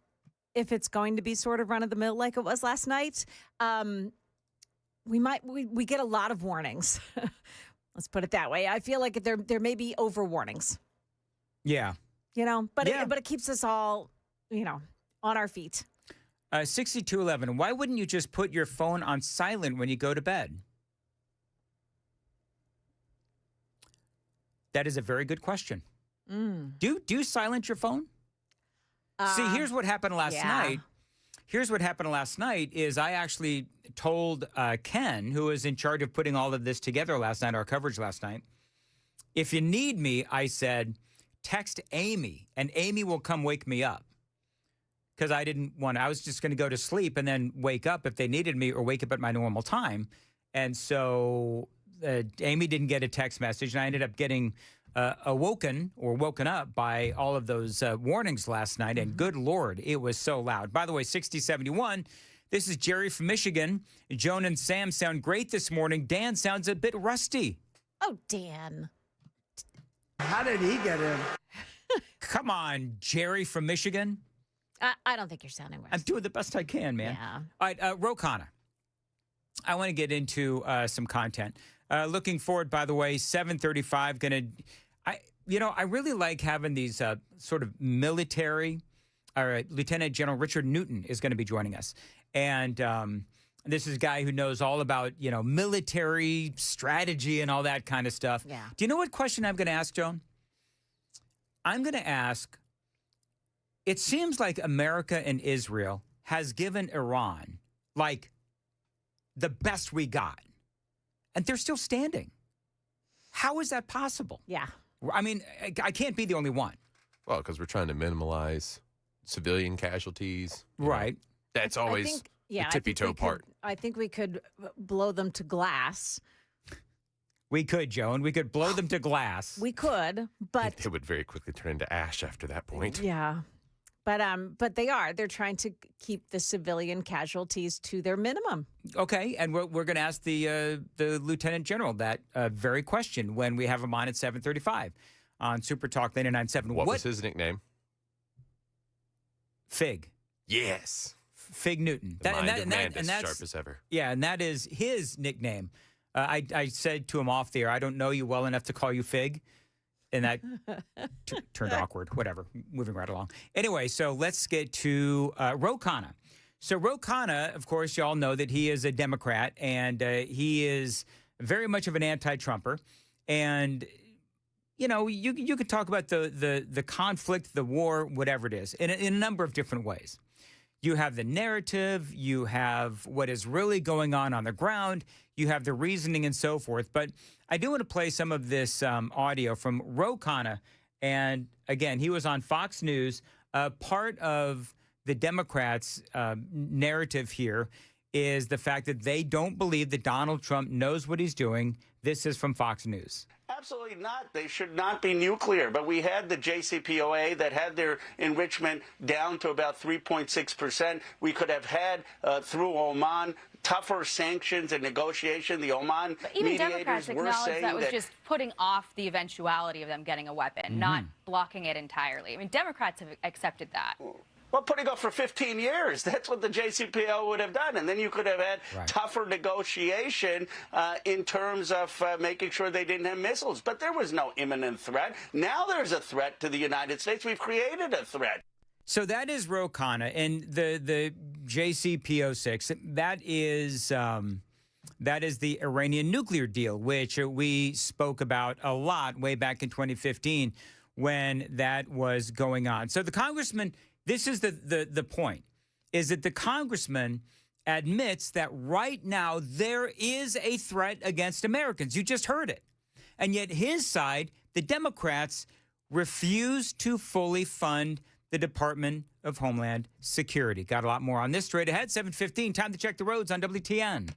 if it's going to be sort of run of the mill like it was last night, we get a lot of warnings. Let's put it that way. I feel like there may be over warnings. Yeah. But it keeps us all, on our feet. 6211, why wouldn't you just put your phone on silent when you go to bed? That is a very good question. Do you silence your phone? See, here's what happened last night. Here's what happened last night is I actually told Ken, who was in charge of putting all of this together last night, our coverage last night, if you need me, I said, text Amy, and Amy will come wake me up. Because I was just going to go to sleep and then wake up if they needed me or wake up at my normal time. And so Amy didn't get a text message, and I ended up getting woken up by all of those warnings last night. And good Lord, it was so loud. By the way, 6071, this is Jerry from Michigan. Joan and Sam sound great this morning. Dan sounds a bit rusty. Oh, Dan. How did he get in? Come on, Jerry from Michigan. I don't think you're sounding rusty. I'm doing the best I can, man. Yeah. All right, Rokana. I want to get into some content. Looking forward, by the way, 7:35. I really like having these sort of military. Lieutenant General Richard Newton is going to be joining us, and this is a guy who knows all about military strategy and all that kind of stuff. Yeah. Do you know what question I'm going to ask, Joan? I'm going to ask. It seems like America and Israel has given Iran like the best we got, and they're still standing. How is that possible? Yeah. I mean, I can't be the only one. Well, because we're trying to minimize civilian casualties. Right. That's always the tippy-toe part. I think we could blow them to glass. We could, Joan. We could blow them to glass. We could, but It would very quickly turn into ash after that point. yeah. But they're trying to keep the civilian casualties to their minimum. Okay, and we're going to ask the Lieutenant General that very question when we have him on at 7:35 on Super Talk 99.7. What was his nickname? Fig. Yes. Fig Newton. That's sharp as ever. Yeah, and that is his nickname. I said to him off the air, I don't know you well enough to call you Fig. And that turned awkward. Whatever. Moving right along. Anyway, so let's get to Rokana. So Rokana, of course, y'all know that he is a Democrat, and he is very much of an anti-Trumper. And, you could talk about the conflict, the war, whatever it is, in a number of different ways. You have the narrative, you have what is really going on the ground, you have the reasoning and so forth. But I do want to play some of this audio from Ro Khanna. And again, he was on Fox News. Part of the Democrats' narrative here is the fact that they don't believe that Donald Trump knows what he's doing. This is from Fox News. Absolutely not. They should not be nuclear. But we had the JCPOA that had their enrichment down to about 3.6%. We could have had, through Oman, tougher sanctions and negotiation. The Oman but even mediators Democrats were acknowledged saying that was just putting off the eventuality of them getting a weapon, not blocking it entirely. I mean, Democrats have accepted that. Well, putting off for 15 years. That's what the JCPOA would have done. And then you could have had tougher negotiation in terms of making sure they didn't have missiles. But there was no imminent threat. Now there's a threat to the United States. We've created a threat. So that is Ro Khanna, and the JCPOA, that is the Iranian nuclear deal, which we spoke about a lot way back in 2015 when that was going on. So the congressman, this is the point, is that the congressman admits that right now there is a threat against Americans. You just heard it. And yet his side, the Democrats, refuse to fully fund the Department of Homeland Security. Got a lot more on this straight ahead. 7:15, time to check the roads on WTN.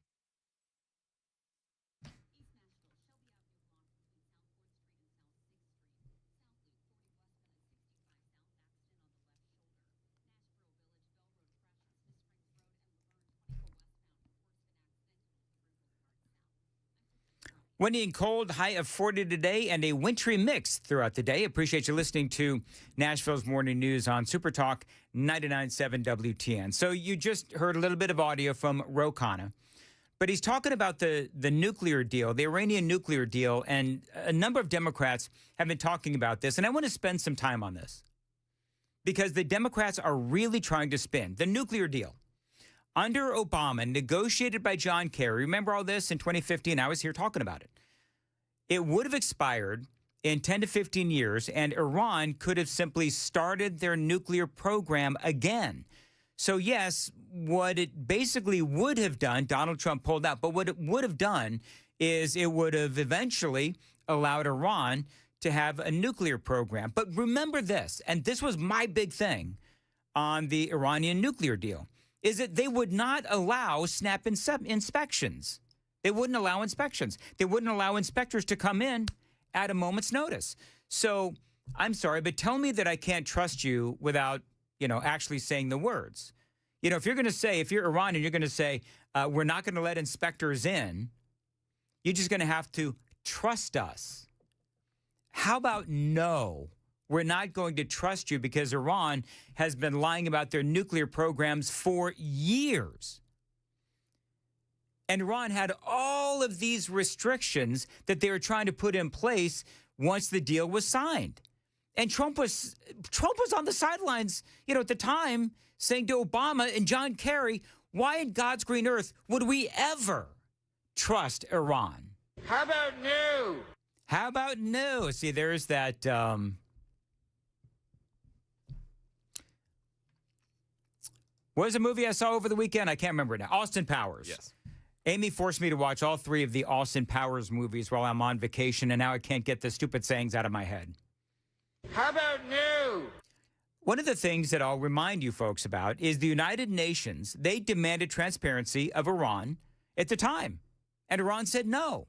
Windy and cold, high of 40 today, and a wintry mix throughout the day. Appreciate you listening to Nashville's Morning News on Super Talk 99.7 WTN. So you just heard a little bit of audio from Ro Khanna, but he's talking about the nuclear deal, the Iranian nuclear deal, and a number of Democrats have been talking about this, and I want to spend some time on this because the Democrats are really trying to spin the nuclear deal. Under Obama, negotiated by John Kerry, remember all this in 2015? I was here talking about it. It would have expired in 10 to 15 years, and Iran could have simply started their nuclear program again. So, yes, what it basically would have done, Donald Trump pulled out, but what it would have done is it would have eventually allowed Iran to have a nuclear program. But remember this, and this was my big thing on the Iranian nuclear deal, is that they would not allow snap inspections. They wouldn't allow inspections. They wouldn't allow inspectors to come in at a moment's notice. So I'm sorry, but tell me that I can't trust you without, actually saying the words. If you're going to say, if you're Iran and you're going to say, we're not going to let inspectors in, you're just going to have to trust us. How about no? We're not going to trust you because Iran has been lying about their nuclear programs for years. And Iran had all of these restrictions that they were trying to put in place once the deal was signed. And Trump was on the sidelines, at the time, saying to Obama and John Kerry, why in God's green earth would we ever trust Iran? How about no? How about no? See, there's that... What was a movie I saw over the weekend? I can't remember it now. Austin Powers. Yes. Amy forced me to watch all 3 of the Austin Powers movies while I'm on vacation, and now I can't get the stupid sayings out of my head. How about no? One of the things that I'll remind you folks about is the United Nations. They demanded transparency of Iran at the time, and Iran said no.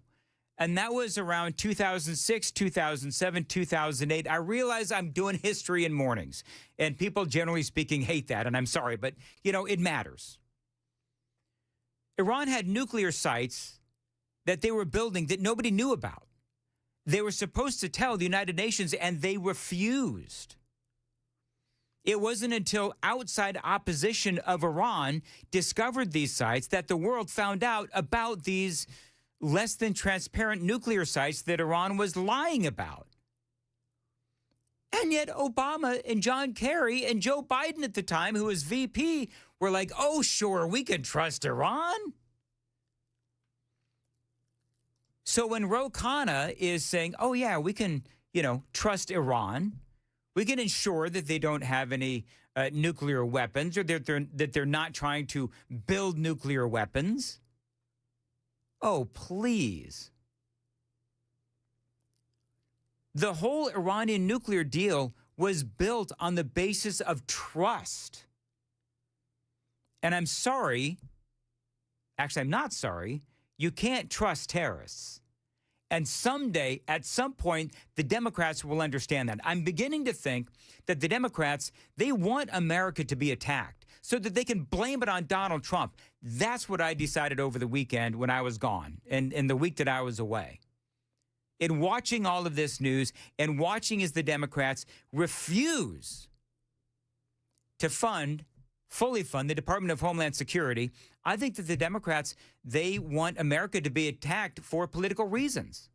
And that was around 2006, 2007, 2008. I realize I'm doing history in mornings, and people, generally speaking, hate that, and I'm sorry, but, it matters. Iran had nuclear sites that they were building that nobody knew about. They were supposed to tell the United Nations, and they refused. It wasn't until outside opposition of Iran discovered these sites that the world found out about these less than transparent nuclear sites that Iran was lying about. And yet Obama and John Kerry and Joe Biden at the time, who was VP, were like, oh, sure, we can trust Iran. So when Ro Khanna is saying, oh, yeah, we can, trust Iran, we can ensure that they don't have any nuclear weapons, or that they're not trying to build nuclear weapons. Oh, please. The whole Iranian nuclear deal was built on the basis of trust. And I'm sorry, actually, I'm not sorry, you can't trust terrorists. And someday, at some point, the Democrats will understand that. I'm beginning to think that the Democrats, they want America to be attacked so that they can blame it on Donald Trump. That's what I decided over the weekend when I was gone and the week that I was away. In watching all of this news and watching as the Democrats refuse to fully fund the Department of Homeland Security, I think that the Democrats, they want America to be attacked for political reasons.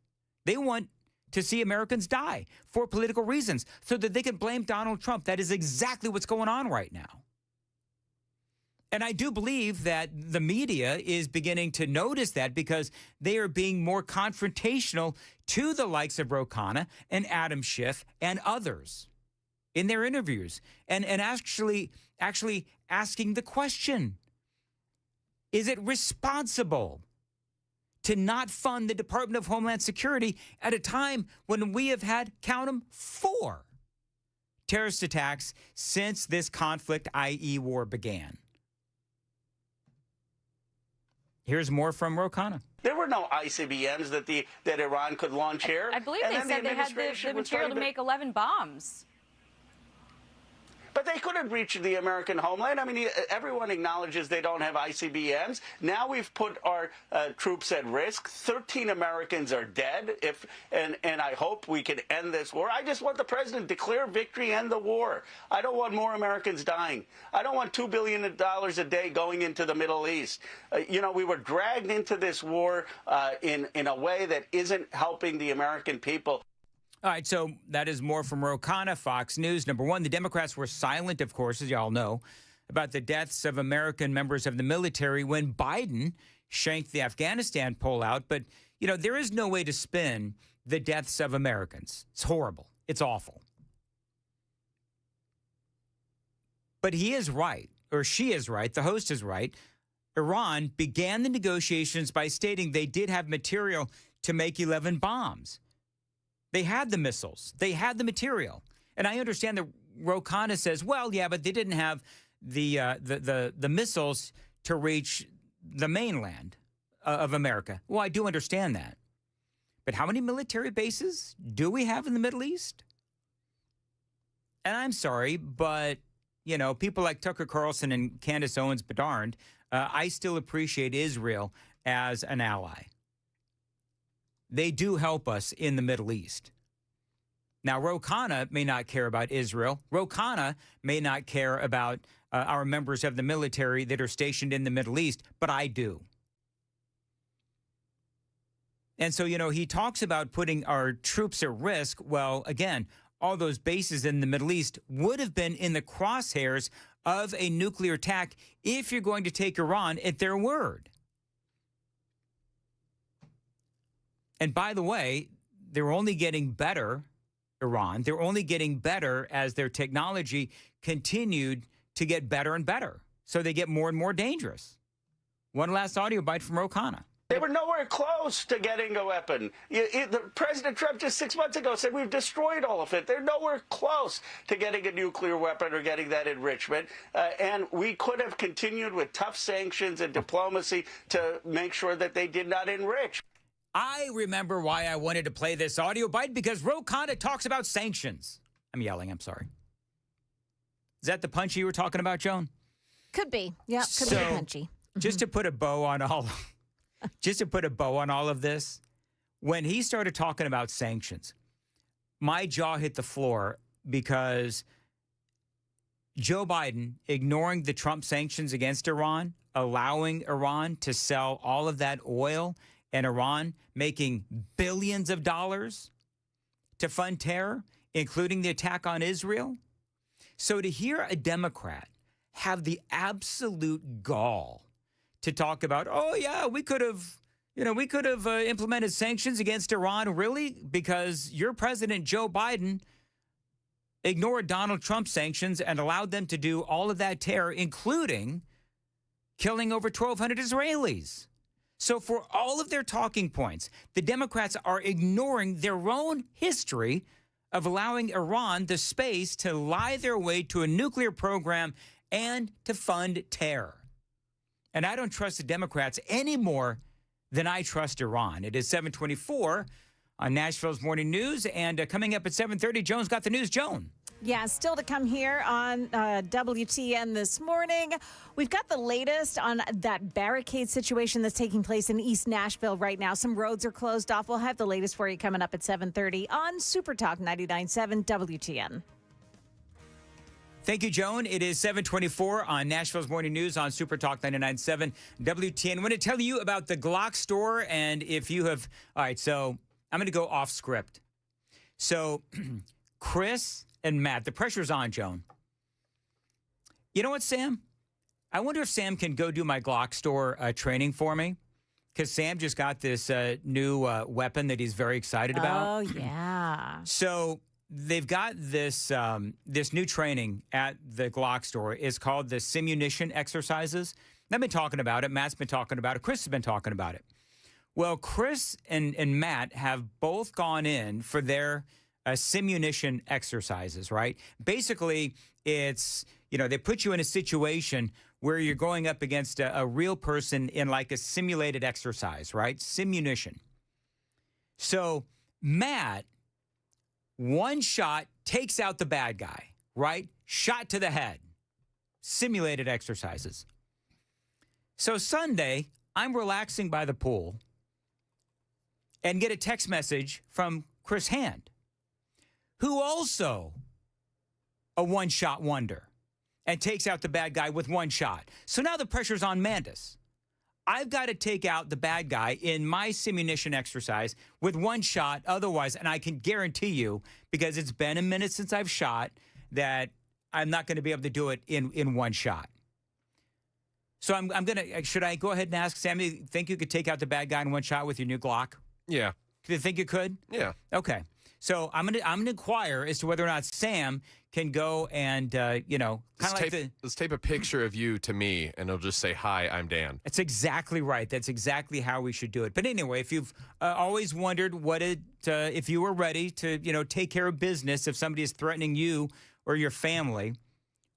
They want to see Americans die for political reasons so that they can blame Donald Trump. That is exactly what's going on right now. And I do believe that the media is beginning to notice that because they are being more confrontational to the likes of Ro Khanna and Adam Schiff and others in their interviews and actually asking the question, is it responsible to not fund the Department of Homeland Security at a time when we have had, count them, 4 terrorist attacks since this conflict, i.e. war, began? Here's more from Ro Khanna. There were no ICBMs that Iran could launch here. I believe and they then said they had the administration was material trying to make 11 bombs. But they couldn't reach the American homeland. I mean, everyone acknowledges they don't have ICBMs. Now we've put our troops at risk. 13 Americans are dead. And I hope we can end this war. I just want the president to declare victory, end the war. I don't want more Americans dying. I don't want $2 billion a day going into the Middle East. We were dragged into this war in a way that isn't helping the American people. All right, so that is more from Ro Khanna, Fox News. Number one, the Democrats were silent, of course, as you all know, about the deaths of American members of the military when Biden shanked the Afghanistan pullout. But, there is no way to spin the deaths of Americans. It's horrible. It's awful. But he is right, or she is right, the host is right. Iran began the negotiations by stating they did have material to make 11 bombs. They had the missiles. They had the material. And I understand that Ro Khanna says, well, yeah, but they didn't have the missiles to reach the mainland of America. Well, I do understand that. But how many military bases do we have in the Middle East? And I'm sorry, but, people like Tucker Carlson and Candace Owens Bedard, I still appreciate Israel as an ally. They do help us in the Middle East. Now, Ro Khanna may not care about Israel. Ro Khanna may not care about our members of the military that are stationed in the Middle East, but I do. And so, he talks about putting our troops at risk. Well, again, all those bases in the Middle East would have been in the crosshairs of a nuclear attack if you're going to take Iran at their word. And by the way, they're only getting better, Iran. They're only getting better as their technology continued to get better and better. So they get more and more dangerous. One last audio bite from Ro Khanna. They were nowhere close to getting a weapon. President Trump just 6 months ago said we've destroyed all of it. They're nowhere close to getting a nuclear weapon or getting that enrichment. And we could have continued with tough sanctions and diplomacy to make sure that they did not enrich. I remember why I wanted to play this audio bite, because Ro Khanna talks about sanctions. I'm yelling, I'm sorry. Is that the punchy you were talking about, Joan? Could be. Yeah, could be punchy. Just to put a bow on all of this, when he started talking about sanctions, my jaw hit the floor because Joe Biden ignoring the Trump sanctions against Iran, allowing Iran to sell all of that oil, and Iran making billions of dollars to fund terror, including the attack on Israel. So to hear a Democrat have the absolute gall to talk about, oh, yeah, we could have implemented sanctions against Iran, really? Because your president, Joe Biden, ignored Donald Trump's sanctions and allowed them to do all of that terror, including killing over 1,200 Israelis. So for all of their talking points, the Democrats are ignoring their own history of allowing Iran the space to lie their way to a nuclear program and to fund terror. And I don't trust the Democrats any more than I trust Iran. It is 7:24 on Nashville's Morning News, and coming up at 7:30, Joan's got the news. Joan. Yeah, still to come here on WTN this morning. We've got the latest on that barricade situation that's taking place in East Nashville right now. Some roads are closed off. We'll have the latest for you coming up at 7:30 on Super Talk 99.7 WTN. Thank you, Joan. It is 7:24 on Nashville's Morning News on Super Talk 99.7 WTN. I want to tell you about the Glock store, and if you have... All right, so I'm going to go off script. So Chris and Matt, the pressure's on, Joan. You know what, Sam? I wonder if Sam can go do my Glock store training for me, because Sam just got this new weapon that he's very excited about. Oh, yeah. So they've got this this new training at the Glock store. It's called the Simunition exercises. I've been talking about it. Matt's been talking about it. Chris has been talking about it. Well, Chris and Matt have both gone in for their simunition exercises, right? Basically, it's, they put you in a situation where you're going up against a real person in like a simulated exercise, right? Simunition. So Matt, one shot takes out the bad guy, right? Shot to the head. Simulated exercises. So Sunday, I'm relaxing by the pool and get a text message from Chris Hand, who also a one-shot wonder and takes out the bad guy with one shot. So now the pressure's on Mandis. I've got to take out the bad guy in my simunition exercise with one shot. Otherwise, and I can guarantee you, because it's been a minute since I've shot, that I'm not going to be able to do it in one shot. So I'm going to, should I go ahead and ask Sam, you think you could take out the bad guy in one shot with your new Glock? Yeah. Do you think you could? Yeah. Okay. So I'm gonna inquire as to whether or not Sam can go and kind of like let's tape a picture of you to me, and it'll just say, "Hi, I'm Dan." That's exactly right. That's exactly how we should do it. But anyway, if you've always wondered if you were ready to take care of business if somebody is threatening you or your family,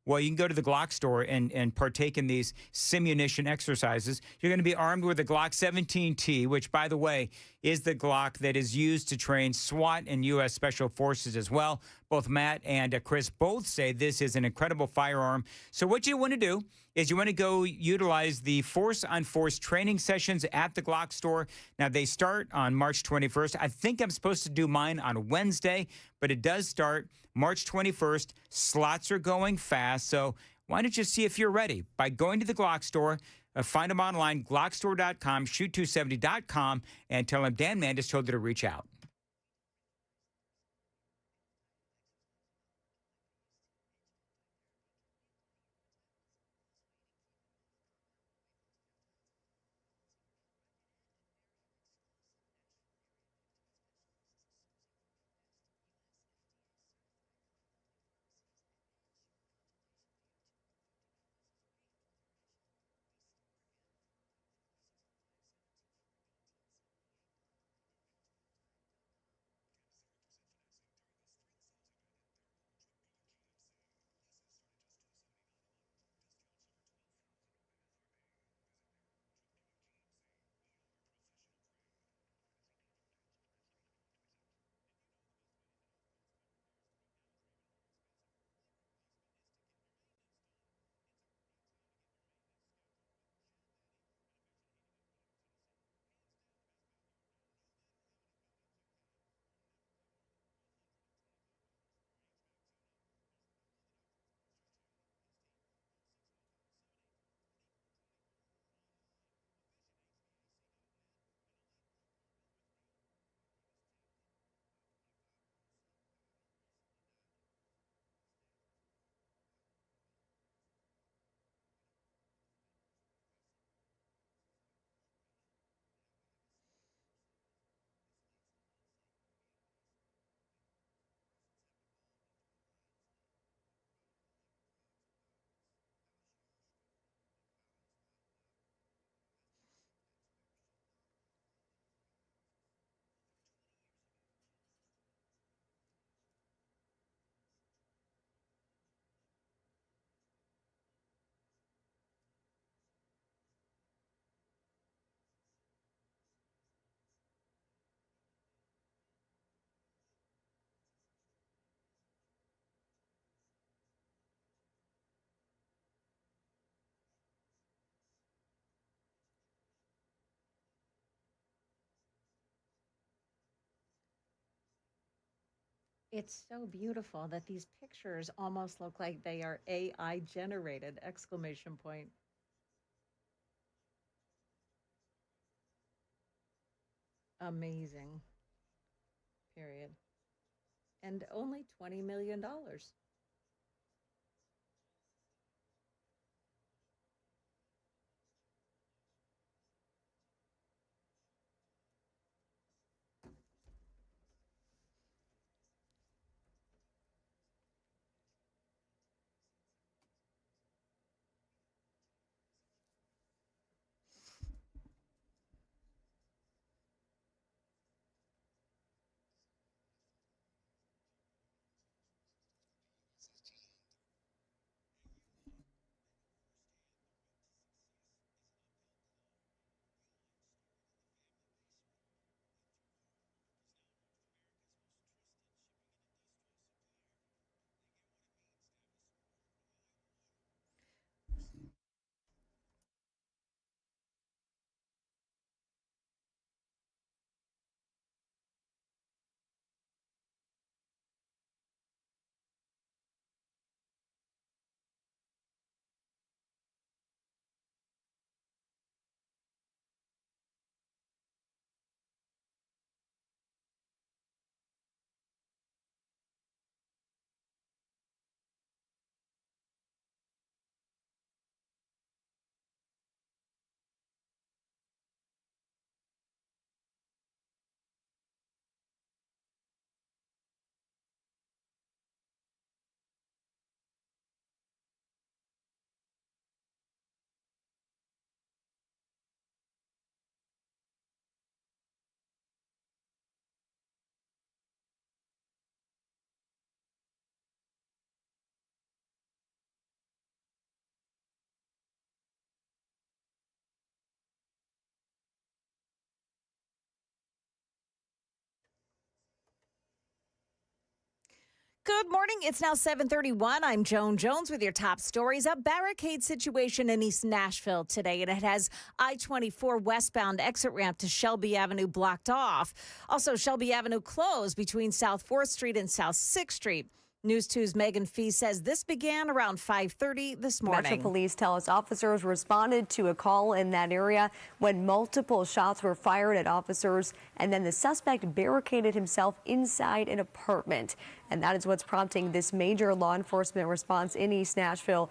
well, you can go to the Glock store and partake in these simunition exercises. You're going to be armed with a Glock 17T, which, by the way, is the Glock that is used to train SWAT and U.S. Special Forces as well. Both Matt and Chris both say this is an incredible firearm. So what you want to do is you want to go utilize the force-on-force training sessions at the Glock store. Now, they start on March 21st. I think I'm supposed to do mine on Wednesday, but it does start March 21st. Slots are going fast, so why don't you see if you're ready by going to the Glock store, find them online, glockstore.com, shoot270.com, and tell them Dan Mandis told you to reach out. It's so beautiful that these pictures almost look like they are AI generated! Exclamation point. Amazing. Period. And only $20 million. Good morning. It's now 7:31. I'm Joan Jones with your top stories. A barricade situation in East Nashville today, and it has I-24 westbound exit ramp to Shelby Avenue blocked off. Also, Shelby Avenue closed between South 4th Street and South 6th Street. News 2's Megan Fee says this began around 5:30 this morning. Metro Police tell us officers responded to a call in that area when multiple shots were fired at officers, and then the suspect barricaded himself inside an apartment. And that is what's prompting this major law enforcement response in East Nashville.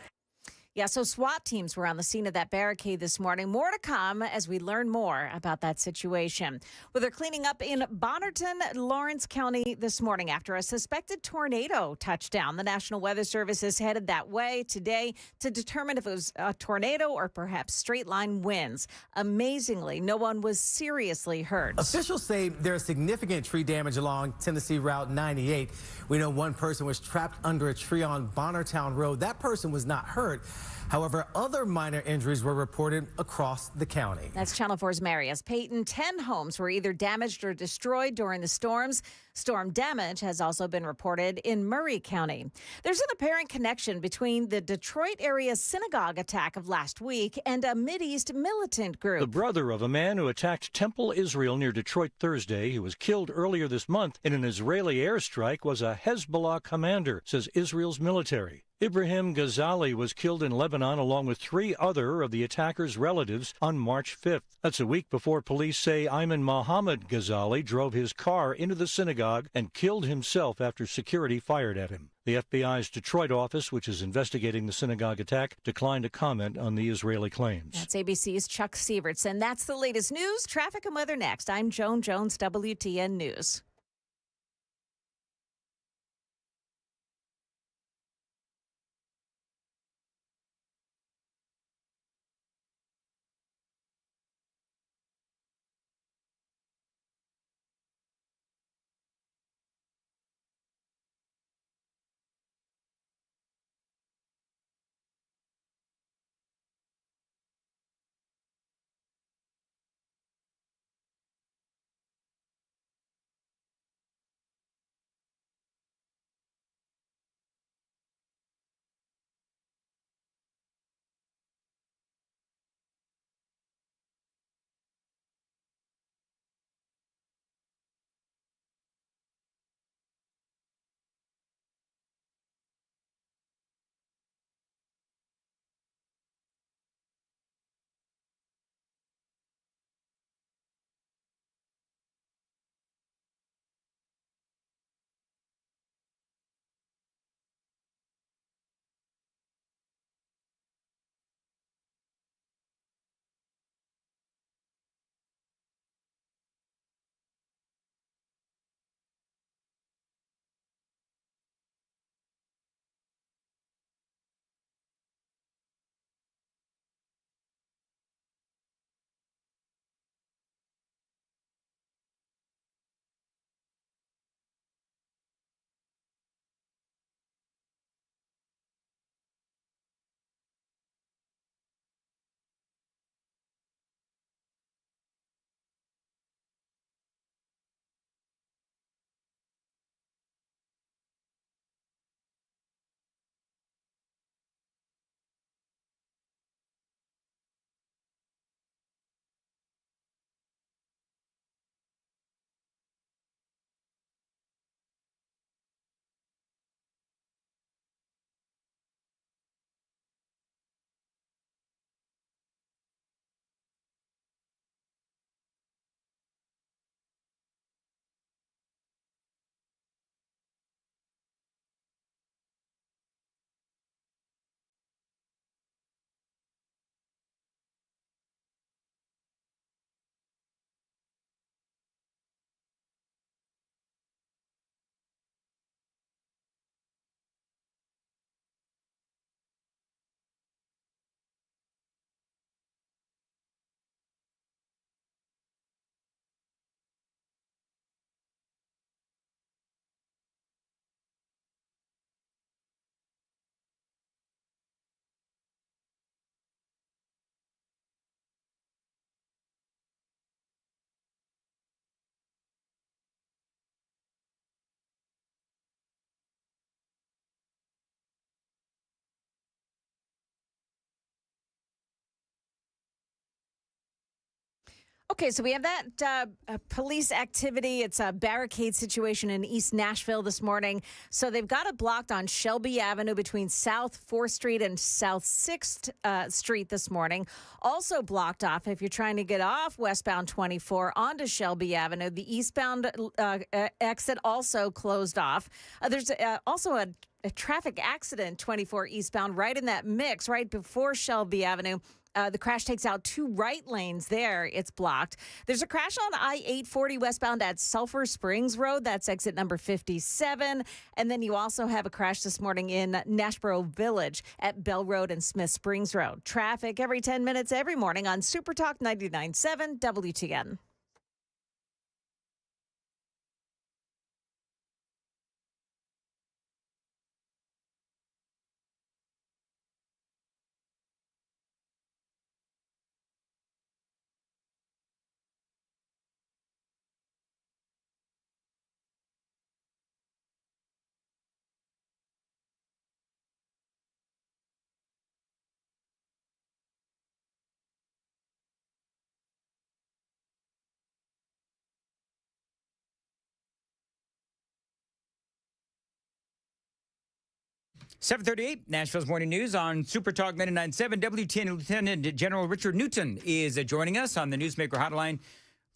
Yeah, so SWAT teams were on the scene of that barricade this morning. More to come as we learn more about that situation. Well, they're cleaning up in Bonnerton, Lawrence County this morning after a suspected tornado touched down. The National Weather Service is headed that way today to determine if it was a tornado or perhaps straight line winds. Amazingly, no one was seriously hurt. Officials say there's significant tree damage along Tennessee Route 98. We know one person was trapped under a tree on Bonnertown Road. That person was not hurt. However, other minor injuries were reported across the county. That's Channel 4's Marius Payton. 10 homes were either damaged or destroyed during the storms. Storm damage has also been reported in Murray County. There's an apparent connection between the Detroit area synagogue attack of last week and a Mideast militant group. The brother of a man who attacked Temple, Israel near Detroit Thursday, who was killed earlier this month in an Israeli airstrike, was a Hezbollah commander, says Israel's military. Ibrahim Ghazali was killed in Lebanon along with 3 other of the attacker's relatives on March 5th. That's a week before police say Ayman Mohammed Ghazali drove his car into the synagogue and killed himself after security fired at him. The FBI's Detroit office, which is investigating the synagogue attack, declined to comment on the Israeli claims. That's ABC's Chuck Sieverts, and that's the latest news. Traffic and weather next. I'm Joan Jones, WTN News. Okay, so we have that police activity. It's a barricade situation in East Nashville this morning. So they've got it blocked on Shelby Avenue between South 4th Street and South 6th Street this morning. Also blocked off if you're trying to get off westbound 24 onto Shelby Avenue. The eastbound exit also closed off. There's also a traffic accident 24 eastbound right in that mix right before Shelby Avenue. The crash takes out 2 right lanes there. It's blocked. There's a crash on I-840 westbound at Sulphur Springs Road. That's exit number 57. And then you also have a crash this morning in Nashboro Village at Bell Road and Smith Springs Road. Traffic every 10 minutes every morning on Super Talk 99.7 WTN. .738, Nashville's Morning News on Super Talk 99.7 WTN. Lieutenant General Richard Newton is joining us on the Newsmaker Hotline.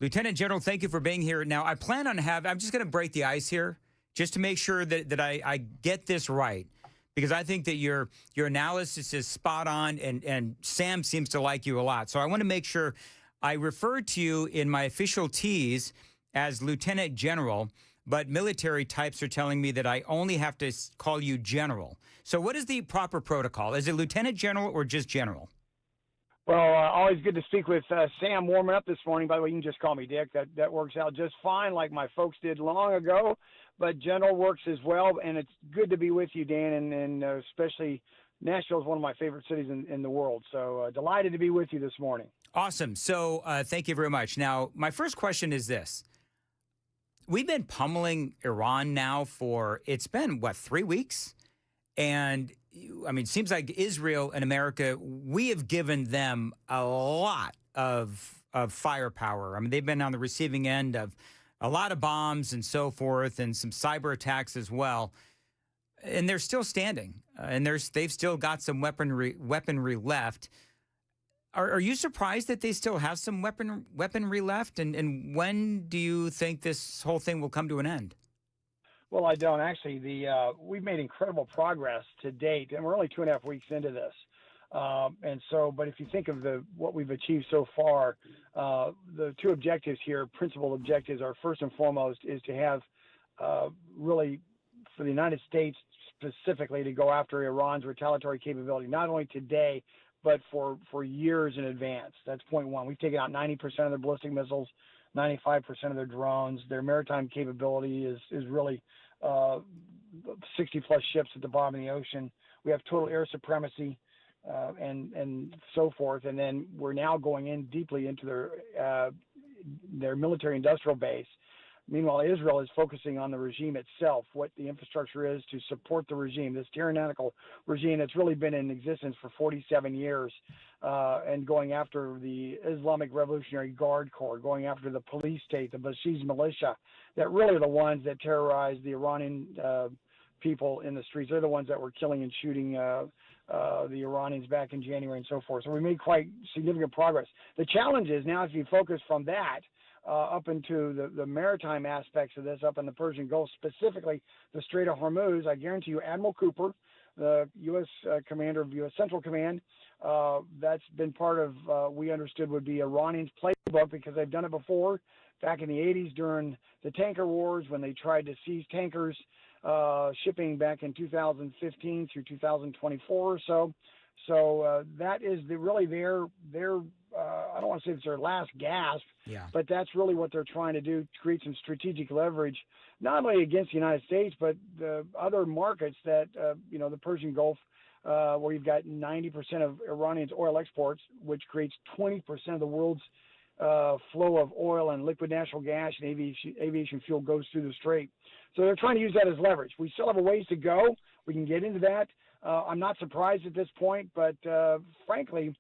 Lieutenant General, thank you for being here. Now, I plan on I'm just going to break the ice here just to make sure that I get this right, because I think that your analysis is spot on, and Sam seems to like you a lot. So I want to make sure I refer to you in my official tease as Lieutenant General, but military types are telling me that I only have to call you General. So what is the proper protocol? Is it Lieutenant General or just General? Well, always good to speak with Sam warming up this morning. By the way, you can just call me Dick. That works out just fine, like my folks did long ago. But General works as well, and it's good to be with you, Dan, and especially Nashville is one of my favorite cities in the world. So delighted to be with you this morning. Awesome. So thank you very much. Now, my first question is this. We've been pummeling Iran now it's been, 3 weeks? And, I mean, it seems like Israel and America, we have given them a lot of firepower. I mean, they've been on the receiving end of a lot of bombs and so forth, and some cyber attacks as well. And they're still standing, and they've still got some weaponry left. Are you surprised that they still have some weaponry left? And when do you think this whole thing will come to an end? Well, I don't. Actually, we've made incredible progress to date, and we're only 2.5 weeks into this. But if you think of what we've achieved so far, the two objectives here, principal objectives, are first and foremost is to have really for the United States specifically to go after Iran's retaliatory capability, not only today, but for years in advance. That's point one. We've taken out 90% of their ballistic missiles, 95% of their drones. Their maritime capability is really 60-plus ships at the bottom of the ocean. We have total air supremacy and so forth. And then we're now going in deeply into their military-industrial base. Meanwhile, Israel is focusing on the regime itself, what the infrastructure is to support the regime, this tyrannical regime that's really been in existence for 47 years, and going after the Islamic Revolutionary Guard Corps, going after the police state, the Basij militia, that really are the ones that terrorize the Iranian people in the streets. They're the ones that were killing and shooting the Iranians back in January and so forth. So we made quite significant progress. The challenge is now, if you focus from that up into the maritime aspects of this, up in the Persian Gulf, specifically the Strait of Hormuz, I guarantee you Admiral Cooper, the U.S. commander of U.S. Central Command, that's been part of, we understood would be Iranians' playbook, because they've done it before back in the 80s during the tanker wars when they tried to seize tankers shipping back in 2015 through 2024 or so. So that is really their I don't want to say it's their last gasp, but that's really what they're trying to do, to create some strategic leverage, not only against the United States, but the other markets that, the Persian Gulf, where you've got 90% of Iranians' oil exports, which creates 20% of the world's flow of oil and liquid natural gas and aviation fuel goes through the strait. So they're trying to use that as leverage. We still have a ways to go. We can get into that. I'm not surprised at this point, but frankly,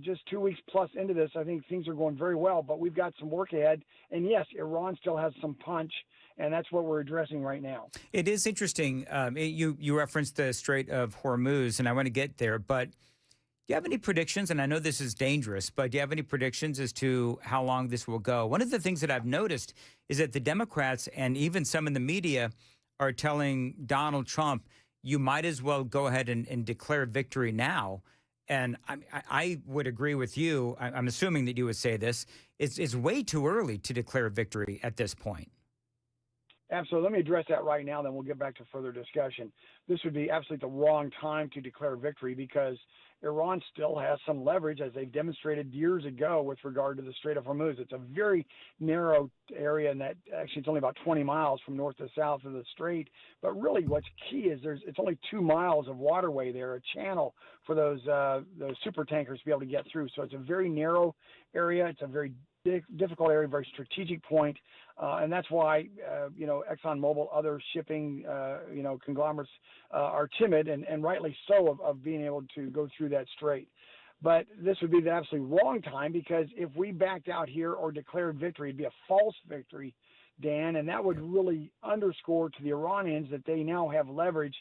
just 2 weeks plus into this, I think things are going very well, but we've got some work ahead. And yes, Iran still has some punch, and that's what we're addressing right now. It is interesting. You referenced the Strait of Hormuz, and I want to get there, but do you have any predictions? And I know this is dangerous, but do you have any predictions as to how long this will go? One of the things that I've noticed is that the Democrats and even some in the media are telling Donald Trump, you might as well go ahead and declare victory now. And I would agree with you. I'm assuming that you would say this. It's way too early to declare victory at this point. Absolutely. Let me address that right now, then we'll get back to further discussion. This would be absolutely the wrong time to declare victory because Iran still has some leverage, as they've demonstrated years ago with regard to the Strait of Hormuz. It's a very narrow area, and that actually it's only about 20 miles from north to south of the strait. But really what's key is it's only 2 miles of waterway there, a channel for those super tankers to be able to get through. So it's a very narrow area. It's a very difficult area, very strategic point. And that's why, ExxonMobil, other shipping, conglomerates are timid, and rightly so, of being able to go through that strait. But this would be the absolutely wrong time, because if we backed out here or declared victory, it'd be a false victory, Dan, and that would really underscore to the Iranians that they now have leverage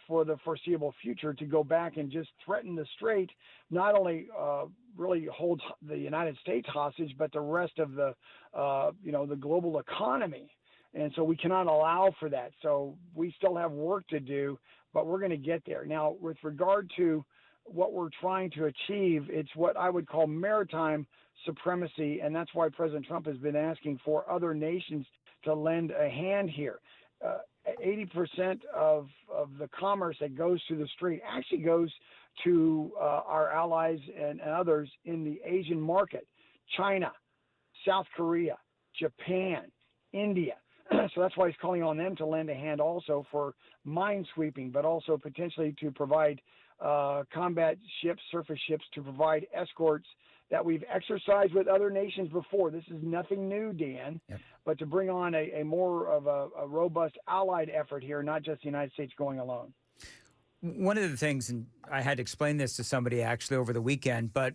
for the foreseeable future to go back and just threaten the strait, not only really hold the United States hostage, but the rest of the global economy. And so we cannot allow for that. So we still have work to do, but we're going to get there. Now, with regard to what we're trying to achieve, it's what I would call maritime supremacy, and that's why President Trump has been asking for other nations to lend a hand here. 80% of the commerce that goes through the strait actually goes to our allies and others in the Asian market: China, South Korea, Japan, India. So that's why he's calling on them to lend a hand also for mine sweeping, but also potentially to provide combat ships, surface ships, to provide escorts that we've exercised with other nations before. This is nothing new, Dan, but to bring on a more of a robust allied effort here, not just the United States going alone. One of the things, and I had to explain this to somebody actually over the weekend, but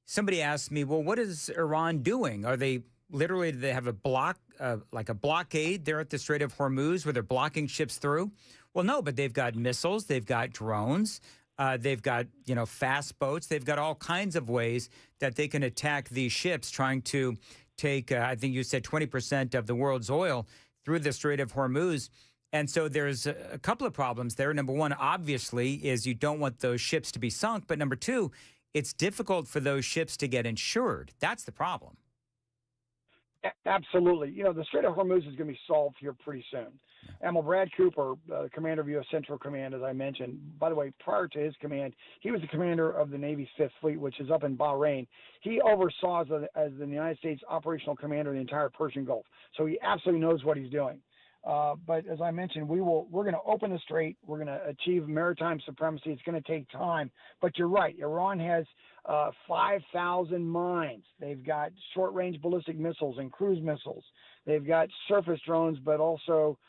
somebody asked me, well, what is Iran doing? Are they literally, do they have a blockade there at the Strait of Hormuz where they're blocking ships through? Well, no, but they've got missiles, they've got drones, they've got, fast boats. They've got all kinds of ways that they can attack these ships trying to take, I think you said 20% of the world's oil through the Strait of Hormuz. And so there's a couple of problems there. Number one, obviously, is you don't want those ships to be sunk. But number two, it's difficult for those ships to get insured. That's the problem. Absolutely. The Strait of Hormuz is going to be solved here pretty soon. Admiral Brad Cooper, commander of U.S. Central Command, as I mentioned, by the way, prior to his command, he was the commander of the Navy's Fifth Fleet, which is up in Bahrain. He oversaw as the United States operational commander of the entire Persian Gulf. So he absolutely knows what he's doing. But as I mentioned, we're going to open the strait. We're going to achieve maritime supremacy. It's going to take time. But you're right. Iran has 5,000 mines. They've got short-range ballistic missiles and cruise missiles. They've got surface drones, but also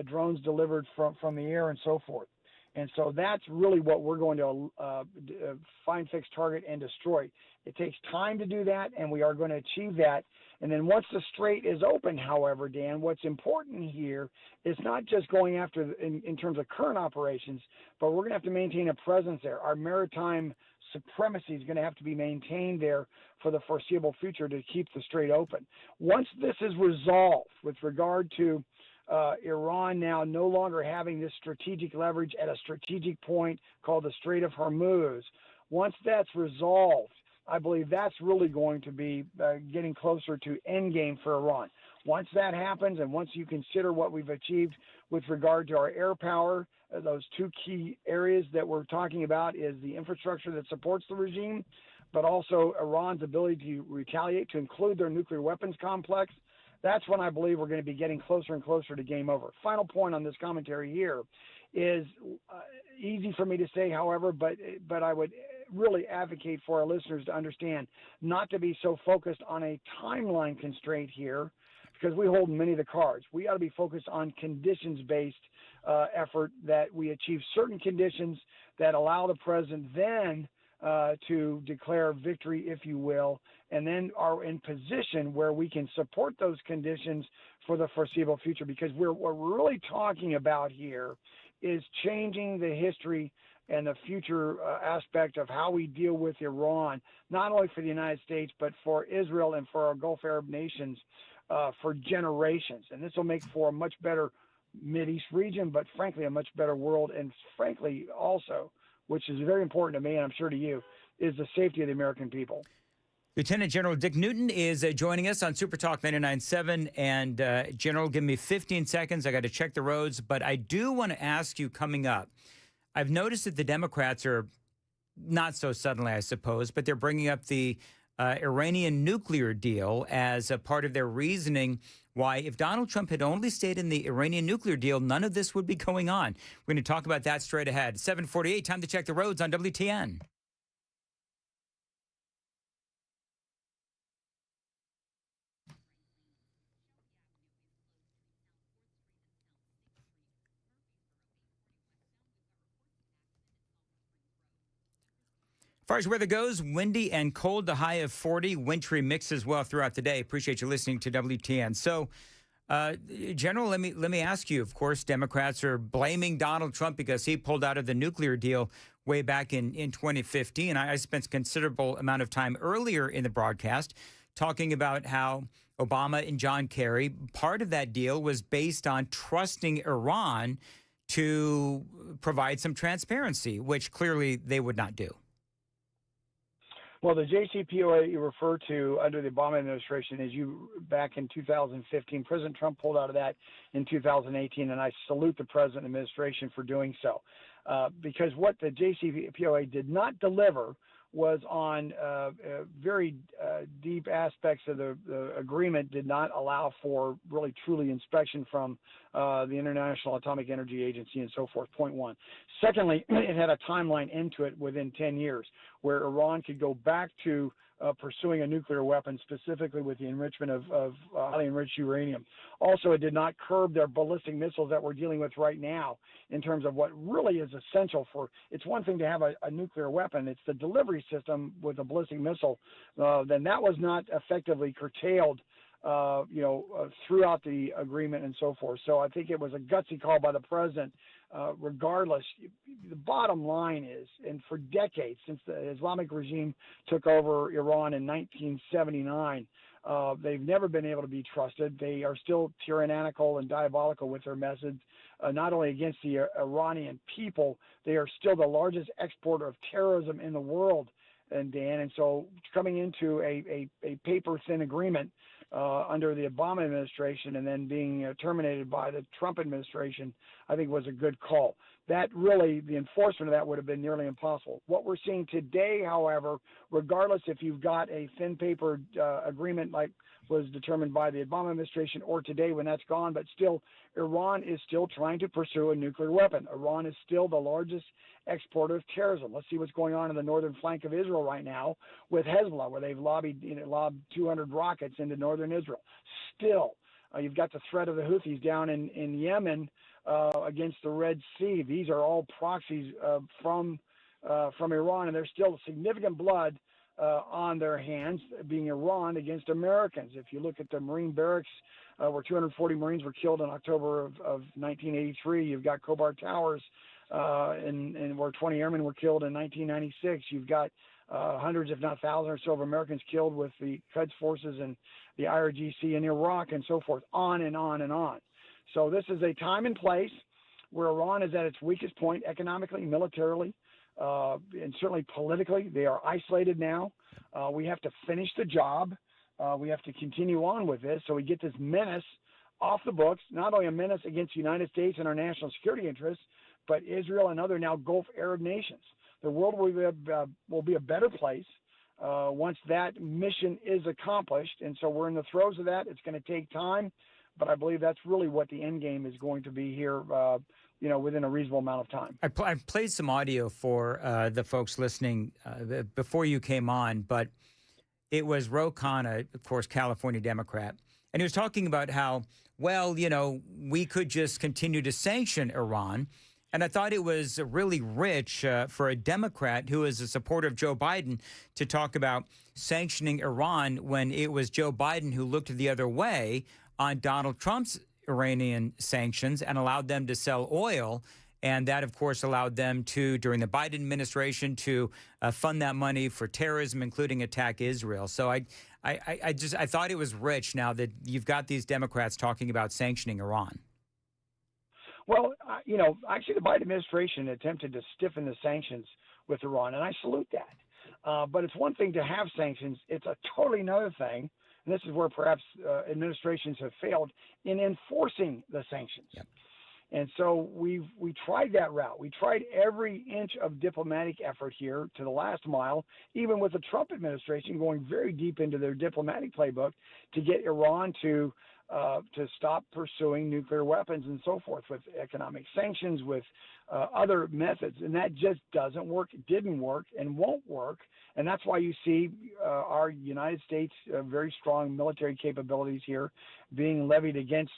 drones delivered from the air and so forth. And so that's really what we're going to find, fix, target, and destroy. It takes time to do that, and we are going to achieve that. And then once the strait is open, however, Dan, what's important here is not just going after in terms of current operations, but we're going to have to maintain a presence there. Our maritime supremacy is going to have to be maintained there for the foreseeable future to keep the strait open. Once this is resolved with regard to Iran now no longer having this strategic leverage at a strategic point called the Strait of Hormuz, once that's resolved, I believe that's really going to be getting closer to endgame for Iran. Once that happens, and once you consider what we've achieved with regard to our air power, those two key areas that we're talking about is the infrastructure that supports the regime, but also Iran's ability to retaliate, to include their nuclear weapons complex. That's when I believe we're going to be getting closer and closer to game over. Final point on this commentary here is easy for me to say, however, but I would really advocate for our listeners to understand not to be so focused on a timeline constraint here, because we hold many of the cards. We ought to be focused on conditions-based effort, that we achieve certain conditions that allow the president then to declare victory, if you will, and then are in position where we can support those conditions for the foreseeable future. Because what we're really talking about here is changing the history and the future aspect of how we deal with Iran, not only for the United States, but for Israel and for our Gulf Arab nations for generations. And this will make for a much better Mideast region, but frankly, a much better world. And frankly, also, which is very important to me, and I'm sure to you, is the safety of the American people. Lieutenant General Dick Newton is joining us on Super Talk 99.7. And General, give me 15 seconds. I got to check the roads. But I do want to ask you coming up, I've noticed that the Democrats are, not so suddenly, I suppose, but they're bringing up the Iranian nuclear deal as a part of their reasoning why if Donald Trump had only stayed in the Iranian nuclear deal, none of this would be going on. We're going to talk about that straight ahead. 7:48, time to check the roads on WTN. As far as weather goes, windy and cold, the high of 40, wintry mix as well throughout the day. Appreciate you listening to WTN. So, General, let me ask you, of course, Democrats are blaming Donald Trump because he pulled out of the nuclear deal way back in 2015. I spent a considerable amount of time earlier in the broadcast talking about how Obama and John Kerry, part of that deal was based on trusting Iran to provide some transparency, which clearly they would not do. Well, the JCPOA you refer to under the Obama administration is back in 2015. President Trump pulled out of that in 2018, and I salute the president and administration for doing so. Because what the JCPOA did not deliver was on very deep aspects of the agreement, did not allow for really truly inspection from the International Atomic Energy Agency and so forth, point one. Secondly, it had a timeline into it within 10 years where Iran could go back to pursuing a nuclear weapon, specifically with the enrichment of highly enriched uranium. Also, it did not curb their ballistic missiles that we're dealing with right now in terms of what really is essential for, it's one thing to have a nuclear weapon, it's the delivery system with a ballistic missile, then that was not effectively curtailed throughout the agreement and so forth. So I think it was a gutsy call by the president. Regardless, the bottom line is, and for decades, since the Islamic regime took over Iran in 1979, they've never been able to be trusted. They are still tyrannical and diabolical with their methods, not only against the Iranian people, they are still the largest exporter of terrorism in the world, and Dan. And so coming into a paper-thin agreement under the Obama administration and then being terminated by the Trump administration, I think was a good call. That really, the enforcement of that would have been nearly impossible. What we're seeing today, however, regardless if you've got a thin paper agreement like was determined by the Obama administration or today when that's gone, but still, Iran is still trying to pursue a nuclear weapon. Iran is still the largest exporter of terrorism. Let's see what's going on in the northern flank of Israel right now with Hezbollah, where they've lobbed 200 rockets into northern Israel. Still, you've got the threat of the Houthis down in Yemen against the Red Sea. These are all proxies from Iran, and there's still significant blood on their hands, being Iran against Americans. If you look at the Marine barracks where 240 Marines were killed in October of 1983, you've got Khobar Towers and where 20 airmen were killed in 1996. You've got hundreds, if not thousands or so of Americans killed with the Quds forces and the IRGC in Iraq and so forth, on and on and on. So this is a time and place where Iran is at its weakest point economically, militarily, and certainly politically. They are isolated now. We have to finish the job. We have to continue on with this so we get this menace off the books, not only a menace against the United States and our national security interests, but Israel and other now Gulf Arab nations. The world will be a better place once that mission is accomplished. And so we're in the throes of that. It's going to take time, but I believe that's really what the end game is going to be here, within a reasonable amount of time. I played some audio for the folks listening before you came on, but it was Ro Khanna, of course, California Democrat, and he was talking about how, we could just continue to sanction Iran And I thought it was really rich for a Democrat who is a supporter of Joe Biden to talk about sanctioning Iran when it was Joe Biden who looked the other way on Donald Trump's Iranian sanctions and allowed them to sell oil. And that, of course, allowed them to, during the Biden administration, to fund that money for terrorism, including attack Israel. So I thought it was rich now that you've got these Democrats talking about sanctioning Iran. Well, actually, the Biden administration attempted to stiffen the sanctions with Iran, and I salute that. But it's one thing to have sanctions. It's a totally another thing, and this is where perhaps administrations have failed in enforcing the sanctions. Yep. And so we tried that route. We tried every inch of diplomatic effort here to the last mile, even with the Trump administration going very deep into their diplomatic playbook to get Iran to stop pursuing nuclear weapons and so forth, with economic sanctions, with other methods. And that just doesn't work. It didn't work and won't work. And that's why you see our United States very strong military capabilities here being levied against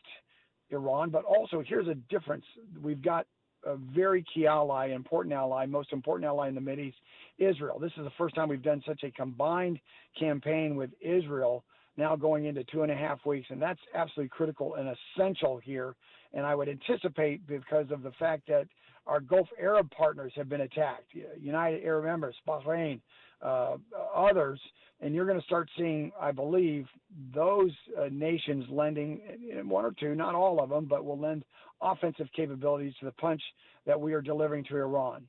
Iran. But also, here's a difference. We've got a very key ally, important ally, most important ally in the Mideast, Israel. This is the first time we've done such a combined campaign with Israel, now going into 2.5 weeks, and that's absolutely critical and essential here. And I would anticipate, because of the fact that our Gulf Arab partners have been attacked, United Arab Emirates, Bahrain, others, and you're going to start seeing, I believe, those nations lending, one or two, not all of them, but will lend offensive capabilities to the punch that we are delivering to Iran.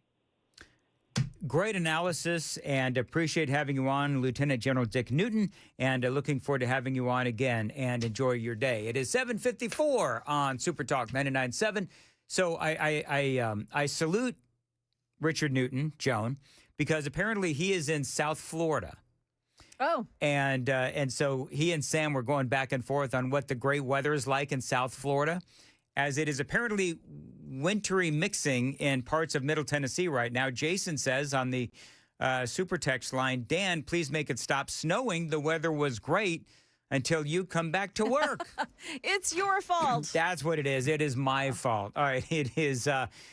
Great analysis, and appreciate having you on, Lieutenant General Dick Newton, and looking forward to having you on again, and enjoy your day. It is 7:54 on Super Talk 99.7. So I salute Richard Newton, Joan, because apparently he is in South Florida. Oh. And so he and Sam were going back and forth on what the great weather is like in South Florida, as it is apparently wintry mixing in parts of Middle Tennessee right now. Jason says on the super text line, Dan, please make it stop snowing. The weather was great until you come back to work. It's your fault. That's what it is. It is my fault. All right, it is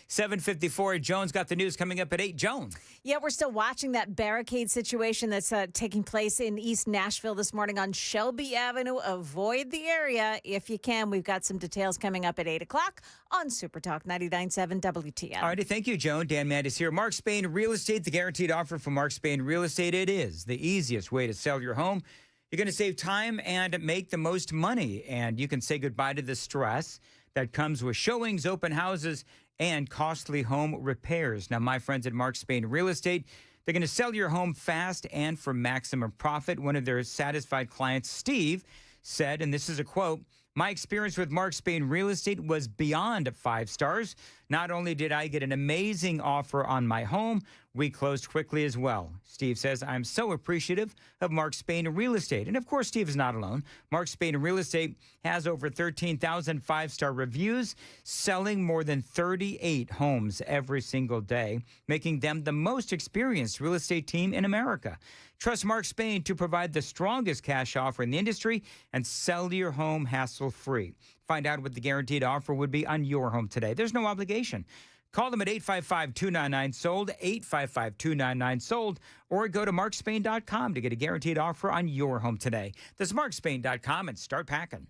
7:54. Joan's got the news coming up at 8. Joan. Yeah, we're still watching that barricade situation that's taking place in East Nashville this morning on Shelby Avenue. Avoid the area if you can. We've got some details coming up at 8 o'clock on Super Talk 99.7 WTN. All righty, thank you, Joan. Dan Mandis here. Mark Spain Real Estate, the guaranteed offer from Mark Spain Real Estate. It is the easiest way to sell your home. You're going to save time and make the most money, and you can say goodbye to the stress that comes with showings, open houses, and costly home repairs. Now, my friends at Mark Spain Real Estate, they're going to sell your home fast and for maximum profit. One of their satisfied clients, Steve, said, and this is a quote, "My experience with Mark Spain Real Estate was beyond 5 stars. Not only did I get an amazing offer on my home, we closed quickly as well." Steve says, "I'm so appreciative of Mark Spain Real Estate." And of course, Steve is not alone. Mark Spain Real Estate has over 13,000 5-star reviews, selling more than 38 homes every single day, making them the most experienced real estate team in America. Trust Mark Spain to provide the strongest cash offer in the industry and sell your home hassle-free. Find out what the guaranteed offer would be on your home today. There's no obligation. Call them at 855-299-SOLD, 855-299-SOLD, or go to markspain.com to get a guaranteed offer on your home today. That's markspain.com, and start packing.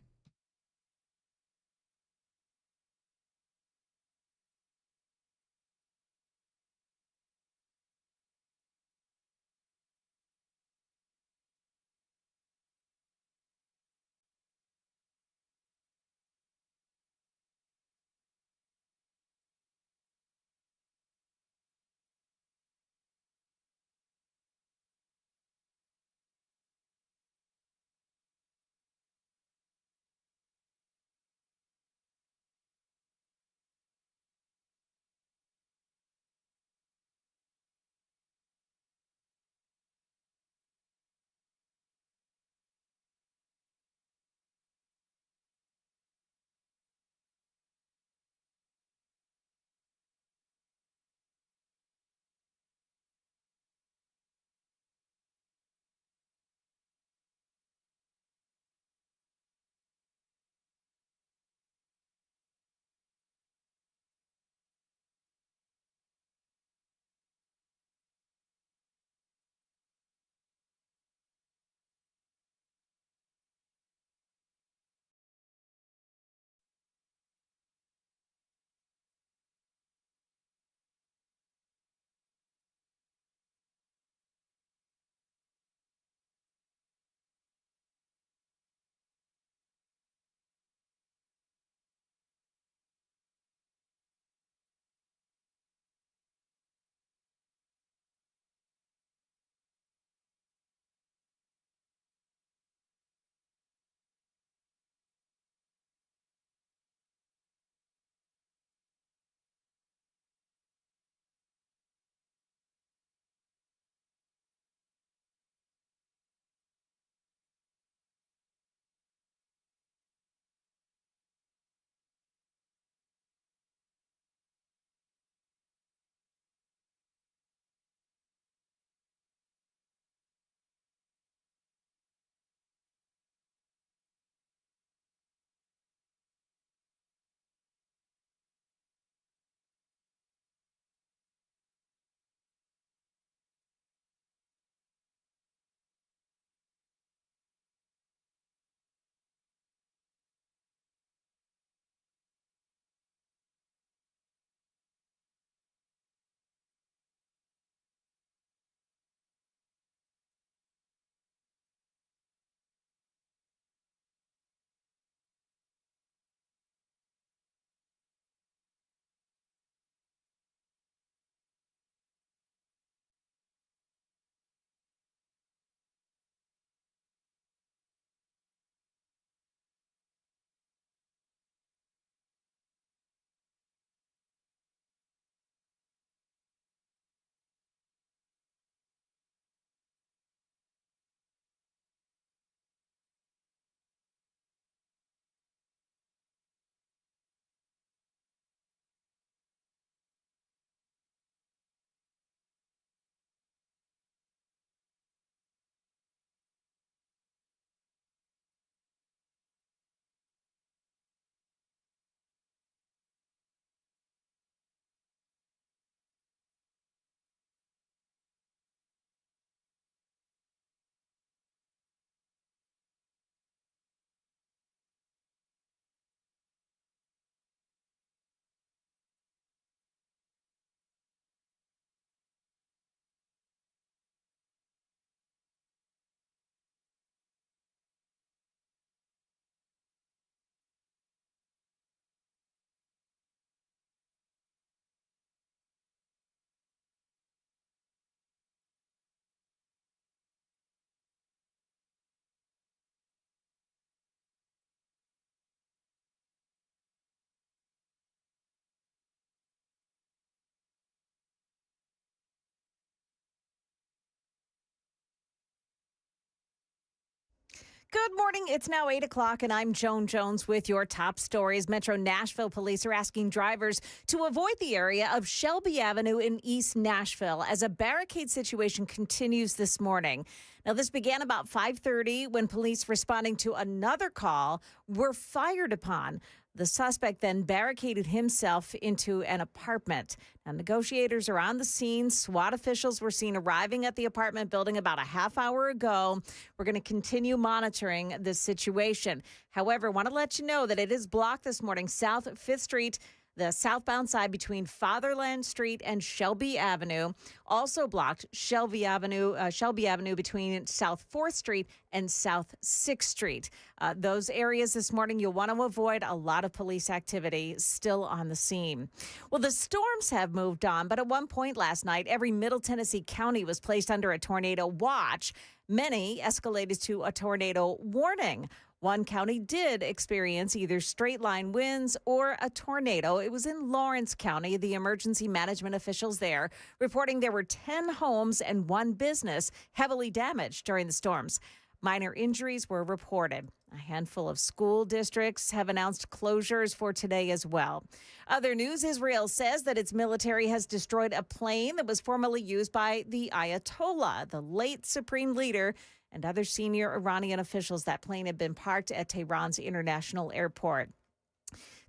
Good morning. It's now 8 o'clock, and I'm Joan Jones with your top stories. Metro Nashville police are asking drivers to avoid the area of Shelby Avenue in East Nashville as a barricade situation continues this morning. Now, this began about 5:30 when police responding to another call were fired upon. The suspect then barricaded himself into an apartment. Now, negotiators are on the scene. SWAT officials were seen arriving at the apartment building about a half hour ago. We're going to continue monitoring this situation. However, I want to let you know that it is blocked this morning, South 5th Street, the southbound side between Fatherland Street and Shelby Avenue. Also blocked Shelby Avenue between South 4th Street and South 6th Street. Those areas this morning you'll want to avoid. A lot of police activity still on the scene. Well, the storms have moved on, but at one point last night, every Middle Tennessee county was placed under a tornado watch. Many escalated to a tornado warning. One county did experience either straight line winds or a tornado. It was in Lawrence County. The emergency management officials there reporting there were 10 homes and one business heavily damaged during the storms. Minor injuries were reported. A handful of school districts have announced closures for today as well. Other news, Israel says that its military has destroyed a plane that was formerly used by the Ayatollah, the late supreme leader, and other senior Iranian officials. That plane had been parked at Tehran's international airport.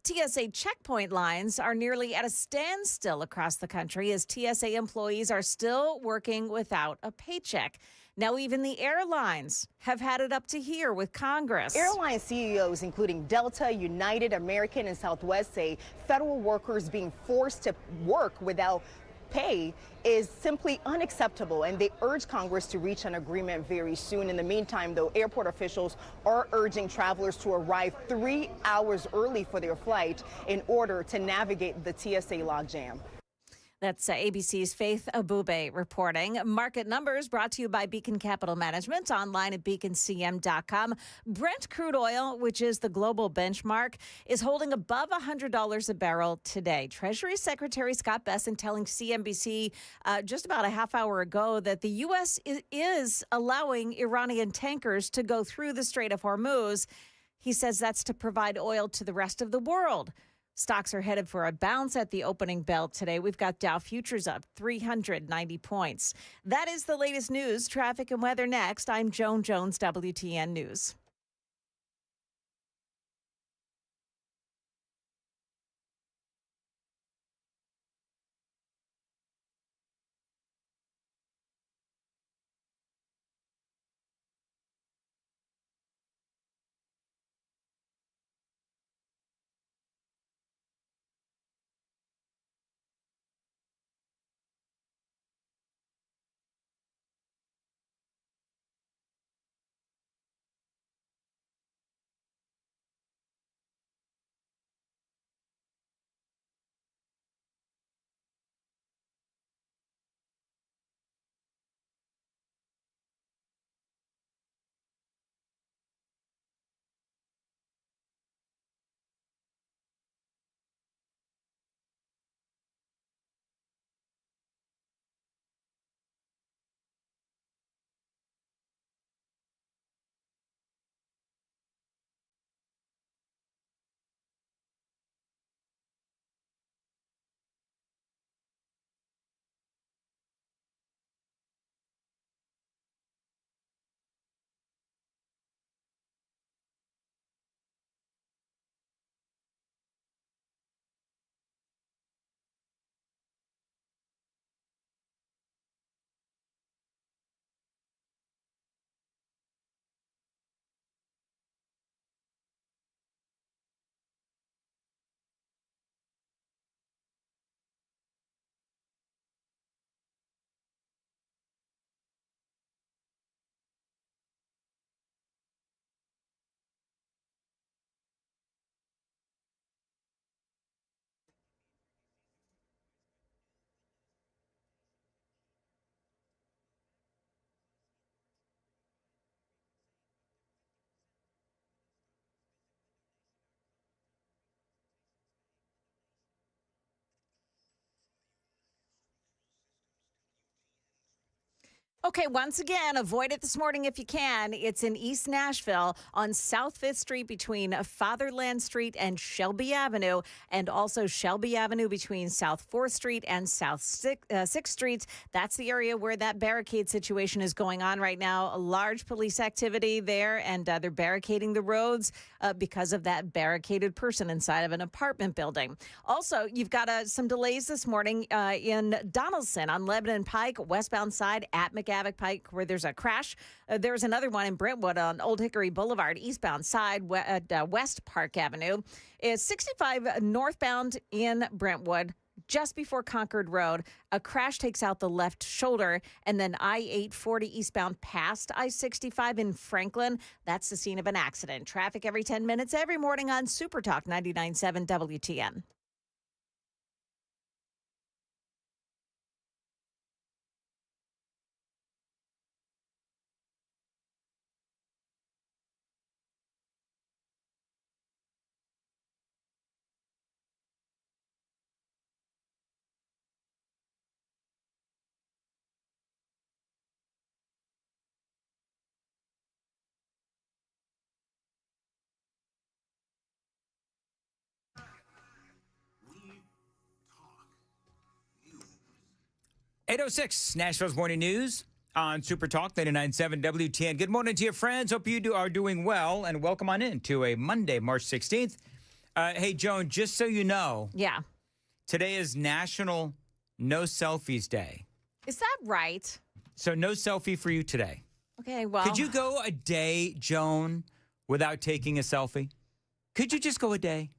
TSA checkpoint lines are nearly at a standstill across the country as TSA employees are still working without a paycheck. Now, even the airlines have had it up to here with Congress. Airline CEOs, including Delta, United, American, and Southwest, say federal workers being forced to work without pay is simply unacceptable, and they urge Congress to reach an agreement very soon. In the meantime, though, airport officials are urging travelers to arrive 3 hours early for their flight in order to navigate the TSA logjam. That's ABC's Faith Abube reporting. Market numbers brought to you by Beacon Capital Management, online at beaconcm.com. Brent crude oil, which is the global benchmark, is holding above $100 a barrel today. Treasury Secretary Scott Bessent telling CNBC just about a half hour ago that the U.S. is allowing Iranian tankers to go through the Strait of Hormuz. He says that's to provide oil to the rest of the world. Stocks are headed for a bounce at the opening bell today. We've got Dow futures up 390 points. That is the latest news, traffic, and weather next. I'm Joan Jones, WTN News. Okay, once again, avoid it this morning if you can. It's in East Nashville on South 5th Street between Fatherland Street and Shelby Avenue, and also Shelby Avenue between South 4th Street and South 6th Streets. That's the area where that barricade situation is going on right now. A large police activity there, and they're barricading the roads because of that barricaded person inside of an apartment building. Also, you've got some delays this morning in Donaldson on Lebanon Pike, westbound side at McAvick Pike, where there's a crash. There's another one in Brentwood on Old Hickory Boulevard, eastbound side at West Park Avenue. Is 65 northbound in Brentwood, just before Concord Road. A crash takes out the left shoulder, and then I-840 eastbound past I-65 in Franklin. That's the scene of an accident. Traffic every 10 minutes every morning on Super Talk 99.7 WTN. .806 Nashville's Morning News on Super Talk 99.7 WTN. Good morning to you, friends. Hope you are doing well, and welcome on in to a Monday, March 16th. Hey, Joan, just so you know, today is National No Selfies Day. Is that right? So no selfie for you today. Okay, well. Could you go a day, Joan, without taking a selfie? Could you just go a day?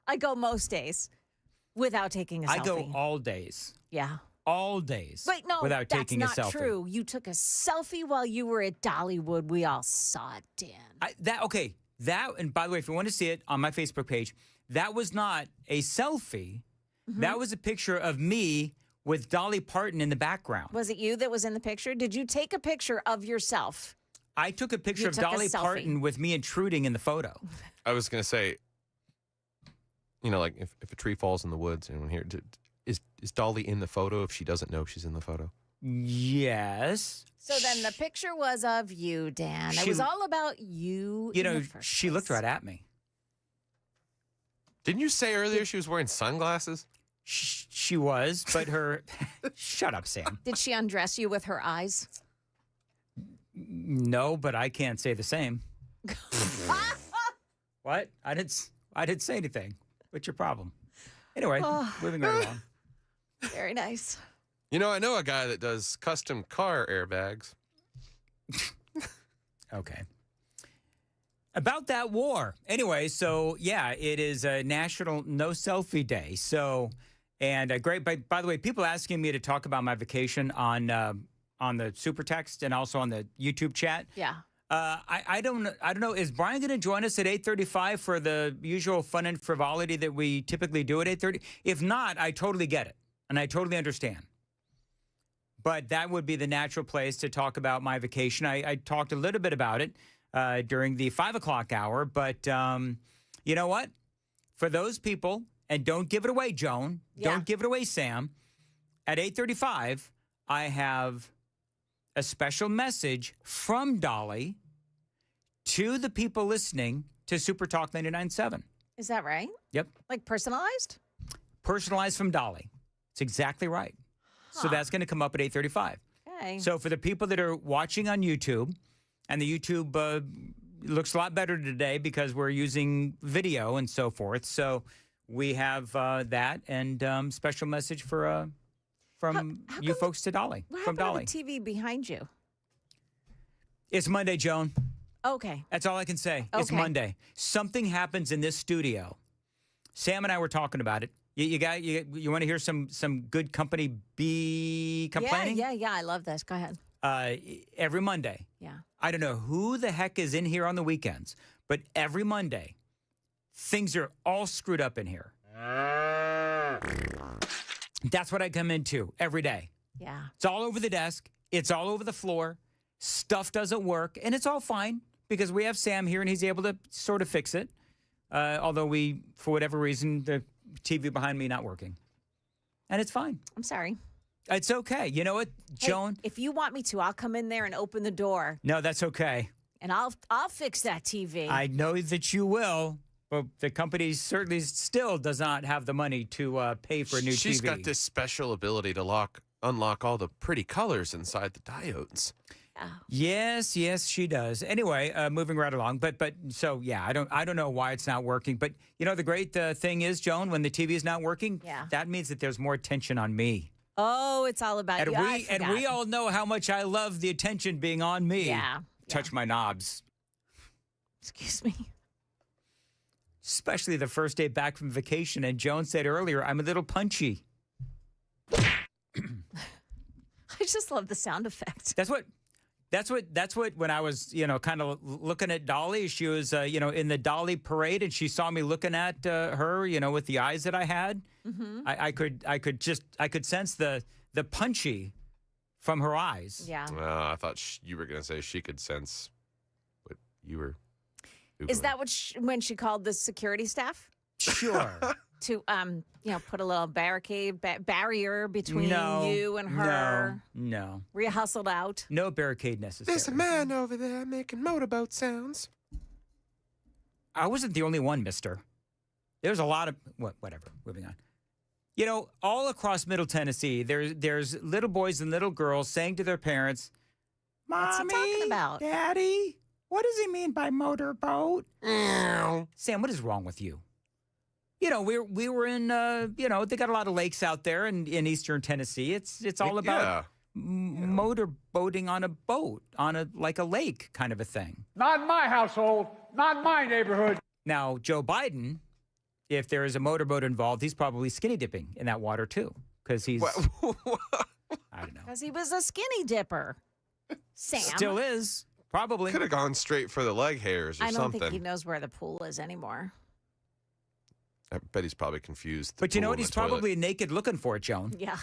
I go most days without taking a selfie. I go all days. Yeah. All days. Wait, no, without taking a selfie. That's not true. You took a selfie while you were at Dollywood. We all saw it, Dan. That, and by the way, if you want to see it on my Facebook page, that was not a selfie. Mm-hmm. That was a picture of me with Dolly Parton in the background. Was it you that was in the picture? Did you take a picture of yourself? I took a picture of Dolly Parton with me intruding in the photo. I was going to say, like if a tree falls in the woods, anyone here, is Dolly in the photo if she doesn't know she's in the photo? Yes. So then the picture was of you, Dan. It was all about you. She looked right at me. Didn't you say earlier she was wearing sunglasses? She was, but her... Shut up, Sam. Did she undress you with her eyes? No, but I can't say the same. What? I didn't say anything. What's your problem? Anyway, moving right along. Very nice. I know a guy that does custom car airbags. Okay. About that war. Anyway, so yeah, it is a National No Selfie Day. So, and great. By the way, people asking me to talk about my vacation on the super text and also on the YouTube chat. Yeah. I don't know. Is Brian going to join us at 8:35 for the usual fun and frivolity that we typically do at 8:30? If not, I totally get it and I totally understand. But that would be the natural place to talk about my vacation. I talked a little bit about it during the 5 o'clock hour. But you know what? For those people, and don't give it away, Joan. Yeah. Don't give it away, Sam. At 8:35, I have a special message from Dolly to the people listening to Super Talk 99.7. Is that right? Yep. Like personalized? Personalized from Dolly. It's exactly right. So that's going to come up at 8:35. Okay. So for the people that are watching on YouTube, and the YouTube looks a lot better today because we're using video and so forth. So we have that and special message for from you folks to Dolly. What from happened Dolly. to the TV behind you? It's Monday, Joan. Okay. That's all I can say. It's Okay. Monday. Something happens in this studio. Sam and I were talking about it. You want to hear some good company be complaining? Yeah. I love this. Go ahead. Every Monday. Yeah. I don't know who the heck is in here on the weekends, but every Monday, things are all screwed up in here. That's what I come into every day. Yeah. It's all over the desk. It's all over the floor. Stuff doesn't work, and it's all fine because we have Sam here, and he's able to sort of fix it. Although we, for whatever reason, the TV behind me not working. And it's fine. I'm sorry. It's okay. You know what, Joan? Hey, if you want me to, I'll come in there and open the door, No, that's okay. and I'll fix that TV. I know that you will, but the company certainly still does not have the money to pay for a new TV. She's got this special ability to unlock all the pretty colors inside the diodes. Yes, she does. Anyway, moving right along. But so yeah, I don't know why it's not working. But you know the great thing is, Joan, when the TV is not working, that means that there's more attention on me. Oh, it's all about you. And we all know how much I love the attention being on me. Yeah. Touch my knobs. Excuse me. Especially the first day back from vacation. And Joan said earlier, I'm a little punchy. I just love the sound effect. That's what when I was, kind of looking at Dolly, she was, in the Dolly parade and she saw me looking at her, with the eyes that I had. Mm-hmm. I could sense the punchy from her eyes. Yeah. Well, I thought you were going to say she could sense what you were Googling. Is that what when she called the security staff? Sure. To put a little barrier between you and her. No. Were you hustled out? No barricade necessary. There's a man over there making motorboat sounds. I wasn't the only one, mister. There's a lot of whatever. Moving on. All across Middle Tennessee, there's little boys and little girls saying to their parents, "Mommy, what's he talking about? Daddy, what does he mean by motorboat?" Sam, what is wrong with you? We were in, they got a lot of lakes out there in eastern Tennessee. It's all about motorboating on a boat, like a lake kind of a thing. Not in my household, not in my neighborhood. Now, Joe Biden, if there is a motorboat involved, he's probably skinny dipping in that water too, because he's, I don't know. Because he was a skinny dipper. Sam. Still is, probably. Could have gone straight for the leg hairs or I don't something. think he knows where the pool is anymore. I bet he's probably confused. But you know what? He's probably naked looking for it, Joan. Yeah.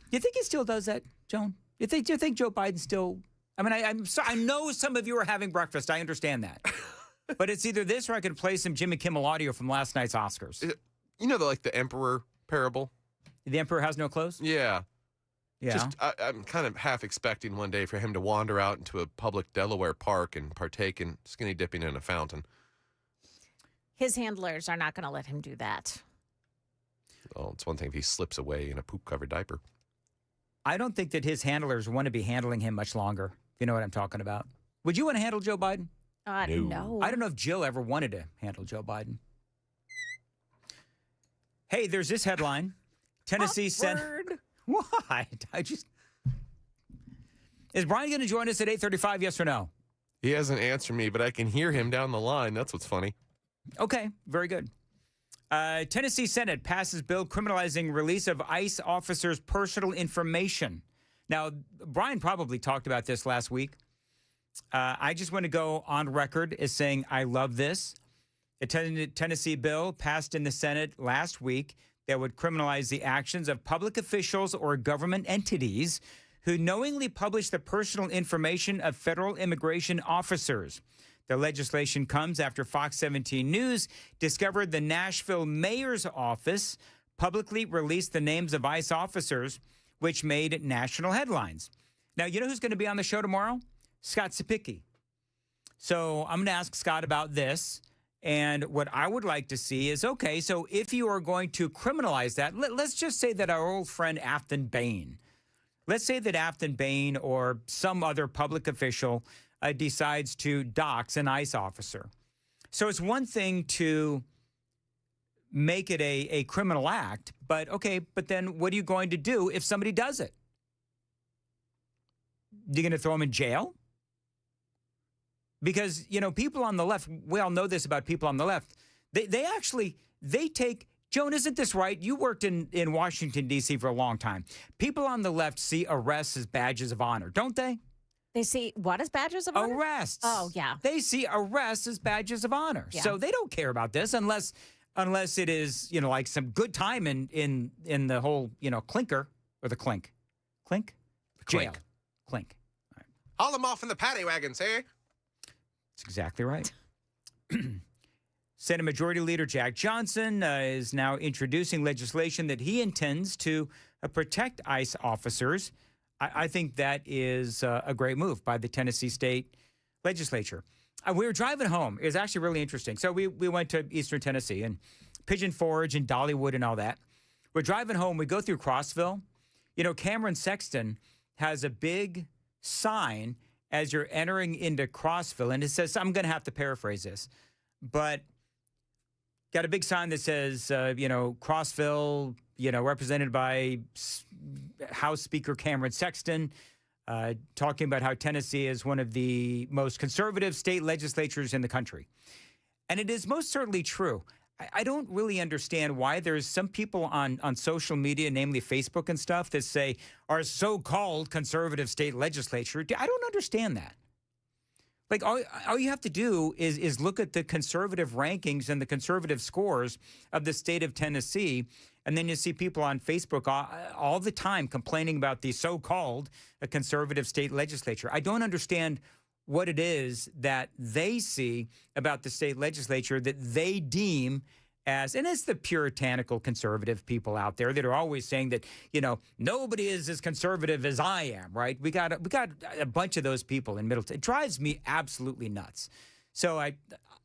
You think he still does that, Joan? Do you think Joe Biden still? I mean, I'm sorry. I know some of you are having breakfast. I understand that. But it's either this or I could play some Jimmy Kimmel audio from last night's Oscars. The Emperor parable? The Emperor has no clothes? Yeah. Yeah. I'm kind of half expecting one day for him to wander out into a public Delaware park and partake in skinny dipping in a fountain. His handlers are not going to let him do that. Well, it's one thing if he slips away in a poop-covered diaper. I don't think that his handlers want to be handling him much longer. You know what I'm talking about? Would you want to handle Joe Biden? No. I don't know if Jill ever wanted to handle Joe Biden. Hey, there's this headline. Tennessee Senate. Why? Is Brian going to join us at 8:35, yes or no? He hasn't answered me, but I can hear him down the line. That's what's funny. Okay, very good. Tennessee Senate passes bill criminalizing release of ICE officers' personal information. Now, Brian probably talked about this last week. I just want to go on record as saying I love this. A Tennessee bill passed in the Senate last week that would criminalize the actions of public officials or government entities who knowingly publish the personal information of federal immigration officers. The legislation comes after Fox 17 News discovered the Nashville mayor's office publicly released the names of ICE officers, which made national headlines. Now, you know who's going to be on the show tomorrow? Scott Sapicki. So I'm going to ask Scott about this. And what I would like to see is, okay, so if you are going to criminalize that, let's just say that our old friend Afton Bain, let's say that Afton Bain or some other public official decides to dox an ICE officer. So it's one thing to make it a criminal act, but then what are you going to do if somebody does it? You're going to throw them in jail? Because, people on the left, we all know this about people on the left, they take, Joan, isn't this right? You worked in Washington, D.C. for a long time. People on the left see arrests as badges of honor, don't they? They see what as badges of honor? Arrests. Oh, yeah. They see arrests as badges of honor. Yeah. So they don't care about this unless it is, like some good time in the whole, clinker or the clink. Clink? Jail. Clink. Right. Haul them off in the paddy wagons, eh? That's exactly right. Senate Majority Leader Jack Johnson is now introducing legislation that he intends to protect ICE officers. I think that is a great move by the Tennessee State Legislature. We were driving home. It was actually really interesting. So we went to Eastern Tennessee and Pigeon Forge and Dollywood and all that. We're driving home. We go through Crossville. You know, Cameron Sexton has a big sign as you're entering into Crossville, and it says, I'm going to have to paraphrase this, but got a big sign that says, Crossville, represented by House Speaker Cameron Sexton, talking about how Tennessee is one of the most conservative state legislatures in the country. And it is most certainly true. I don't really understand why there's some people on social media, namely Facebook and stuff, that say our so-called conservative state legislature. I don't understand that. Like, all you have to do is look at the conservative rankings and the conservative scores of the state of Tennessee, and then you see people on Facebook all the time complaining about the so-called conservative state legislature. I don't understand what it is that they see about the state legislature that they deem as, and it's the puritanical conservative people out there that are always saying that, nobody is as conservative as I am, right? We got a bunch of those people in Middleton. It drives me absolutely nuts. So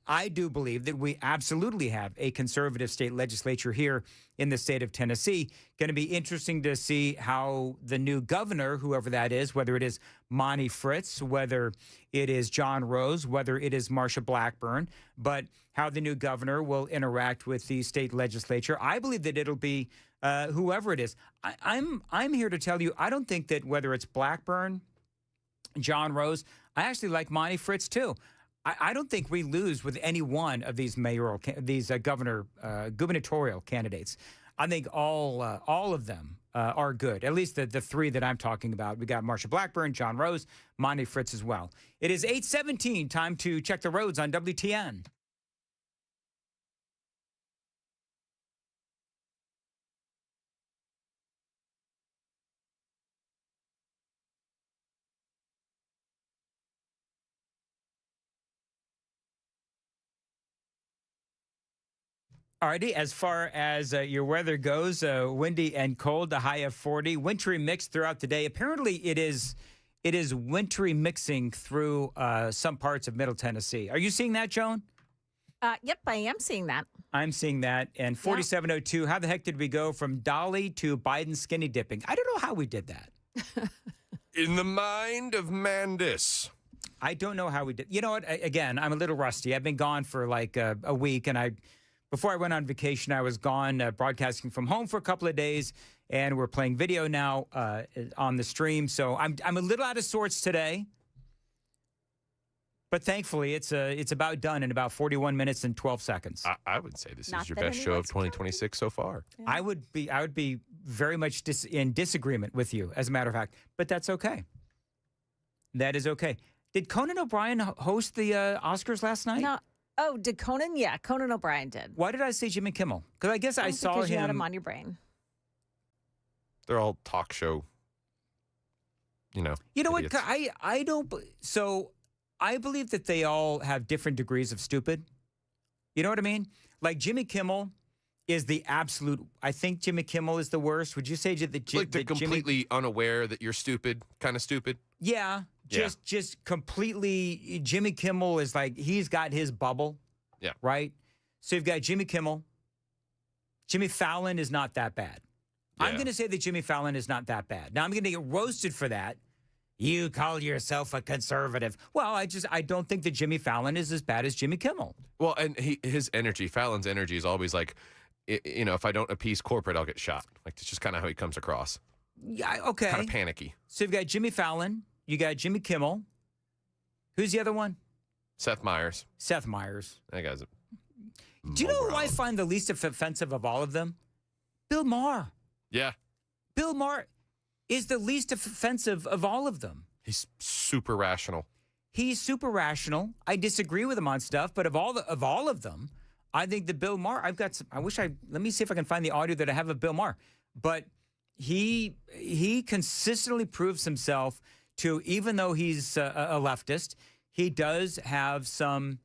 I do believe that we absolutely have a conservative state legislature here in the state of Tennessee. Going to be interesting to see how the new governor, whoever that is, whether it is Monty Fritz, whether it is John Rose, whether it is Marsha Blackburn, but how the new governor will interact with the state legislature. I believe that it'll be whoever it is. I'm here to tell you, I don't think that whether it's Blackburn, John Rose, I actually like Monty Fritz too. I don't think we lose with any one of these gubernatorial candidates. I think all of them are good. At least the three that I'm talking about. We got Marsha Blackburn, John Rose, Monty Fritz as well. It is 8:17. Time to check the roads on WTN. All righty. As far as your weather goes, windy and cold, a high of 40. Wintry mix throughout the day. Apparently, it is wintry mixing through some parts of Middle Tennessee. Are you seeing that, Joan? Yep, I am seeing that. I'm seeing that. And 4702, how the heck did we go from Dolly to Biden skinny dipping? I don't know how we did that. In the mind of Mandis. I don't know how we did. You know what? Again, I'm a little rusty. I've been gone for like a week, and before I went on vacation, I was gone broadcasting from home for a couple of days, and we're playing video now on the stream. So I'm a little out of sorts today, but thankfully it's about done in about 41 minutes and 12 seconds. I would say this is your best show of 2026 so far. Yeah. I would be very much in disagreement with you, as a matter of fact, but that's okay. That is okay. Did Conan O'Brien host the Oscars last night? No. Oh, did Conan? Yeah, Conan O'Brien did. Why did I say Jimmy Kimmel? Because I guess I saw him. Because you had him on your brain. They're all talk show, You know idiots. what? I don't. So I believe that they all have different degrees of stupid. You know what I mean? Like Jimmy Kimmel is the absolute. I think Jimmy Kimmel is the worst. Would you say that? Like they're completely unaware that you're stupid, kind of stupid. Yeah. Just completely, Jimmy Kimmel is like, he's got his bubble. Yeah. Right? So you've got Jimmy Kimmel. Jimmy Fallon is not that bad. Yeah. I'm going to say that Jimmy Fallon is not that bad. Now, I'm going to get roasted for that. You call yourself a conservative. Well, I don't think that Jimmy Fallon is as bad as Jimmy Kimmel. Well, and Fallon's energy is always like, if I don't appease corporate, I'll get shot. Like, that's just kind of how he comes across. Yeah, okay. Kind of panicky. So you've got Jimmy Fallon. You got Jimmy Kimmel. Who's the other one? Seth Meyers. Seth Meyers. That guy's Do you know who I find the least offensive of all of them? Bill Maher. Yeah. Bill Maher is the least offensive of all of them. He's super rational. He's super rational. I disagree with him on stuff, but of all of them, I think that Bill Maher, let me see if I can find the audio that I have of Bill Maher. But he consistently proves himself to, even though he's a leftist, he does have some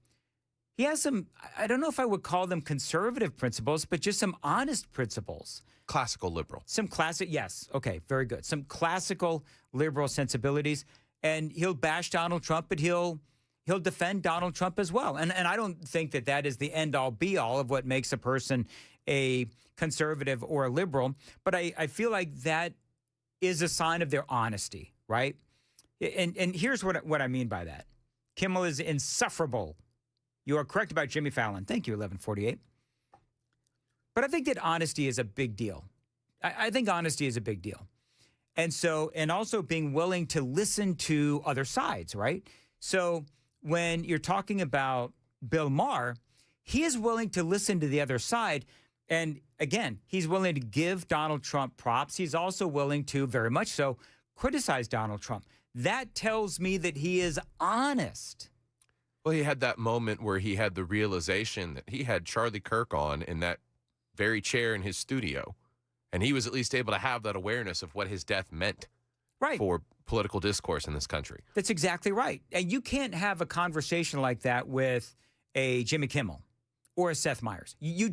he has some, I don't know if I would call them conservative principles, but just some honest principles. Classical liberal. Some classic, yes. Okay, very good. Some classical liberal sensibilities. And he'll bash Donald Trump, but he'll defend Donald Trump as well. And I don't think that that is the end-all, be-all of what makes a person a conservative or a liberal. But I feel like that is a sign of their honesty, right? And here's what I mean by that. Kimmel is insufferable. You are correct about Jimmy Fallon. Thank you, 1148. But I think that honesty is a big deal. I think honesty is a big deal. And also being willing to listen to other sides, right? So when you're talking about Bill Maher, he is willing to listen to the other side. And again, he's willing to give Donald Trump props. He's also willing to, very much so, criticize Donald Trump. That tells me that he is honest. Well, he had that moment where he had the realization that he had Charlie Kirk on in that very chair in his studio. And he was at least able to have that awareness of what his death meant for political discourse in this country. That's exactly right. And you can't have a conversation like that with a Jimmy Kimmel or a Seth Meyers. You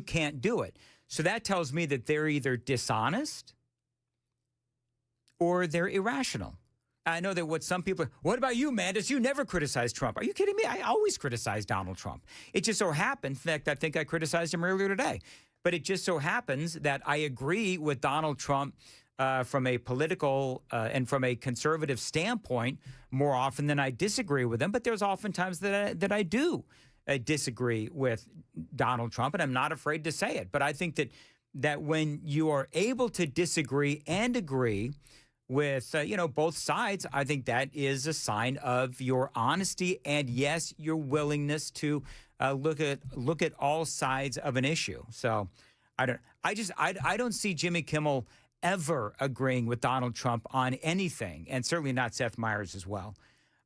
can't do it. So that tells me that they're either dishonest or they're irrational. I know that what some people, what about you, Mandis? You never criticize Trump. Are you kidding me? I always criticize Donald Trump. It just so happens, in fact, I think I criticized him earlier today. But it just so happens that I agree with Donald Trump from a political and from a conservative standpoint more often than I disagree with him. But there's oftentimes that I do disagree with Donald Trump, and I'm not afraid to say it. But I think that when you are able to disagree and agree with both sides, I think that is a sign of your honesty and, yes, your willingness to look at all sides of an issue. So I don't see Jimmy Kimmel ever agreeing with Donald Trump on anything, and certainly not Seth Meyers as well.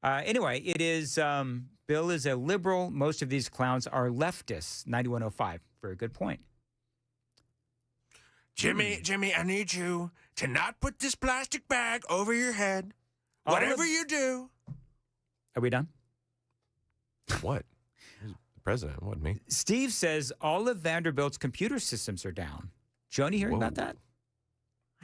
Anyway, it is Bill is a liberal. Most of these clowns are leftists. 9105. Very good point. Jimmy, I need you to not put this plastic bag over your head. Whatever you do. Are we done? What? The president, wasn't me. Steve says all of Vanderbilt's computer systems are down. Joni, hearing about that?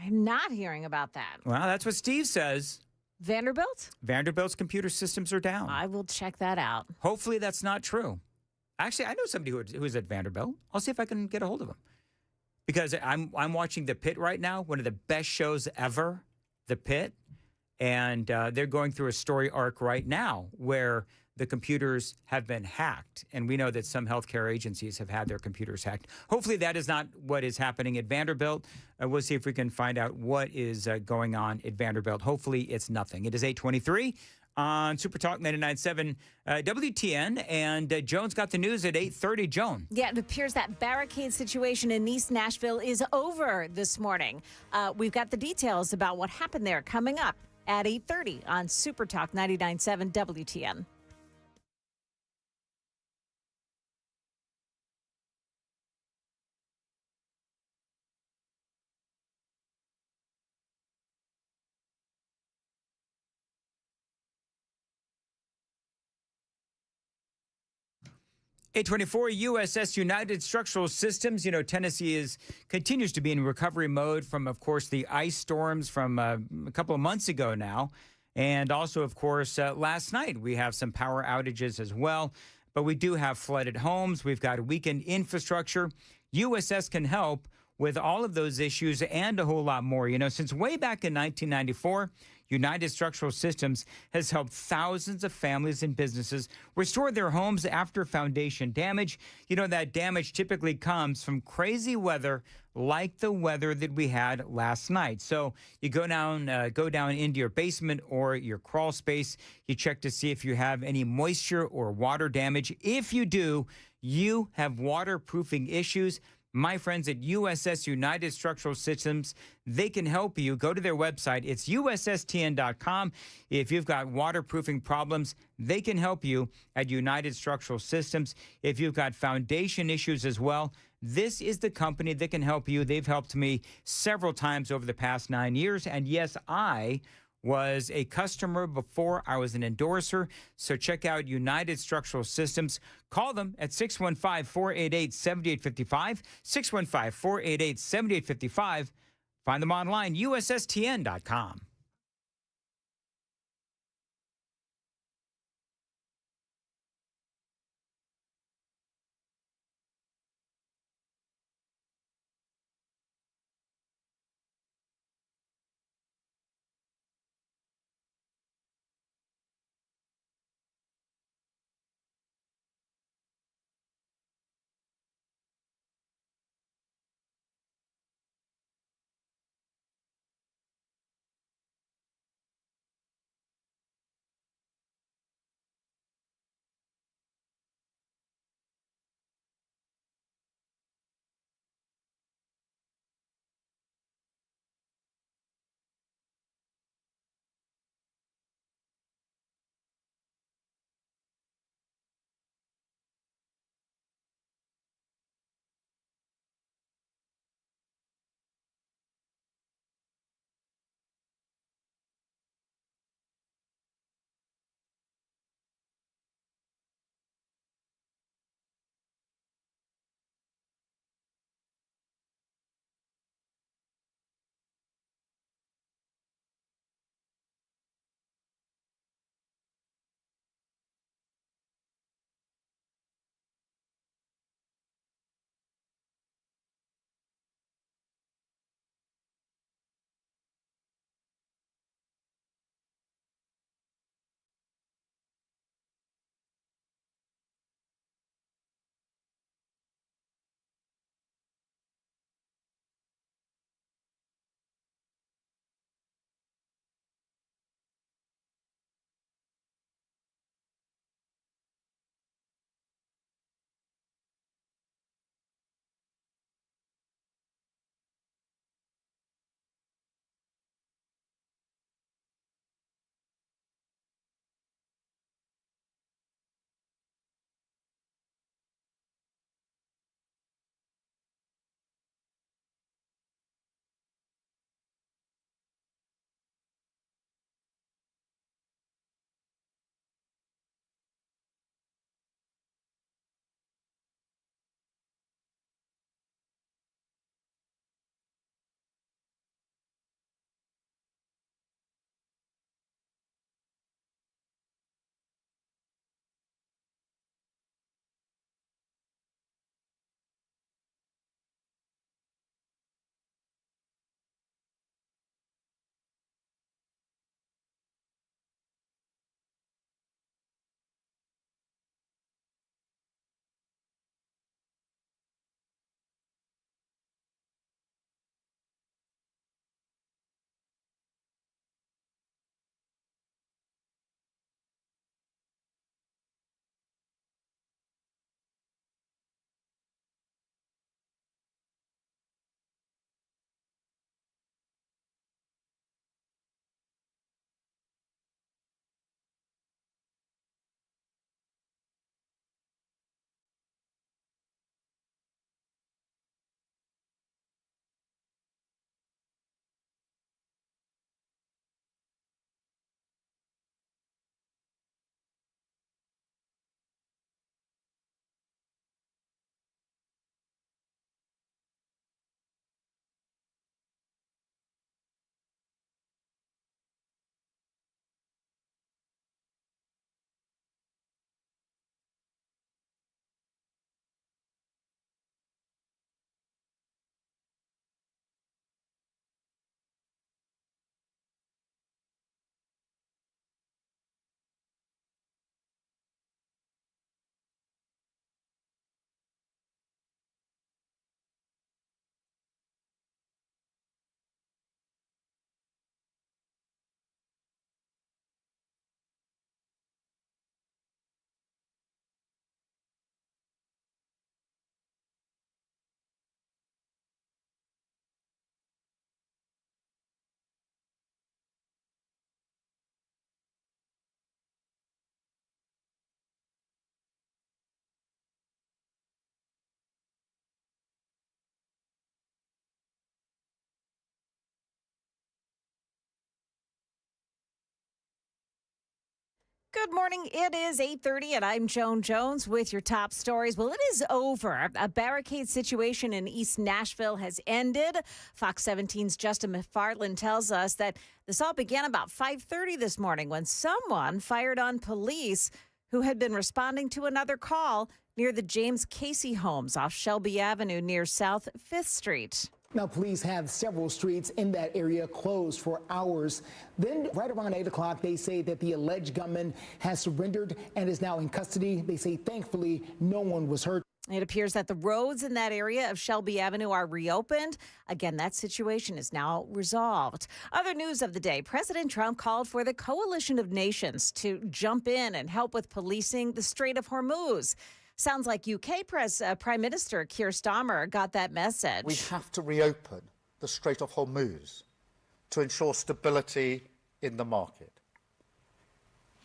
I'm not hearing about that. Well, that's what Steve says. Vanderbilt? Vanderbilt's computer systems are down. I will check that out. Hopefully that's not true. Actually, I know somebody who is at Vanderbilt. I'll see if I can get a hold of him. Because I'm watching The Pit right now, one of the best shows ever, The Pit. And they're going through a story arc right now where the computers have been hacked. And we know that some healthcare agencies have had their computers hacked. Hopefully that is not what is happening at Vanderbilt. We'll see if we can find out what is going on at Vanderbilt. Hopefully it's nothing. It is 8:23 on Super Talk 99.7 WTN. And Joan's got the news at 8:30. Joan. Yeah, it appears that barricade situation in East Nashville is over this morning. We've got the details about what happened there coming up at 8:30 on Super Talk 99.7 WTN. A24 USS United Structural Systems. Tennessee continues to be in recovery mode from, of course, the ice storms from a couple of months ago now. And also, of course, last night we have some power outages as well. But we do have flooded homes. We've got weakened infrastructure. USS can help with all of those issues and a whole lot more. Since way back in 1994, United Structural Systems has helped thousands of families and businesses restore their homes after foundation damage. That damage typically comes from crazy weather like the weather that we had last night. So you go down into your basement or your crawl space. You check to see if you have any moisture or water damage. If you do, you have waterproofing issues. My friends at USS United Structural Systems, they can help you. Go to their website. It's USSTN.com. If you've got waterproofing problems, they can help you at United Structural Systems. If you've got foundation issues as well, this is the company that can help you. They've helped me several times over the past 9 years. And yes, I was a customer before I was an endorser. So check out United Structural Systems. Call them at 615-488-7855, 615-488-7855. Find them online, ussTN.com. Good morning. It is 8:30, and I'm Joan Jones with your top stories. Well, it is over. A barricade situation in East Nashville has ended. Fox 17's Justin McFarland tells us that this all began about 5:30 this morning when someone fired on police who had been responding to another call near the James Casey homes off Shelby Avenue near South 5th Street. Now, police have several streets in that area closed for hours. Then, right around 8 o'clock, they say that the alleged gunman has surrendered and is now in custody. They say, thankfully, no one was hurt. It appears that the roads in that area of Shelby Avenue are reopened. Again, that situation is now resolved. Other news of the day, President Trump called for the coalition of nations to jump in and help with policing the Strait of Hormuz. Sounds like UK Prime Minister Keir Starmer got that message. We have to reopen the Strait of Hormuz to ensure stability in the market.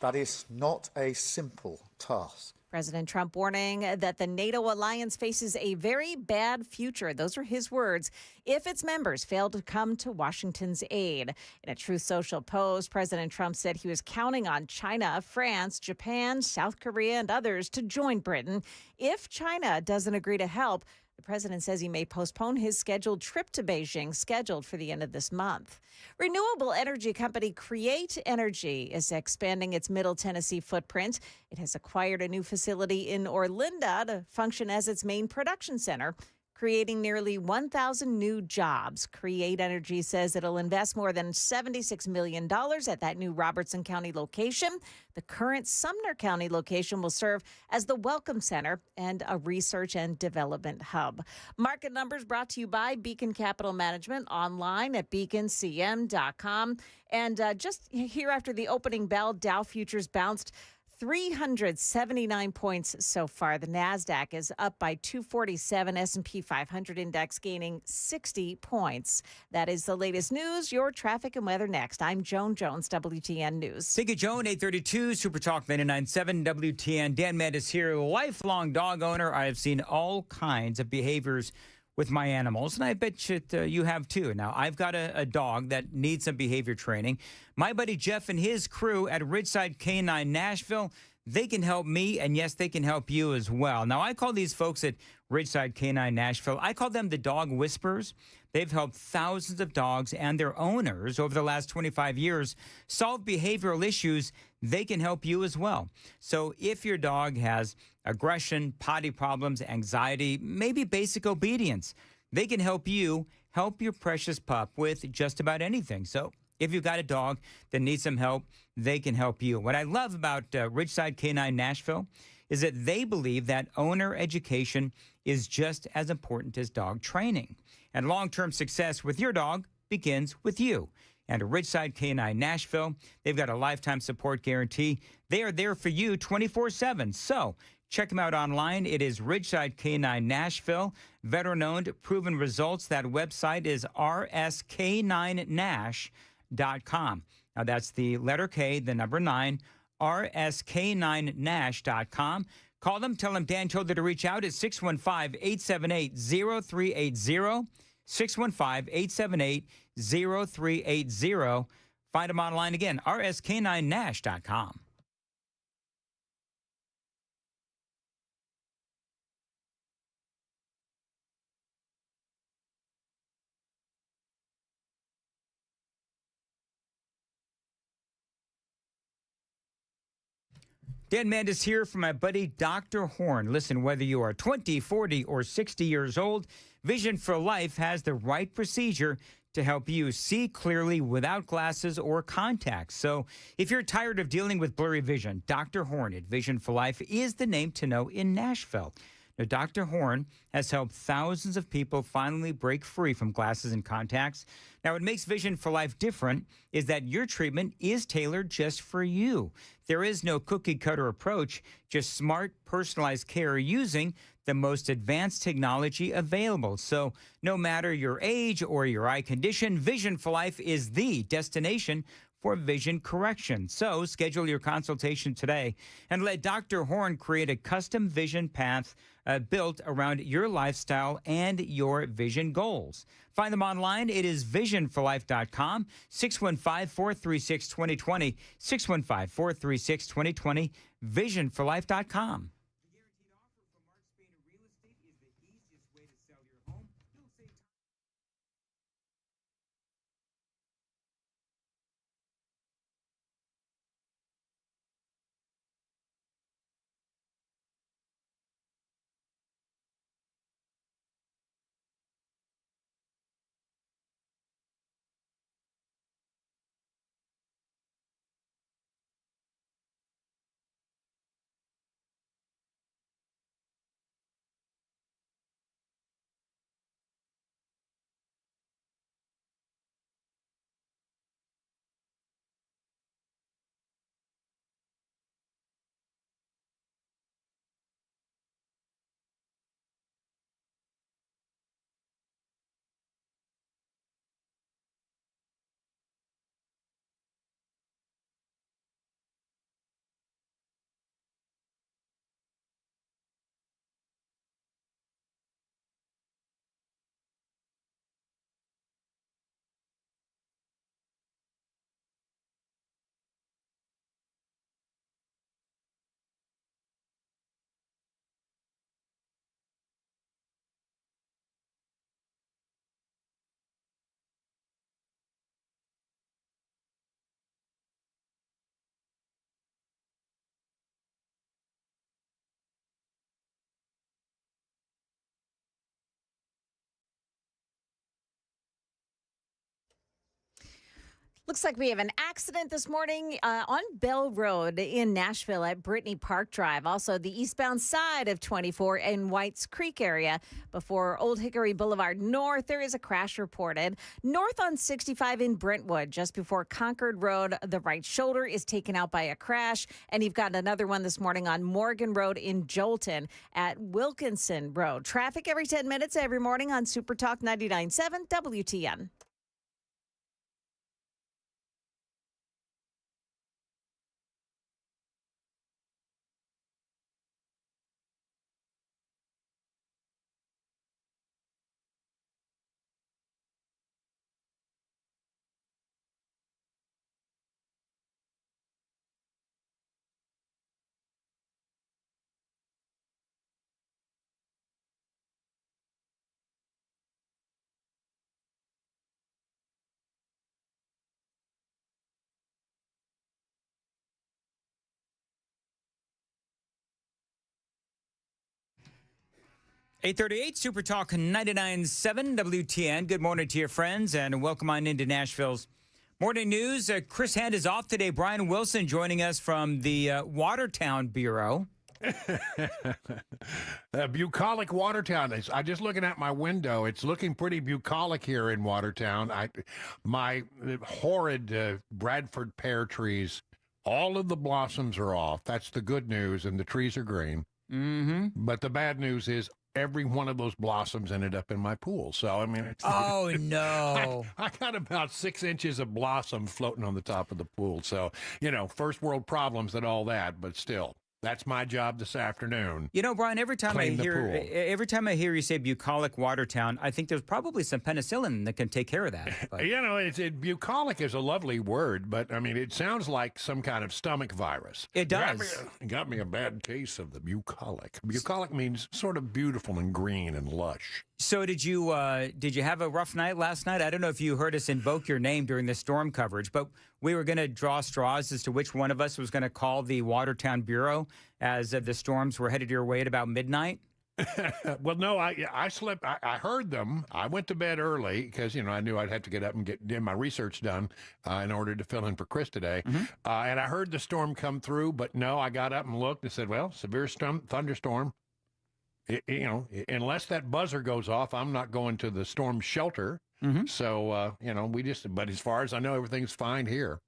That is not a simple task. President Trump warning that the NATO alliance faces a very bad future. Those are his words if its members fail to come to Washington's aid. In a Truth Social post, President Trump said he was counting on China, France, Japan, South Korea, and others to join Britain. If China doesn't agree to help, the president says he may postpone his scheduled trip to Beijing, scheduled for the end of this month. Renewable energy company Create Energy is expanding its Middle Tennessee footprint. It has acquired a new facility in Orlinda to function as its main production center, creating nearly 1,000 new jobs. Create Energy says it'll invest more than $76 million at that new Robertson County location. The current Sumner County location will serve as the Welcome Center and a research and development hub. Market numbers brought to you by Beacon Capital Management, online at beaconcm.com. And just here after the opening bell, Dow futures bounced 379 points so far. The NASDAQ is up by 247. S&P 500 index gaining 60 points. That is the latest news. Your traffic and weather next. I'm Joan Jones, WTN News. Thank you, Joan. 832 Super Talk 99.7 WTN. Dan Mendes here, lifelong dog owner. I have seen all kinds of behaviors with my animals, and I bet you have too. Now, I've got a dog that needs some behavior training. My buddy Jeff and his crew at Ridgeside Canine Nashville, they can help me, and yes, they can help you as well. Now, I call these folks at Ridgeside Canine Nashville, I call them the dog whisperers. They've helped thousands of dogs and their owners over the last 25 years solve behavioral issues. They can help you as well. So if your dog has aggression, potty problems, anxiety, maybe basic obedience, they can help you help your precious pup with just about anything. So if you've got a dog that needs some help, they can help you. What I love about Ridgeside Canine Nashville is that they believe that owner education is just as important as dog training. And long-term success with your dog begins with you. And at Ridgeside Canine Nashville, they've got a lifetime support guarantee. They are there for you 24/7. So check them out online. It is Ridgeside Canine Nashville. Veteran-owned, proven results. That website is rsk9nash.com. Now, that's the letter K, the number 9, rsk9nash.com. Call them. Tell them Dan told you to reach out at 615-878-0380. 615-878-0380. Find them online again, rsk9nash.com. Dan Mendes here for my buddy Dr. Horn. Listen, whether you are 20, 40, or 60 years old, Vision for Life has the right procedure to help you see clearly without glasses or contacts. So if you're tired of dealing with blurry vision, Dr. Horn at Vision for Life is the name to know in Nashville. Now, Dr. Horn has helped thousands of people finally break free from glasses and contacts. Now, what makes Vision for Life different is that your treatment is tailored just for you. There is no cookie-cutter approach, just smart, personalized care using the most advanced technology available. So no matter your age or your eye condition, Vision for Life is the destination for vision correction. So schedule your consultation today and let Dr. Horn create a custom vision path built around your lifestyle and your vision goals. Find them online. It is visionforlife.com, 615-436-2020, 615-436-2020, visionforlife.com. Looks like we have an accident this morning on Bell Road in Nashville at Brittany Park Drive. Also, the eastbound side of 24 in Whites Creek area before Old Hickory Boulevard North. There is a crash reported. North on 65 in Brentwood, just before Concord Road. The right shoulder is taken out by a crash. And you've got another one this morning on Morgan Road in Jolton at Wilkinson Road. Traffic every 10 minutes every morning on Super Talk 99.7 WTN. .838 Super Talk 99.7 WTN. Good morning to your friends and welcome on into Nashville's morning news. Chris Hand is off today. Brian Wilson joining us from the Watertown Bureau. Bucolic Watertown. I'm just looking at my window. It's looking pretty bucolic here in Watertown. My horrid Bradford pear trees, all of the blossoms are off. That's the good news, and the trees are green. Mm-hmm. But the bad news is every one of those blossoms ended up in my pool. So, I mean, oh, no. I got about 6 inches of blossom floating on the top of the pool. So, first world problems and all that, but still. That's my job this afternoon. You know, Brian, every time I hear you say bucolic Watertown, I think there's probably some penicillin that can take care of that. But. Bucolic is a lovely word, but I mean, it sounds like some kind of stomach virus. It does. Got me a bad case of the bucolic. Bucolic means sort of beautiful and green and lush. So did you have a rough night last night? I don't know if you heard us invoke your name during the storm coverage, but we were going to draw straws as to which one of us was going to call the Watertown Bureau as the storms were headed your way at about midnight. Well, no, I slept. I heard them. I went to bed early because, I knew I'd have to get up and get my research done in order to fill in for Chris today. Mm-hmm. And I heard the storm come through, but no, I got up and looked and said, well, severe thunderstorm. Unless that buzzer goes off, I'm not going to the storm shelter. Mm-hmm. So, but as far as I know, everything's fine here.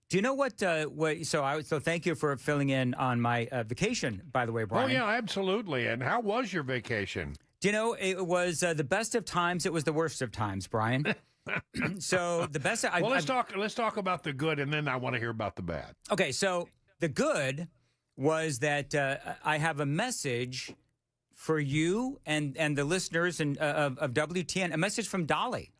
Do you know what so thank you for filling in on my vacation, by the way, Brian. Oh, yeah, absolutely. And how was your vacation? Do you know, it was the best of times. It was the worst of times, Brian. So the best. Well, let's talk about the good, and then I want to hear about the bad. Okay, so the good was that I have a message for you and the listeners of WTN. A message from Dolly.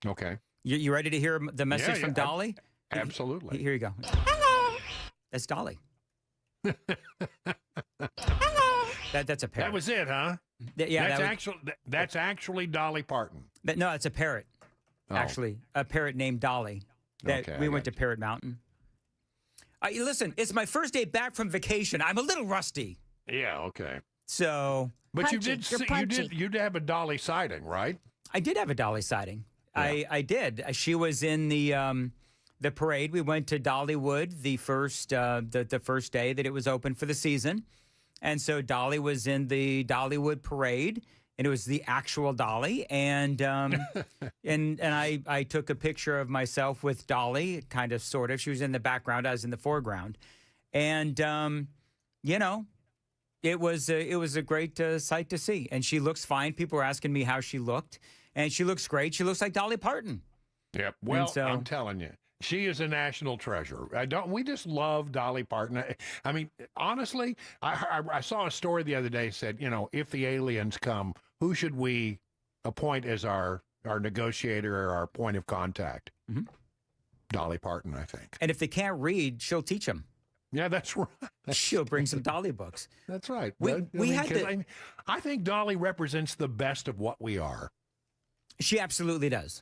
Okay. You ready to hear the message from Dolly? Absolutely. Here you go. Hello. That's Dolly. That's a parrot. That was it, huh? Yeah, that's actually Dolly Parton. No, it's a parrot. Oh. Actually, a parrot named Dolly. We went to Parrot Mountain. Listen, it's my first day back from vacation. I'm a little rusty. Yeah. Okay. So, but you did have a Dolly sighting, right? I did have a Dolly sighting. Yeah. I did. She was in the parade. We went to Dollywood the first day that it was open for the season, and so Dolly was in the Dollywood parade, and it was the actual Dolly. And and I took a picture of myself with Dolly, kind of, sort of. She was in the background. I was in the foreground, and it was a great sight to see. And she looks fine. People were asking me how she looked. And she looks great. She looks like Dolly Parton. Yep. Well, I'm telling you, she is a national treasure. We just love Dolly Parton. I mean, honestly, I saw a story the other day said, if the aliens come, who should we appoint as our negotiator or our point of contact? Mm-hmm. Dolly Parton, I think. And if they can't read, she'll teach them. Yeah, that's right. She'll bring some Dolly books. That's right. I think Dolly represents the best of what we are. She absolutely does,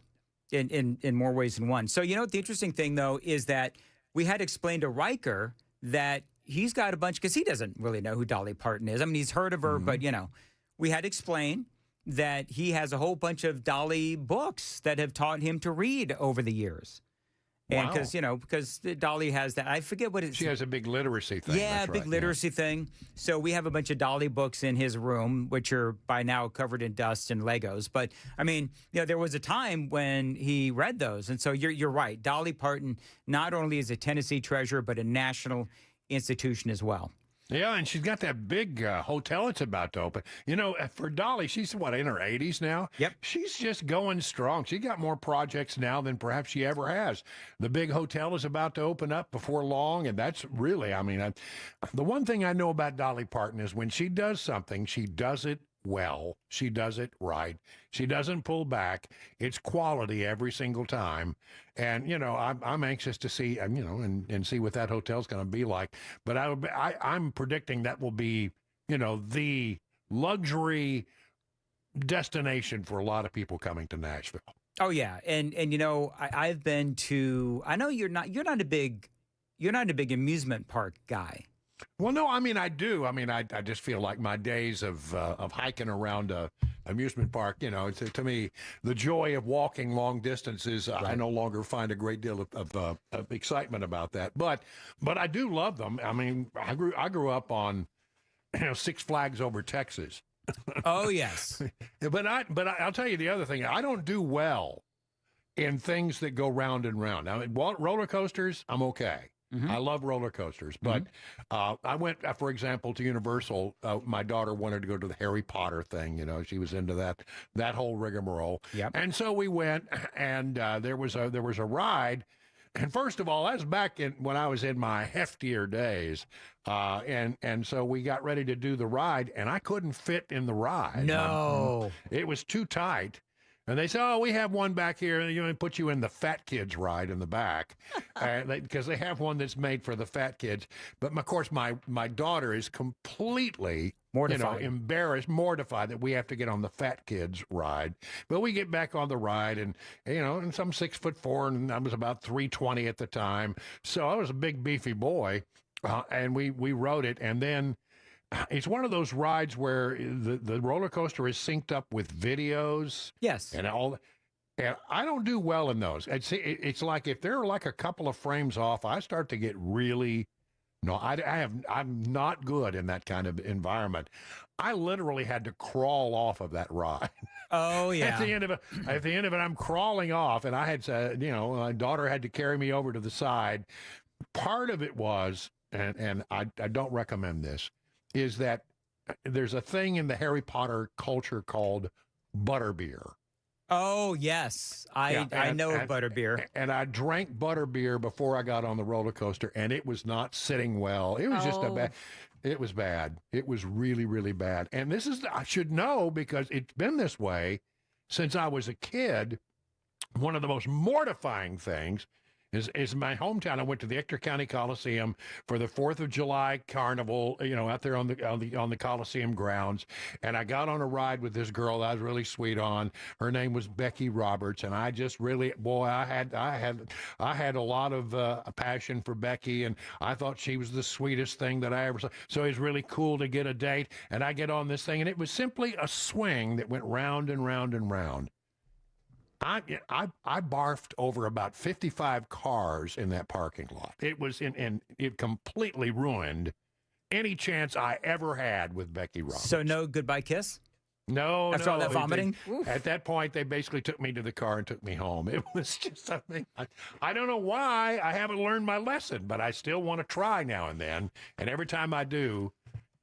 in more ways than one. So, the interesting thing, though, is that we had explained to Riker that he's got a bunch, because he doesn't really know who Dolly Parton is. I mean, he's heard of her, but, we had explained that he has a whole bunch of Dolly books that have taught him to read over the years. And because Dolly has that, I forget what it is. She has a big literacy thing. Yeah, that's big right, literacy thing. So we have a bunch of Dolly books in his room, which are by now covered in dust and Legos. But I mean, there was a time when he read those, and so you're right. Dolly Parton not only is a Tennessee treasure, but a national institution as well. Yeah, and she's got that big hotel it's about to open. For Dolly, she's, in her 80s now? Yep. She's just going strong. She got more projects now than perhaps she ever has. The big hotel is about to open up before long, and that's really, the one thing I know about Dolly Parton is when she does something, she does it well. She does it right. She doesn't pull back. It's quality every single time. And, I'm anxious to see, and see what that hotel's going to be like. But I'm predicting that will be, the luxury destination for a lot of people coming to Nashville. Oh, yeah. And I've been to, I know you're not a big amusement park guy. Well, no, I do. I just feel like my days of hiking around a amusement park, to me, the joy of walking long distances, right. I no longer find a great deal of excitement about that. But I do love them. I grew up on, Six Flags Over Texas. Oh, yes. But I'll tell you the other thing. I don't do well in things that go round and round. Roller coasters, I'm okay. Mm-hmm. I love roller coasters, but I went, for example, to Universal. My daughter wanted to go to the Harry Potter thing. She was into that whole rigmarole. Yep. And so we went, and there was a ride. And first of all, that's back when I was in my heftier days, and so we got ready to do the ride, and I couldn't fit in the ride. No, it was too tight. And they said, "Oh, we have one back here. And put you in the fat kids ride in the back, because they have one that's made for the fat kids." But of course, my daughter is completely mortified, mortified that we have to get on the fat kids ride. But we get back on the ride, and and I'm 6'4", and I was about 320 at the time, so I was a big beefy boy, and we rode it, and then. It's one of those rides where the roller coaster is synced up with videos. Yes. And all. And I don't do well in those. It's like if they're like a couple of frames off, I start to get really. No, I'm not good in that kind of environment. I literally had to crawl off of that ride. Oh yeah. At the end of it, I'm crawling off, and I had to, my daughter had to carry me over to the side. Part of it was, and I don't recommend this, is that there's a thing in the Harry Potter culture called butterbeer. Oh, yes. I know of butterbeer. And I drank butterbeer before I got on the roller coaster, and it was not sitting well. It was just a bad. It was bad. It was really, really bad. And this is, I should know because it's been this way since I was a kid. One of the most mortifying things is my hometown. I went to the Ector County Coliseum for the 4th of July carnival, out there on the Coliseum grounds. And I got on a ride with this girl that I was really sweet on. Her name was Becky Roberts, and I just really, boy, I had a lot of passion for Becky, and I thought she was the sweetest thing that I ever saw. So it was really cool to get a date, and I get on this thing, and it was simply a swing that went round and round and round. I barfed over about 55 cars in that parking lot. It was and it completely ruined any chance I ever had with Becky Roberts. So no goodbye kiss? No, After all that vomiting? At that point, they basically took me to the car and took me home. It was just something. I don't know why I haven't learned my lesson, but I still want to try now and then. And every time I do,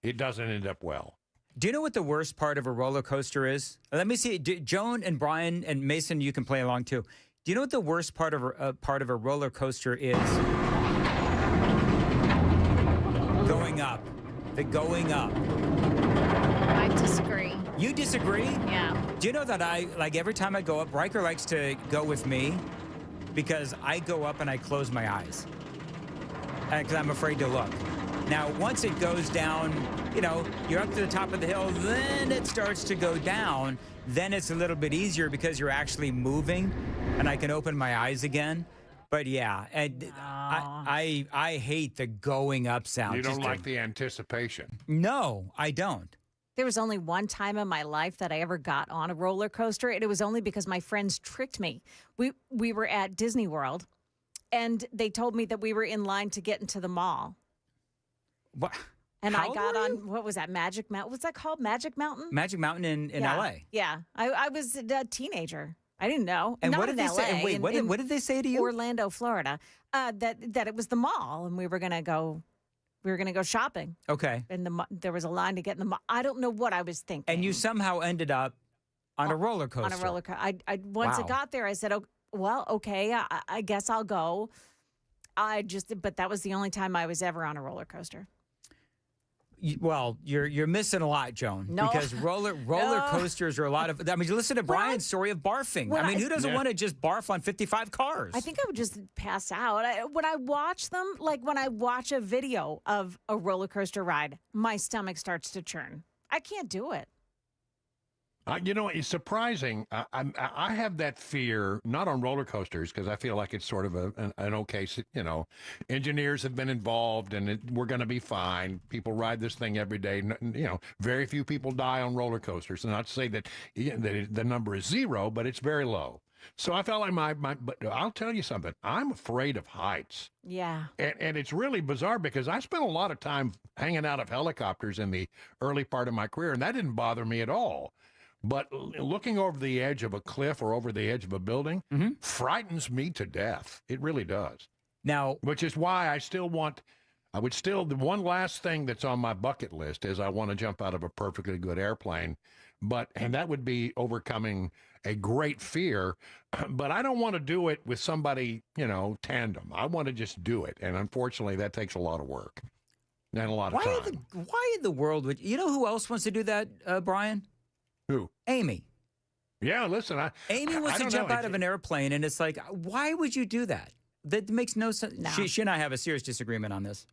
it doesn't end up well. Do you know what the worst part of a roller coaster is? Let me see. Joan and Brian and Mason, you can play along too. Do you know what the worst part of a roller coaster is? Going up. The going up. I disagree. You disagree? Yeah. Do you know that every time I go up, Riker likes to go with me because I go up and I close my eyes because I'm afraid to look. Now, once it goes down, you're up to the top of the hill, then it starts to go down. Then it's a little bit easier because you're actually moving and I can open my eyes again. But yeah, I hate the going up sound. You don't like the anticipation? No, I don't. There was only one time in my life that I ever got on a roller coaster, and it was only because my friends tricked me. We were at Disney World, and they told me that we were in line to get into the mall. What? And I got on, what was that, Magic Mountain? What's that called? Magic Mountain? Magic Mountain in L.A. Yeah. I was a teenager. I didn't know. And Not what did they LA, say? And wait, what did they say to you? Orlando, Florida. That it was the mall, and we were gonna go shopping. Okay. And there was a line to get in the mall. I don't know what I was thinking. And you somehow ended up on a roller coaster. On a roller coaster. I once I got there, I said, "Oh, well, okay, I guess I'll go." But that was the only time I was ever on a roller coaster. Well, you're missing a lot, Joan. No. Because roller coasters are a lot of. I mean, listen to Brian's story of barfing. I mean, who doesn't want to just barf on 55 cars? I think I would just pass out. When I watch them, like when I watch a video of a roller coaster ride, my stomach starts to churn. I can't do it. It's surprising. I have that fear, not on roller coasters, because I feel like it's sort of an okay, engineers have been involved and we're going to be fine. People ride this thing every day. Very few people die on roller coasters. And not to say that the number is zero, but it's very low. So I felt like but I'll tell you something. I'm afraid of heights. Yeah. And it's really bizarre because I spent a lot of time hanging out of helicopters in the early part of my career, and that didn't bother me at all. But looking over the edge of a cliff or over the edge of a building frightens me to death. It really does. Now, which is why the one last thing that's on my bucket list is I want to jump out of a perfectly good airplane. And that would be overcoming a great fear. But I don't want to do it with somebody, tandem. I want to just do it. And unfortunately, that takes a lot of work and a lot of time. Why in the world would you know who else wants to do that, Brian? Who? Amy. Yeah, listen. Amy wants to jump out of an airplane, and it's like, why would you do that? That makes no sense. No. She and I have a serious disagreement on this.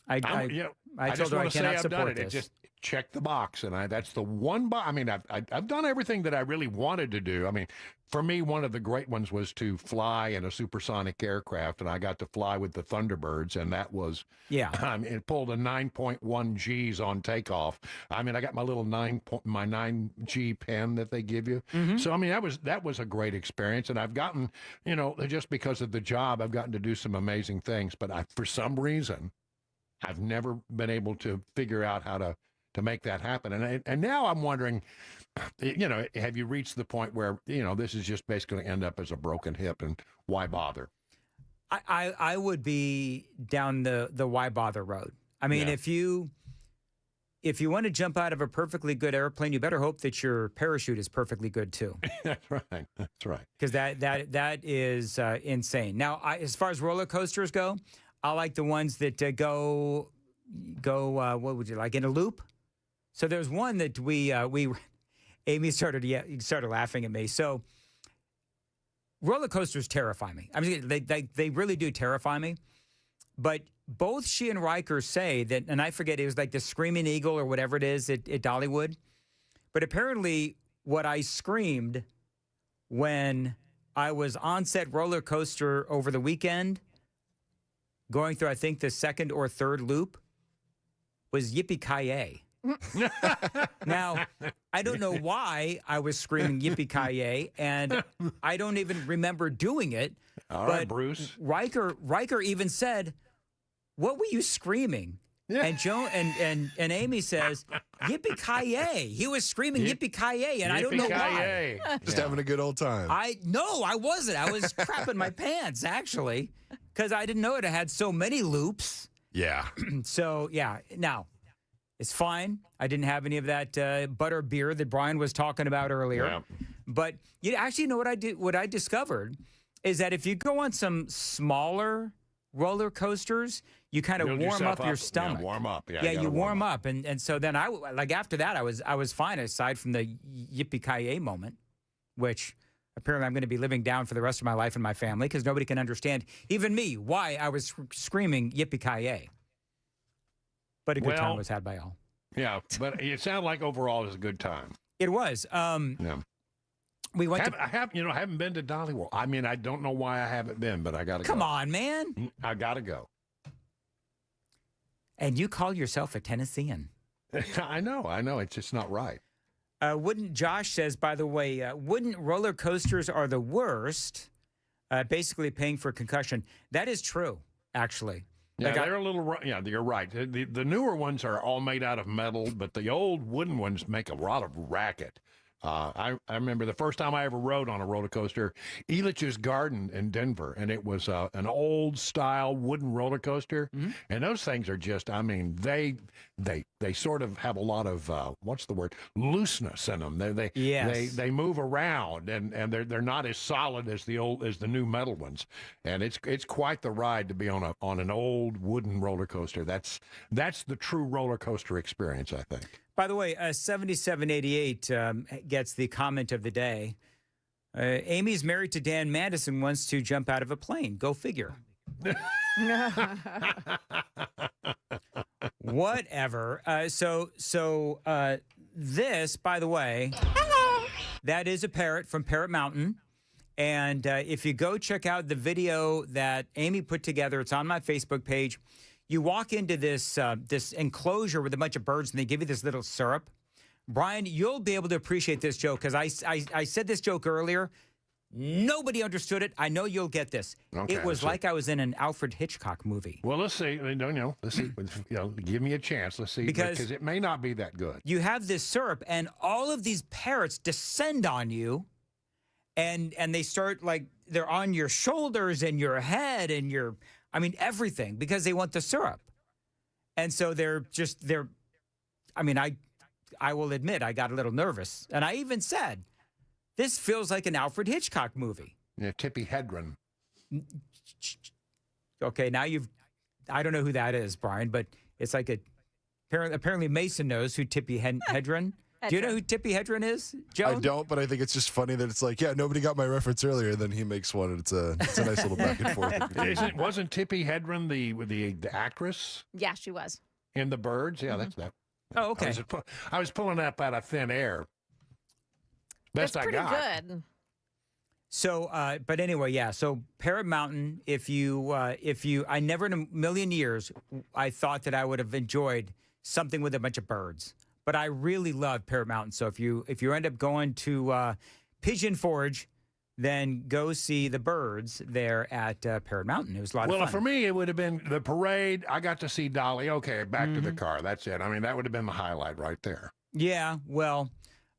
I told her I cannot support this. Just check the box, and that's the one box. I mean, I've done everything that I really wanted to do. I mean, for me, one of the great ones was to fly in a supersonic aircraft, and I got to fly with the Thunderbirds, and that was it pulled a 9.1 Gs on takeoff. I mean, I got my little 9G pen that they give you. So I mean, that was a great experience, and I've gotten just because of the job, I've gotten to do some amazing things. But for some reason, I've never been able to figure out how to make that happen. And now I'm wondering, have you reached the point where, this is just basically going to end up as a broken hip, and why bother? I would be down the why bother road. I mean, if you if you want to jump out of a perfectly good airplane, you better hope that your parachute is perfectly good too. That's right. That's right. Because that is insane. Now, as far as roller coasters go, I like the ones that go. What would you like, in a loop? So there's one that we Amy started laughing at me. So roller coasters terrify me. I mean, they really do terrify me. But both she and Riker say that, and I forget, it was like the Screaming Eagle or whatever it is at Dollywood. But apparently what I screamed when I was on set roller coaster over the weekend, going through, I think, the second or third loop, was yippee-ki-yay. Now, I don't know why I was screaming yippee-ki-yay, and I don't even remember doing it. All right, Bruce. Riker even said, "What were you screaming?" Yeah. And Joan and Amy says, "Yippee-ki-yay." He was screaming yippee-ki-yay, and I don't know why. Just having a good old time. I wasn't. I was crapping my pants, actually, because I didn't know it had so many loops. Yeah. So, yeah. Now, it's fine. I didn't have any of that butter beer that Brian was talking about earlier. Yeah. But you actually know what I discovered is that if you go on some smaller roller coasters, you kind of warm up your stomach. Yeah, warm up. Yeah, you warm up. And so then after that, I was fine, aside from the yippee-ki-yay moment, which apparently I'm going to be living down for the rest of my life and my family, because nobody can understand, even me, why I was screaming yippee-ki-yay. But a good time was had by all. Yeah, but it sounded like overall it was a good time. It was. Yeah. We went I haven't been to Dolly World. I mean, I don't know why I haven't been, but I got to go. Come on, man. I got to go. And you call yourself a Tennessean. I know. It's just not right. Josh says, by the way, wooden roller coasters are the worst, basically paying for concussion. That is true, actually. Yeah, they're a little, yeah, you're right. The newer ones are all made out of metal, but the old wooden ones make a lot of racket. I remember the first time I ever rode on a roller coaster, Elitch's Garden in Denver, and it was an old style wooden roller coaster. Mm-hmm. And those things are just, I mean, they sort of have a lot of what's the word, looseness in them. They move around, and they're not as solid as the new metal ones. And it's quite the ride to be on an old wooden roller coaster. That's the true roller coaster experience, I think. By the way, 7788 gets the comment of the day. Amy's married to Dan Madison, wants to jump out of a plane. Go figure. Whatever. So this, by the way, that is a parrot from Parrot Mountain. And if you go check out the video that Amy put together, it's on my Facebook page. You walk into this enclosure with a bunch of birds, and they give you this little syrup. Brian, you'll be able to appreciate this joke, because I said this joke earlier. Nobody understood it. I know you'll get this. Okay, it was like I was in an Alfred Hitchcock movie. Well, let's see. Let's see. Give me a chance. Let's see. Because it may not be that good. You have this syrup, and all of these parrots descend on you, and they start, like, they're on your shoulders and your head and everything, because they want the syrup. And so I will admit, I got a little nervous. And I even said, this feels like an Alfred Hitchcock movie. Yeah, Tippi Hedren. Okay, now I don't know who that is, Brian, but it's like apparently Mason knows who Tippi Hedren. Do you know who Tippi Hedren is, Joe? I don't, but I think it's just funny that it's like, yeah, nobody got my reference earlier, then he makes one, and it's a nice little back and forth. Wasn't Tippi Hedren the actress? Yeah, she was. In The Birds? Yeah, that's that. Oh, okay. I was pulling up out of thin air. Best I got. That's pretty good. So, but anyway, yeah. So Parrot Mountain, I never in a million years, I thought that I would have enjoyed something with a bunch of birds. But I really love Parrot Mountain. So if you end up going to Pigeon Forge, then go see the birds there at Parrot Mountain. It was a lot of fun. Well, for me, it would have been the parade. I got to see Dolly. Okay, back to the car. That's it. I mean, that would have been the highlight right there. Yeah, well.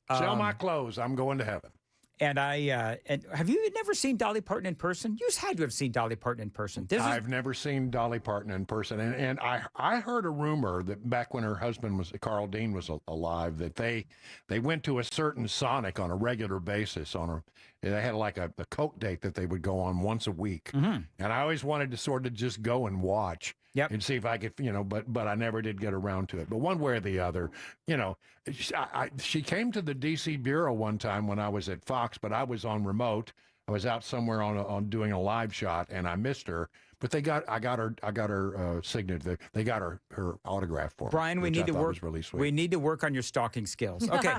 Sell my clothes. I'm going to heaven. And and have you never seen Dolly Parton in person? You had to have seen Dolly Parton in person. I've never seen Dolly Parton in person, and I heard a rumor that back when her husband Carl Dean was alive, that they went to a certain Sonic on a regular basis. They had like a Coke date that they would go on once a week, and I always wanted to sort of just go and watch. Yep. And see if I could, but I never did get around to it. But one way or the other, she came to the D.C. Bureau one time when I was at Fox, but I was on remote. I was out somewhere on doing a live shot, and I missed her. But I got her signature. They got her autograph for me. Brian, we need to work. Really sweet. We need to work on your stalking skills. Okay.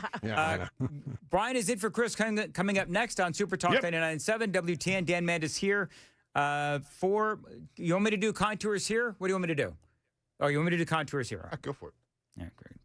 Brian is in for Chris coming up next on Super Talk 99.7 WTN. Dan Mandis here. You want me to do contours here? What do you want me to do? Oh, you want me to do contours here? Go for it. Yeah, great.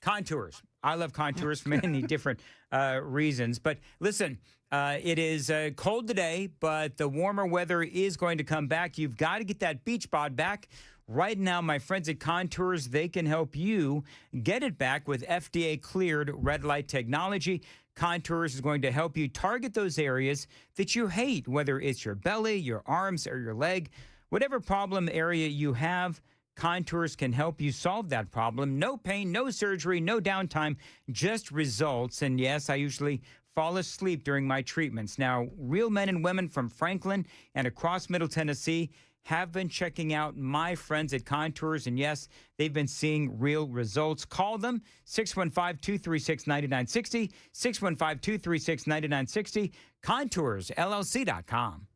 Contours. I love contours for many different reasons. But listen, it is cold today, but the warmer weather is going to come back. You've got to get that beach bod back. Right now, my friends at Contours, they can help you get it back with FDA-cleared red light technology. Contours is going to help you target those areas that you hate, whether it's your belly, your arms, or your leg. Whatever problem area you have, Contours can help you solve that problem. No pain, no surgery, no downtime, just results. And yes, I usually fall asleep during my treatments. Now, real men and women from Franklin and across Middle Tennessee have been checking out my friends at Contours, and yes, they've been seeing real results. Call them, 615-236-9960, 615-236-9960, ContoursLLC.com.